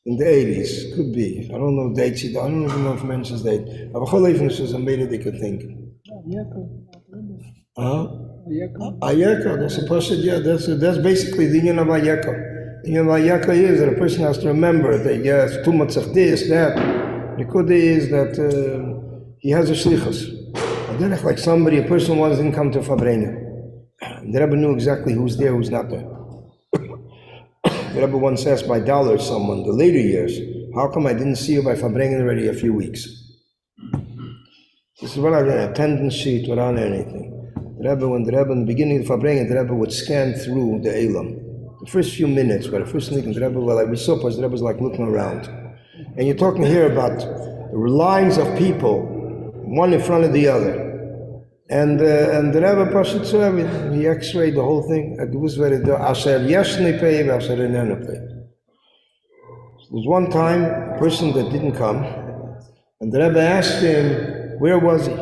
In the 80s, could be. I don't know dates. I don't even know if it mentions date. But I made it. They could think. Ayeka, that's a person, yeah, that's basically the union of Ayeka. The union of Ayeka is that a person has to remember that, yes, too much of this, that. The Kudah is that he has a shlichus. Like somebody, a person once didn't come to Fabreina. The Rebbe knew exactly who's there, who's not there. The Rebbe once asked by dollar someone, the later years, how come I didn't see you by Fabreina already a few weeks? This is what I read, attendance sheet without anything. The Rebbe, when the Rebbe in the beginning of Fabreina, the Rebbe would scan through the Elam. The first few minutes, but the first thing the Rebbe, well, like we saw, the Rebbe was like looking around. And you're talking here about the lines of people, one in front of the other. And the Rebbe Pashut Tzavit, he x-rayed the whole thing. It was very, Asher Yeshne Pei, Asher Enene Pei. There was one time, a person that didn't come, and the Rebbe asked him, where was he?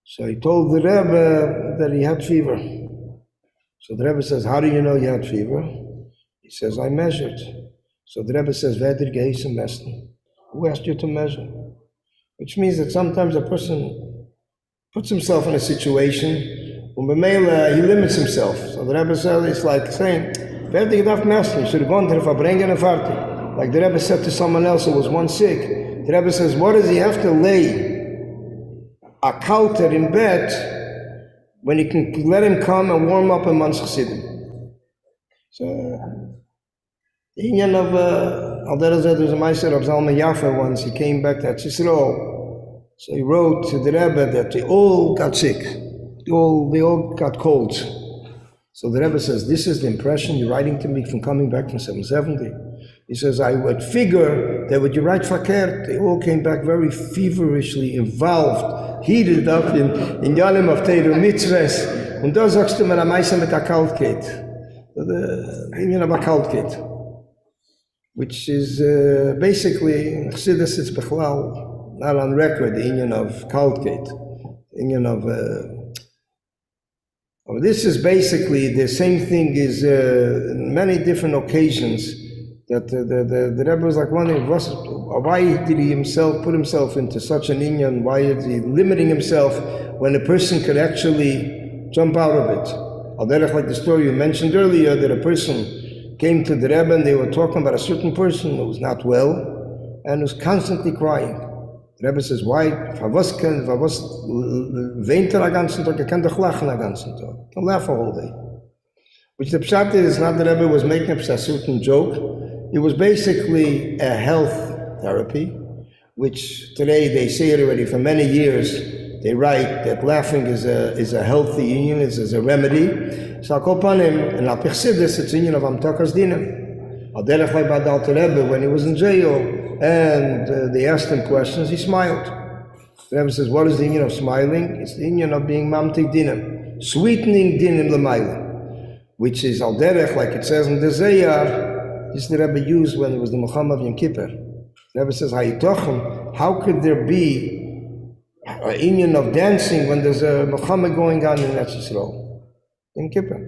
So he told the Rebbe that he had fever. So the Rebbe says, how do you know you had fever? He says, I measured. So the Rebbe says, who asked you to measure? Which means that sometimes a person puts himself in a situation where he limits himself. So the Rebbe said, it's like saying, you should have gone to the Fabrengen and Farti. Like the Rebbe said to someone else who was once sick, the Rebbe says, what does he have to lay a kauter in bed when he can let him come and warm up in Mans Chassidim? So, the Inyan of there's a Meister of Zalman Yaffa once, he came back to Hatzvi-Bais. So he wrote to the Rebbe that they all got sick. They all got colds. So the Rebbe says, this is the impression you're writing to me from coming back from 770. He says, I would figure that when you write fakert, they all came back very feverishly involved, heated up in Yalim of Teiro Mitzvahs. Und da sagst du mir am meisten mit der Kaltkeit. The Indian of a Kaltkeit. Which is basically, Chassidus is Bechlal, not on record, the Indian of Kaltkeit. Indian of this is basically the same thing is many different occasions that the Rebbe was like wondering, why did he put himself into such an inyan? Why is he limiting himself when a person could actually jump out of it? Like the story you mentioned earlier, that a person came to the Rebbe and they were talking about a certain person who was not well and was constantly crying. The Rebbe says, why? Don't laugh a whole day. Which the pshat is not that Rebbe was making up a certain joke. It was basically a health therapy, which today they say it already for many years. They write that laughing is a healthy union, is a remedy. So Akopanim, and Al Pichsidis, it's union of Amtakas Dinim. Al Derech like Bad Al Rebbe, when he was in jail, and they asked him questions, he smiled. The Rebbe says, what is the union of smiling? It's the union of being Mamtik Dinim, sweetening Dinim L'mayla, which is Al Derech, like it says in the Zayar. This the Rebbe used when it was the Muhammad Yom Kippur. The Rebbe says, how could there be an union of dancing when there's a Muhammad going on in Eretz Yisrael? Yom Kippur.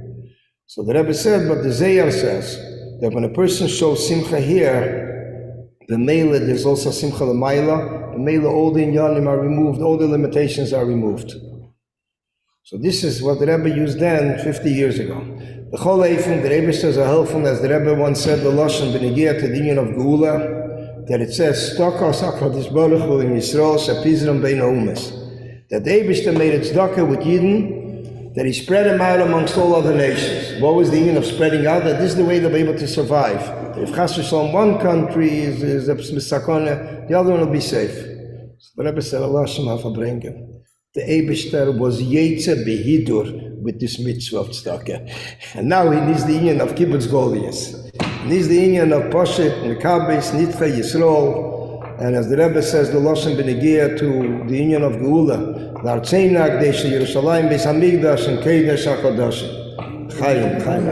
So the Rebbe said, but the Zayar says that when a person shows simcha here, the Mela, there's also simcha l'mayla. The Mela, all the inyanim are removed, all the limitations are removed. So this is what the Rebbe used then, 50 years ago. The Chol Eifim, the Rebbe says are helpful, as the Rebbe once said, the Lashon B'negiyah to the union of Geula, that it says, Stokos HaKadosh Baruch Hu in Yisrael Shapizram Bein HaUmas, That the Eibishter made it tzedakah with Yidden, that he spread them out amongst all other nations. What was the meaning of spreading out? That this is the way they'll be able to survive. If Chas v'Shalom one country is a misakona, the other one will be safe. So the Rebbe said, Allah Hashem bringen. The Eibishter was Yetze Behidur with this mitzvah of tzedakah. And now he needs the union of Kibbutz Goliath. He needs the union of Poshet, Mekabes, Nitcha, Yisrael. And as the Rebbe says, the Lashon Benegia to the union of Geula. L'Artzeinu Akdesh, Yerushalayim, Beis Hamikdash, and Kodesh HaKodashim. Chaim, Chaim.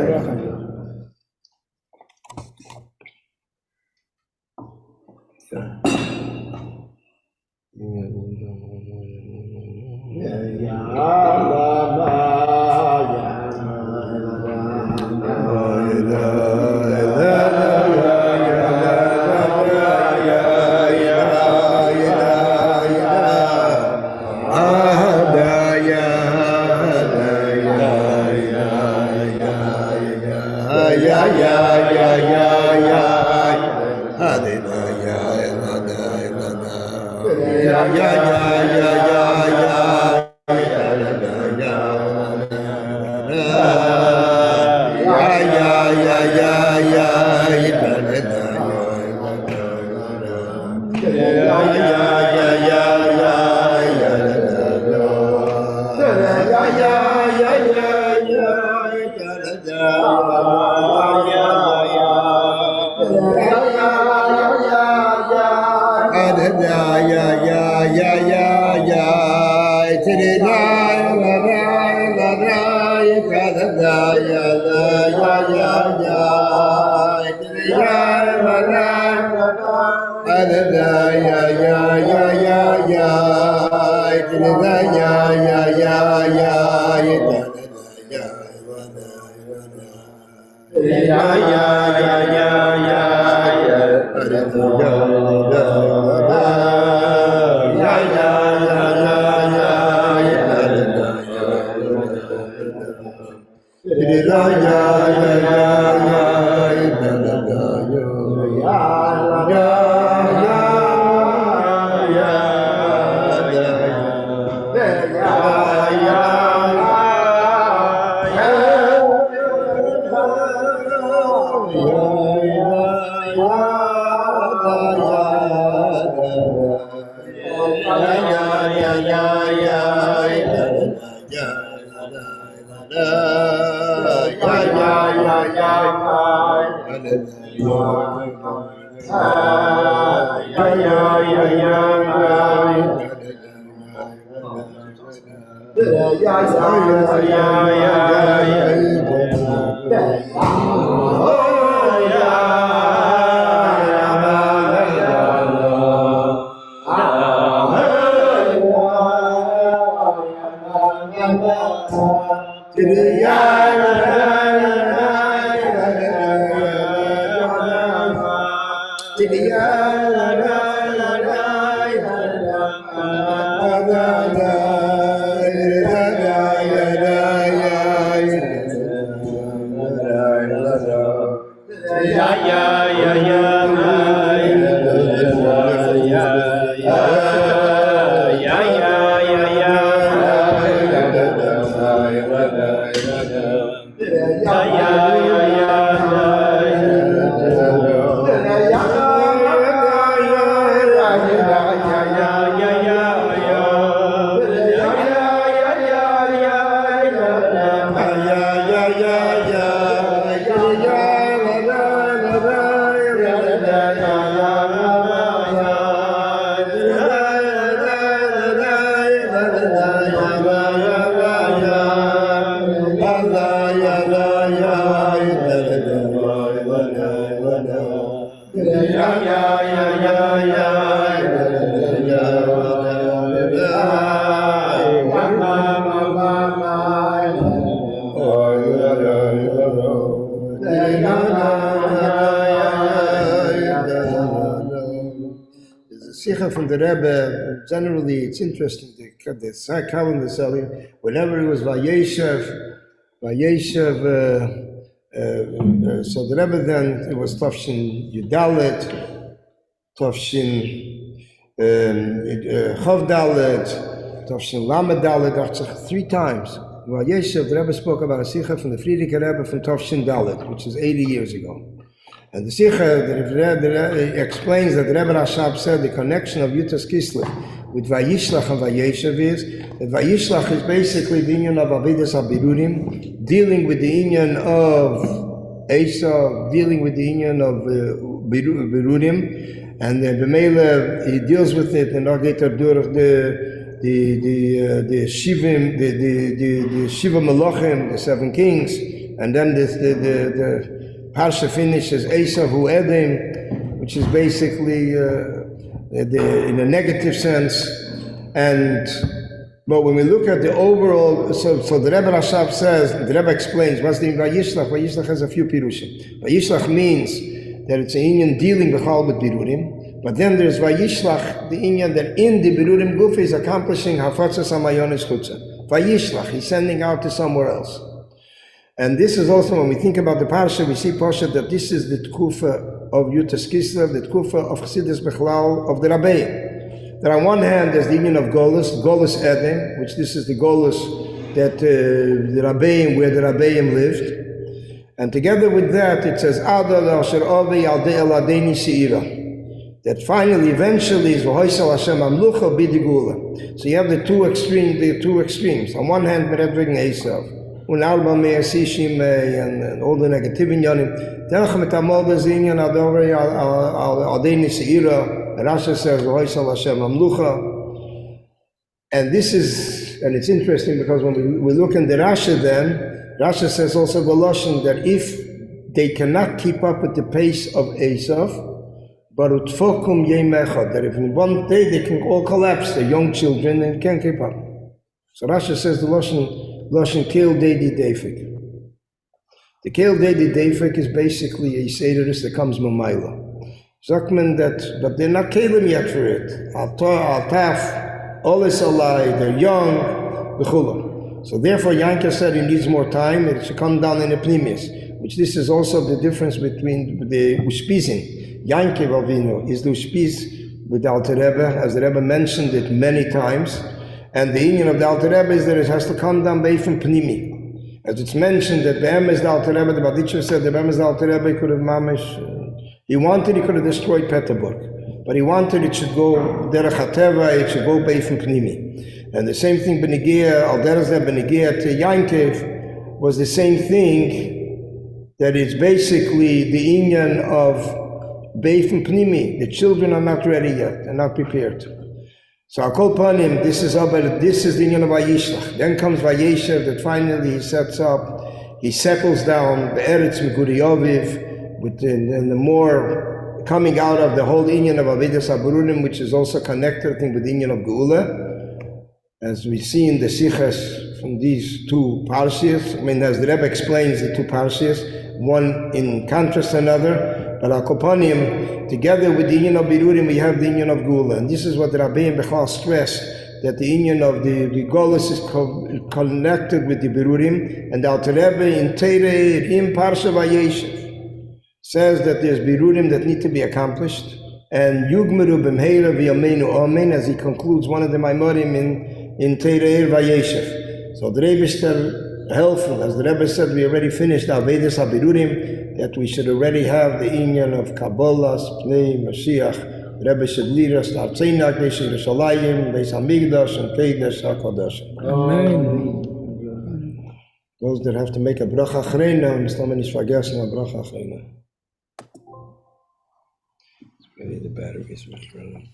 From the Rebbe, generally it's interesting, the calendar selling, whenever it was Vayeshev, so the Rebbe then, it was Tafshin Yudalet, Tafshin Chavdalet, Tovshin Lamed Dalet, 3 times. Vayeshev, the Rebbe spoke about a Sikha from the Friedrich Rebbe from Tovshin Dalet, which is 80 years ago. And the Sikha that explains that the Rebbe Rashab said the connection of Yutas Kislev with Vayishlach and Vayeshev is that Vayishlach is basically the union of Avidas HaBirurim, dealing with the union of Esau, dealing with the union of Birurim, and the Melaveh, he deals with it in Orgeter Dur, the Shivim, the Shiva Malachim, the 7 kings, and then the Parsha finishes Esav Hu Edom, which is basically in a negative sense. But when we look at the overall, so the Rebbe Rashab says, the Rebbe explains, what's the Vayishlach? Vayishlach has a few pirushim. Vayishlach means that it's an inyan dealing with Birurim, but then there's Vayishlach, the inyan that in the Birurim Guf is accomplishing Hafatzas Hamayonis Chutza. Vayishlach, he's sending out to somewhere else. And this is also, when we think about the Parsha, we see Parsha that this is the Tkufa of Yutas Kislev, the Tkufa of Chassidus Bechlal, of the Rabbi. That on one hand, there's the union of Golus Edom, which this is the Golus that the Rabbeim, where the Rabbeim lived. And together with that, it says, that finally, eventually, is V'hoisal Hashem Amlucha B'digula. So you have the two extremes. On one hand, Meredvig and Esav. And all the negative inyanim. Then mit amol the inyan adore al deini seira. Rashi says V'hoisal Hashem Amlucha. And this is, and it's interesting because when we look in the Rashi, then Rashi says also the lashon that if they cannot keep up with the pace of Esav, but utfokum yemechad, that if in one day they can all collapse, the young children, and can't keep up. So Rashi says the lashon Keil Deidi Defik. The Keil Deidi Defik is basically a sederis that comes Mamaila. Zakman that, but they're not Kelim yet for it. Al-Taf, Olis Alai, they're young, B'chulam. So therefore Yanka said he needs more time, it should come down in a Pnimis, which this is also the difference between the Ushpizin. Yankiv Avinu is the Ushpiz with the Alter Rebbe, as the Rebbe mentioned it many times. And the union of the Alter Rebbe is that it has to come down by from Pnimi. As it's mentioned that Be'em is the Alter Rebbe, the Baditcher said the Be'em is the Alter Rebbe, he could have he could have destroyed Peterburg. But he wanted it should go Derech HaTeva, it should go by from Pnimi. And the same thing Benigia, Al Derazeh Benigia to Yankiv was the same thing, that it's basically the union of Be'ef and Pnimi. The children are not ready yet, they're not prepared. So Akol Panim, this is the union of Vayishlach. Then comes Vayeshev, that finally he sets up, he settles down the Eretz Meguri Yoviv, with the more coming out of the whole union of Avidas HaBirurim, which is also connected, I think, with the union of Geula. As we see in the Sichas from these two Parshas, I mean, as the Rebbe explains the two Parshas, one in contrast to another, but Al-Kopanim, together with the union of Birurim, we have the union of Gula. And this is what the Rabbi and Bechal stress, that the union of the Golus is connected with the Birurim, and the Alter Rebbe in Teireh, in Parsha Vayeshev, says that there's Birurim that need to be accomplished, and Yugmeru b'mheira v'yameinu amen, as he concludes one of the Maimorim in Teireh Vayeshev. So the Rebbe is helpful, as the Rebbe said, we already finished Avedas HaBirurim, that we should already have the union of Kabbalah, Pnei, Mashiach. The Rebbe should lead us to Artzeinak, Beis Yerushalayim, Beis Hamikdash, and Kedesh HaKadosh. Amen. Those that have to make a bracha achreina, and so many vergessen a bracha achreina. Maybe the batteries will run.